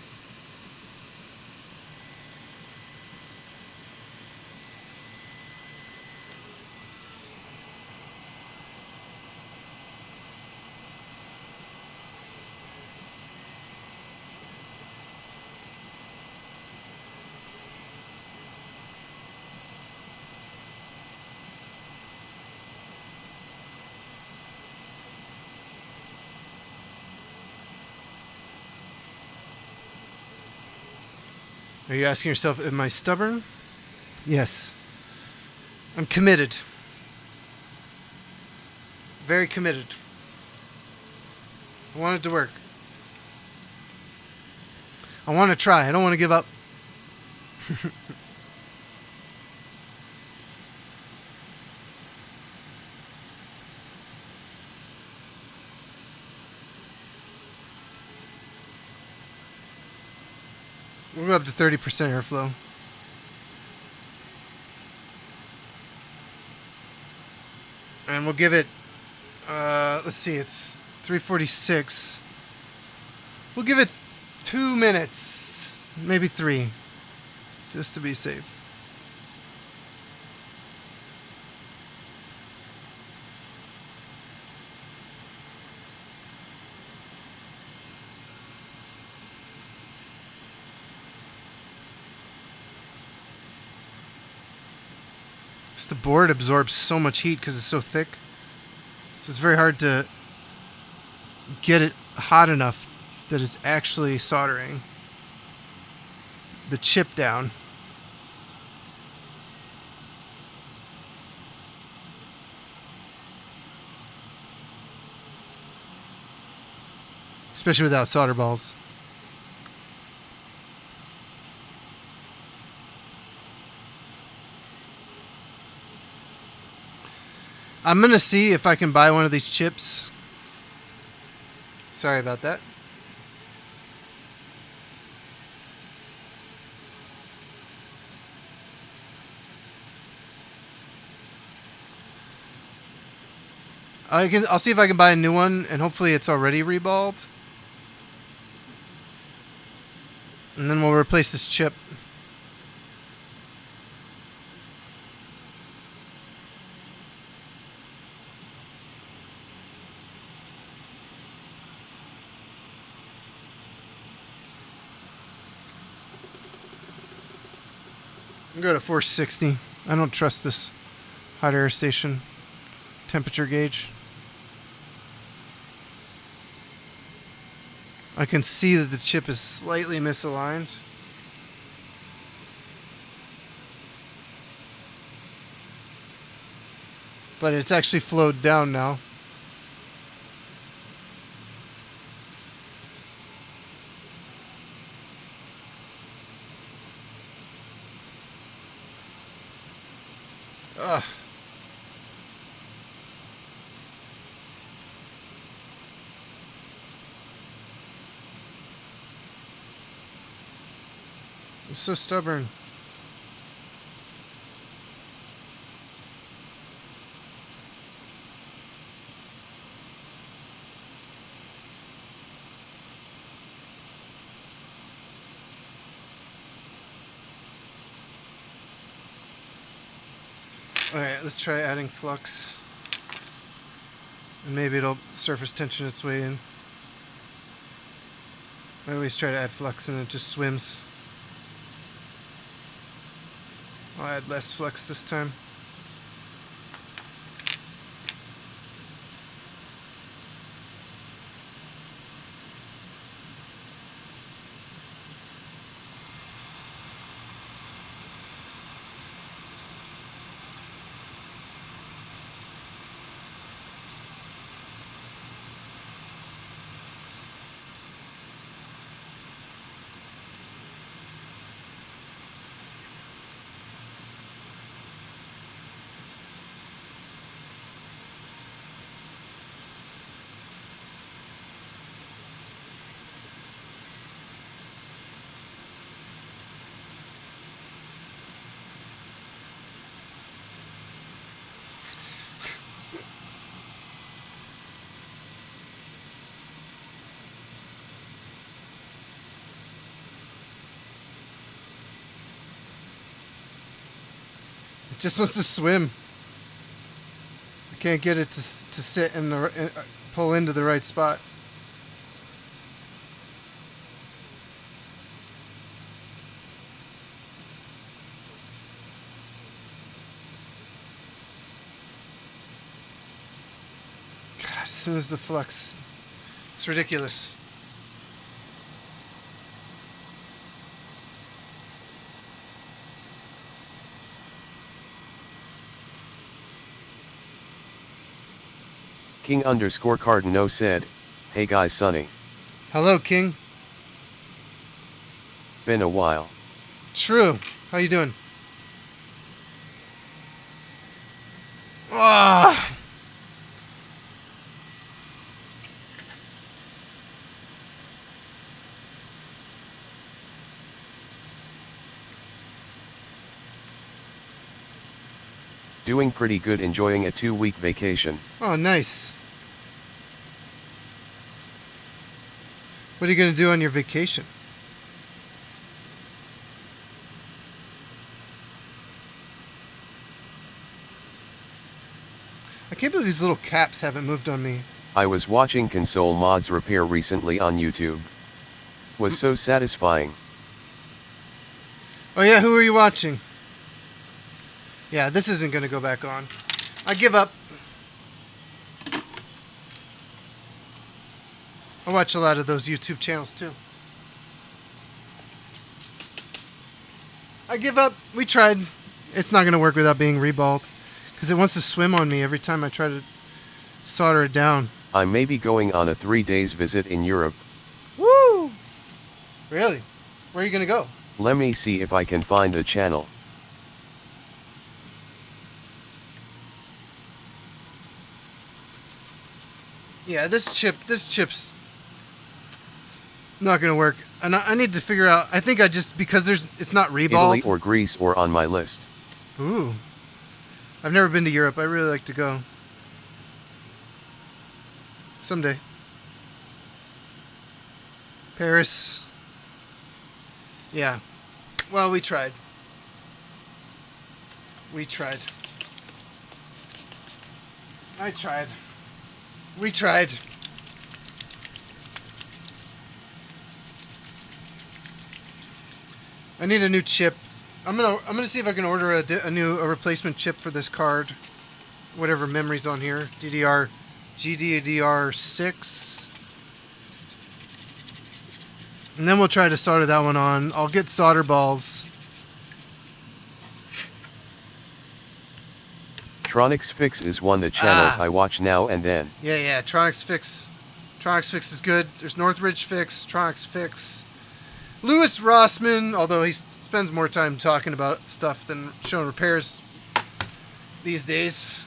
Are you asking yourself, am I stubborn? Yes. I'm committed. Very committed. I want it to work. I want to try. I don't want to give up. We'll go up to 30% airflow. And we'll give it, let's see, it's 346. We'll give it 2 minutes, maybe 3, just to be safe. The board absorbs so much heat because it's so thick, so it's very hard to get it hot enough that it's actually soldering the chip down. Especially without solder balls. I'm going to see if I can buy one of these chips. Sorry about that. I'll see if I can buy a new one, and hopefully it's already reballed. And then we'll replace this chip. I'll go to 460. I don't trust this hot air station temperature gauge. I can see that the chip is slightly misaligned. But it's actually flowed down now. Ugh. I'm so stubborn. Alright, let's try adding flux. And maybe it'll surface tension its way in. I always try to add flux and it just swims. I'll add less flux this time. It just wants to swim. I can't get it to sit in the pull into the right spot. God, as soon as the flux, it's ridiculous. King_Cardinal said, "Hey guys, Sonny. Hello, King. Been a while." True. How you doing? Ah. Doing pretty good, enjoying a 2-week vacation. Oh, nice. What are you going to do on your vacation? I can't believe these little caps haven't moved on me. I was watching console mods repair recently on YouTube. Was so satisfying. Oh yeah, who are you watching? Yeah, this isn't going to go back on. I give up. I watch a lot of those YouTube channels too. I give up. We tried. It's not going to work without being reballed. Because it wants to swim on me every time I try to solder it down. I may be going on a 3 days visit in Europe. Woo! Really? Where are you going to go? Let me see if I can find the channel. Yeah, this chip's not going to work. And I need to figure out, I think I just, because it's not reballed. Italy or Greece or on my list. Ooh. I've never been to Europe. I really like to go. Someday. Paris. Yeah. Well, we tried. We tried. I tried. We tried. I need a new chip. I'm gonna see if I can order a replacement chip for this card. Whatever memory's on here. GDDR6. And then we'll try to solder that one on. I'll get solder balls. Tronics Fix is one of the channels I watch now and then. Yeah, Tronics Fix. Tronics Fix is good. There's Northridge Fix, Tronics Fix. Louis Rossman, although he spends more time talking about stuff than showing repairs these days.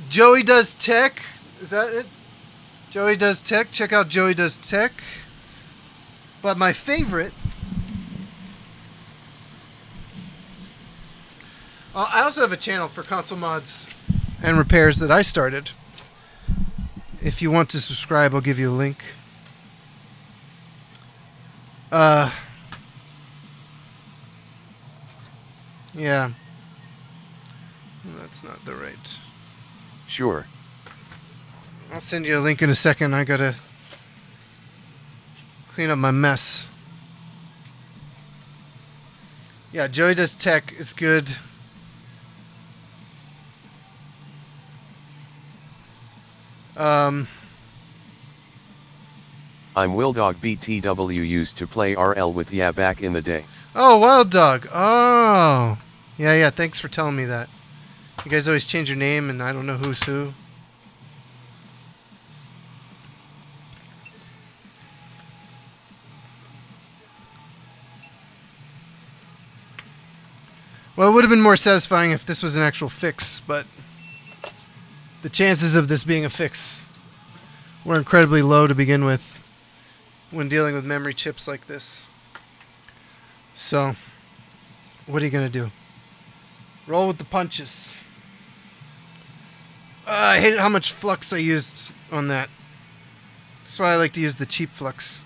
Joey Does Tech. Is that it? Joey Does Tech. Check out Joey Does Tech. But my favorite... I also have a channel for console mods and repairs that I started. If you want to subscribe, I'll give you a link. Yeah. That's not the right... Sure. I'll send you a link in a second. I gotta clean up my mess. Yeah, Joey Does Tech is good. I'm Willdog BTW, used to play RL with Ya back in the day. Oh, Wild Dog. Oh. Yeah, thanks for telling me that. You guys always change your name and I don't know who's who. Well, it would have been more satisfying if this was an actual fix, but the chances of this being a fix were incredibly low to begin with when dealing with memory chips like this. So, what are you going to do? Roll with the punches. I hate how much flux I used on that. That's why I like to use the cheap flux.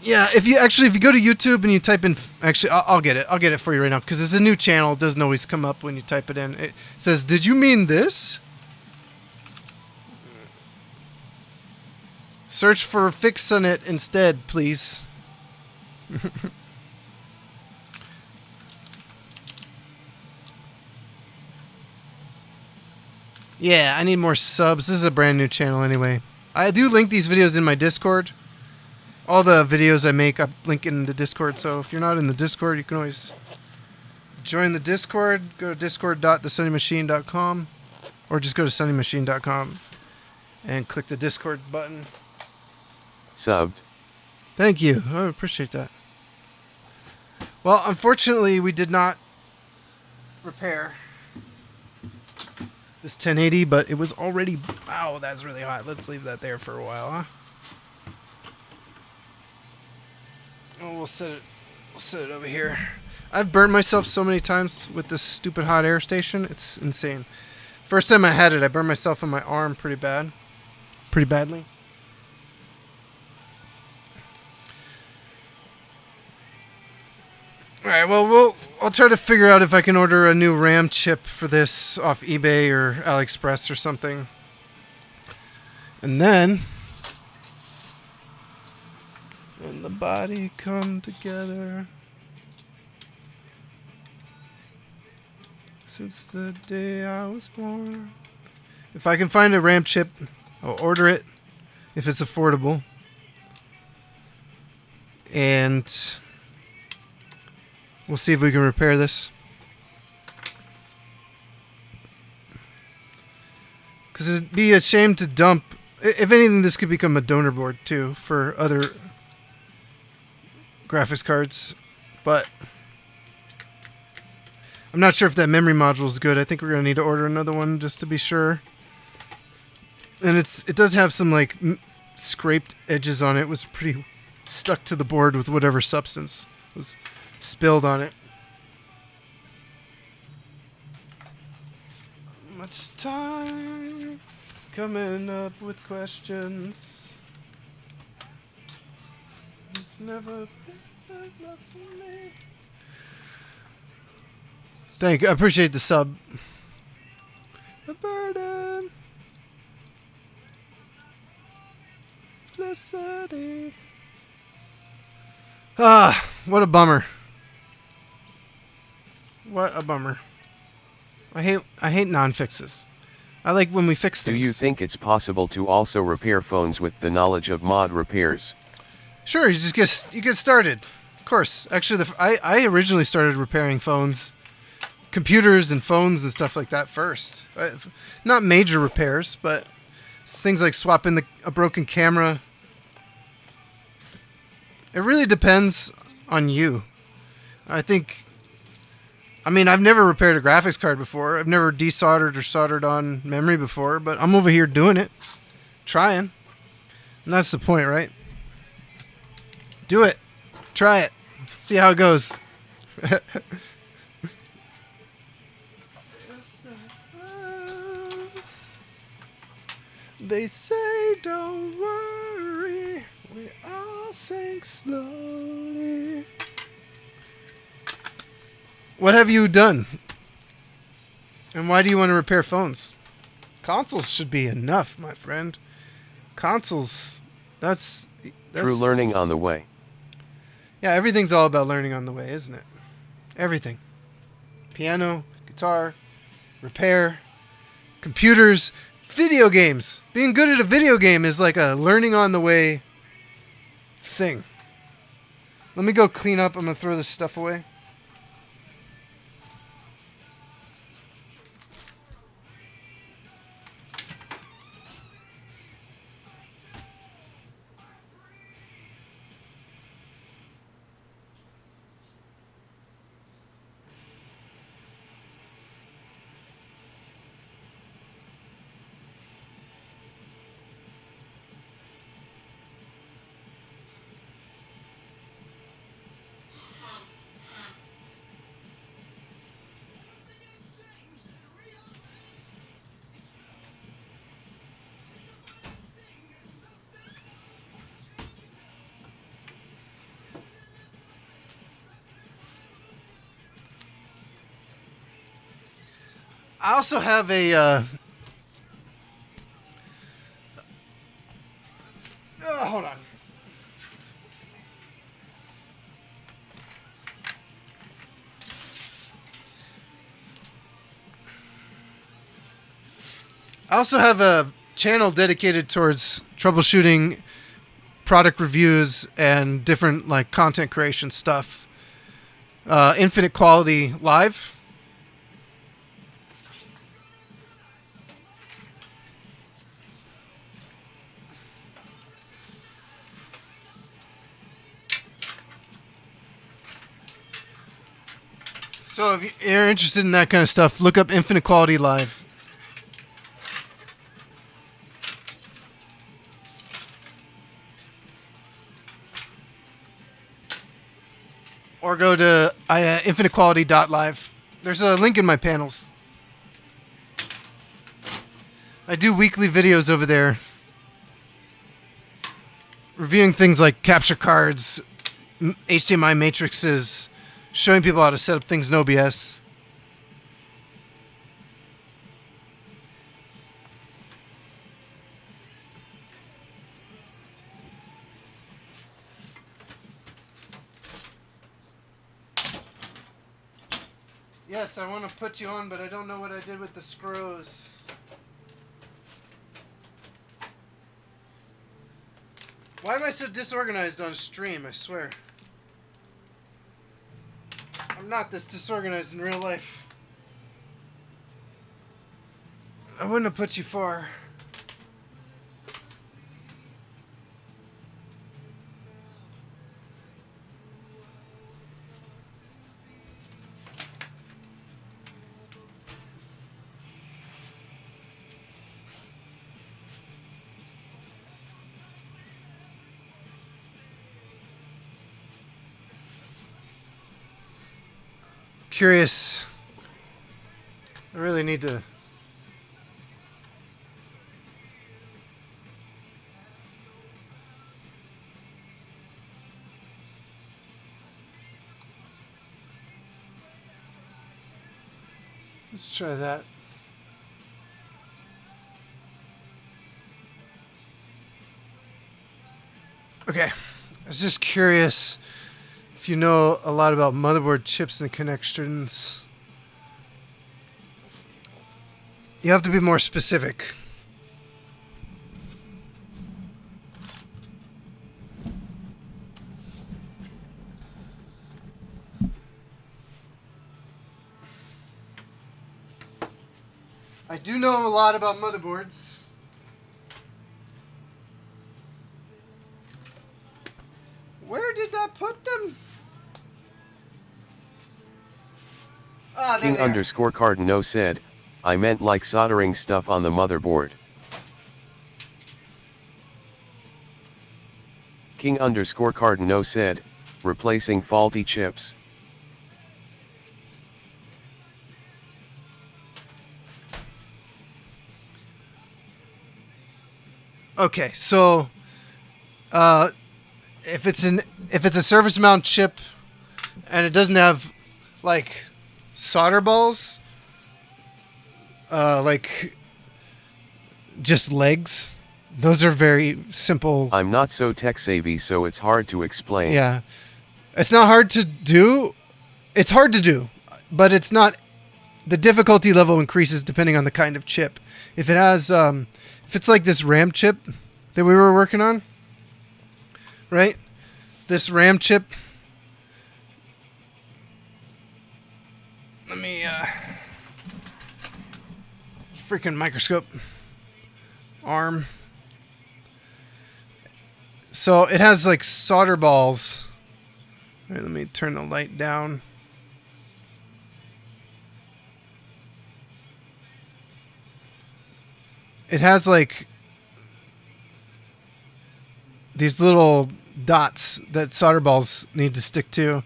Yeah, if you go to YouTube and you type in, actually, I'll get it for you right now, because it's a new channel. It doesn't always come up when you type it in. It says, "Did you mean this?" Search for Fix on it instead, please. Yeah, I need more subs. This is a brand new channel anyway. I do link these videos in my Discord. All the videos I make, I link in the Discord. So if you're not in the Discord, you can always join the Discord. Go to discord.thesunnymachine.com or just go to sunnymachine.com and click the Discord button. Subbed. Thank you. I appreciate that. Well, unfortunately, we did not repair this 1080, but it was already... Wow, that's really hot. Let's leave that there for a while, huh? Oh, we'll set it over here. I've burned myself so many times with this stupid hot air station. It's insane. First time I had it, I burned myself on my arm pretty badly. Alright, well, I'll try to figure out if I can order a new RAM chip for this off eBay or AliExpress or something. And then... when the body come together, since the day I was born. If I can find a RAM chip, I'll order it if it's affordable. And we'll see if we can repair this. Because it'd be a shame to dump. If anything, this could become a donor board too for other graphics cards, but I'm not sure if that memory module is good. I think we're gonna need to order another one just to be sure. And it does have some like scraped edges on it. It was pretty stuck to the board with whatever substance was spilled on it. Much time coming up with questions. It's never been enough for me. Thank you. I appreciate the sub. A burden. Felicity. Ah, what a bummer. What a bummer. I hate non-fixes. I like when we fix things. Do you think it's possible to also repair phones with the knowledge of mod repairs? Sure, you get started. Of course. Actually, I originally started repairing phones, computers and phones and stuff like that first. Not major repairs, but things like swapping a broken camera. It really depends on you. I mean, I've never repaired a graphics card before. I've never desoldered or soldered on memory before, but I'm over here doing it, trying. And that's the point, right? Do it. Try it. See how it goes. They say don't worry, we all sink slowly. What have you done? And why do you want to repair phones? Consoles should be enough, my friend. Consoles, that's True learning on the way. Yeah, everything's all about learning on the way, isn't it? Everything. Piano, guitar, repair, computers, video games. Being good at a video game is like a learning on the way thing. Let me go clean up. I'm going to throw this stuff away. I also have a hold on. I also have a channel dedicated towards troubleshooting, product reviews, and different like content creation stuff. Infinite Quality Live. So if you're interested in that kind of stuff, look up Infinite Quality Live. Or go to infinitequality.live. There's a link in my panels. I do weekly videos over there, reviewing things like capture cards, HDMI matrices, showing people how to set up things in OBS. Yes, I want to put you on, but I don't know what I did with the screws. Why am I so disorganized on stream? I swear. I'm not this disorganized in real life. I wouldn't have put you far. Curious. I really need to. Let's try that. Okay. I was just curious if you know a lot about motherboard chips and connections. You have to be more specific. I do know a lot about motherboards. Where did I put them? Ah, there King they are. underscore Cardino said, I meant like soldering stuff on the motherboard. King underscore Cardino said, replacing faulty chips. Okay, so if it's a surface mount chip and it doesn't have like solder balls, like just legs, those are very simple. I'm not so tech savvy, so it's hard to explain. Yeah, it's not hard to do. It's hard to do, but it's not. The difficulty level increases depending on the kind of chip. If it has, if it's like this RAM chip that we were working on, right? This RAM chip. Let me, freaking microscope arm. So it has like solder balls. All right, let me turn the light down. It has like these little dots that solder balls need to stick to.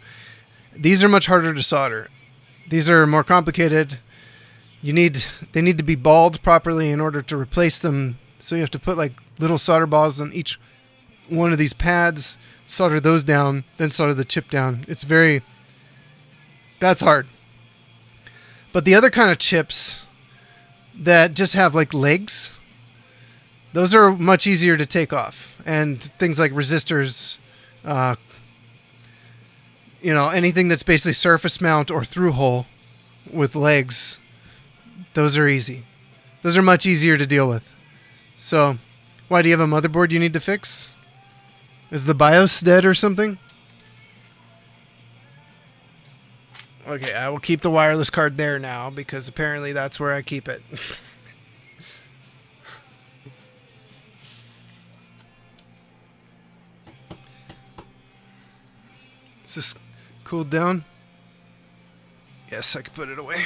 These are much harder to solder. These are more complicated. They need to be balled properly in order to replace them. So you have to put like little solder balls on each one of these pads, solder those down, then solder the chip down. That's hard. But the other kind of chips that just have like legs, those are much easier to take off. And things like resistors, anything that's basically surface mount or through hole with legs, those are easy. Those are much easier to deal with. So, why do you have a motherboard you need to fix? Is the BIOS dead or something? Okay, I will keep the wireless card there now because apparently that's where I keep it. Is this cooled down? Yes, I can put it away.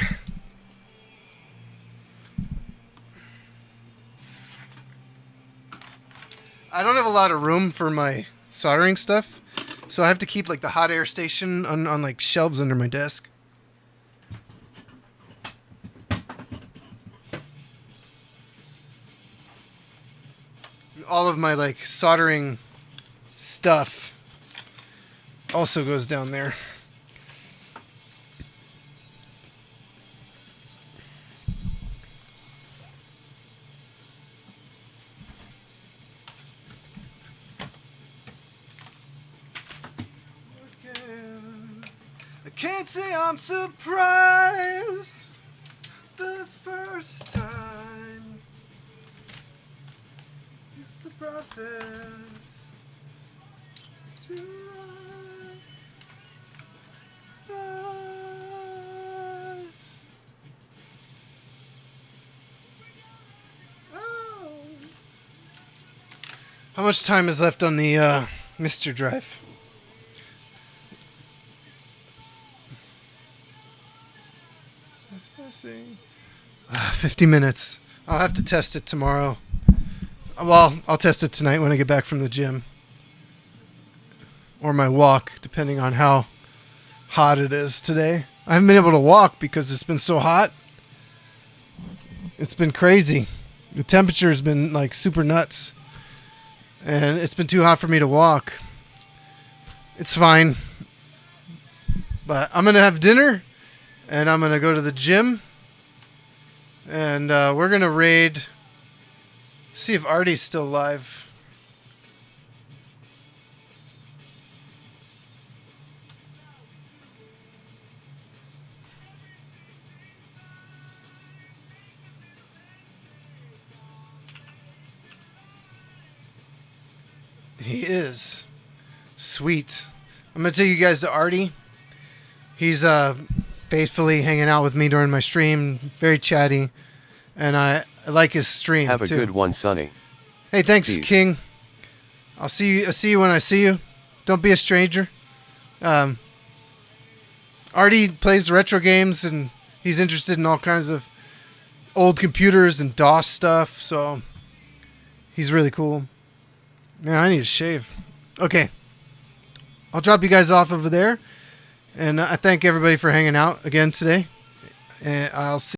I don't have a lot of room for my soldering stuff, so I have to keep like the hot air station on like shelves under my desk. All of my like soldering stuff also goes down there. I can't say I'm surprised the first time. It's the process to rise. Oh. How much time is left on the Mr. Drive? 50 minutes. I'll have to test it tomorrow. Well, I'll test it tonight when I get back from the gym. Or my walk, depending on how hot it is today. I haven't been able to walk because it's been so hot. It's been crazy. The temperature has been like super nuts. And it's been too hot for me to walk. It's fine. But I'm going to have dinner. And I'm going to go to the gym. And we're going to raid. See if Artie's still alive. He is. Sweet. I'm going to take you guys to Artie. He's faithfully hanging out with me during my stream. Very chatty. And I like his stream, Have a too. good one, Sonny. Hey, thanks, Peace. King. I'll see you when I see you. Don't be a stranger. Artie plays retro games, and he's interested in all kinds of old computers and DOS stuff, so he's really cool. Man, I need to shave. Okay. I'll drop you guys off over there, and I thank everybody for hanging out again today. And I'll see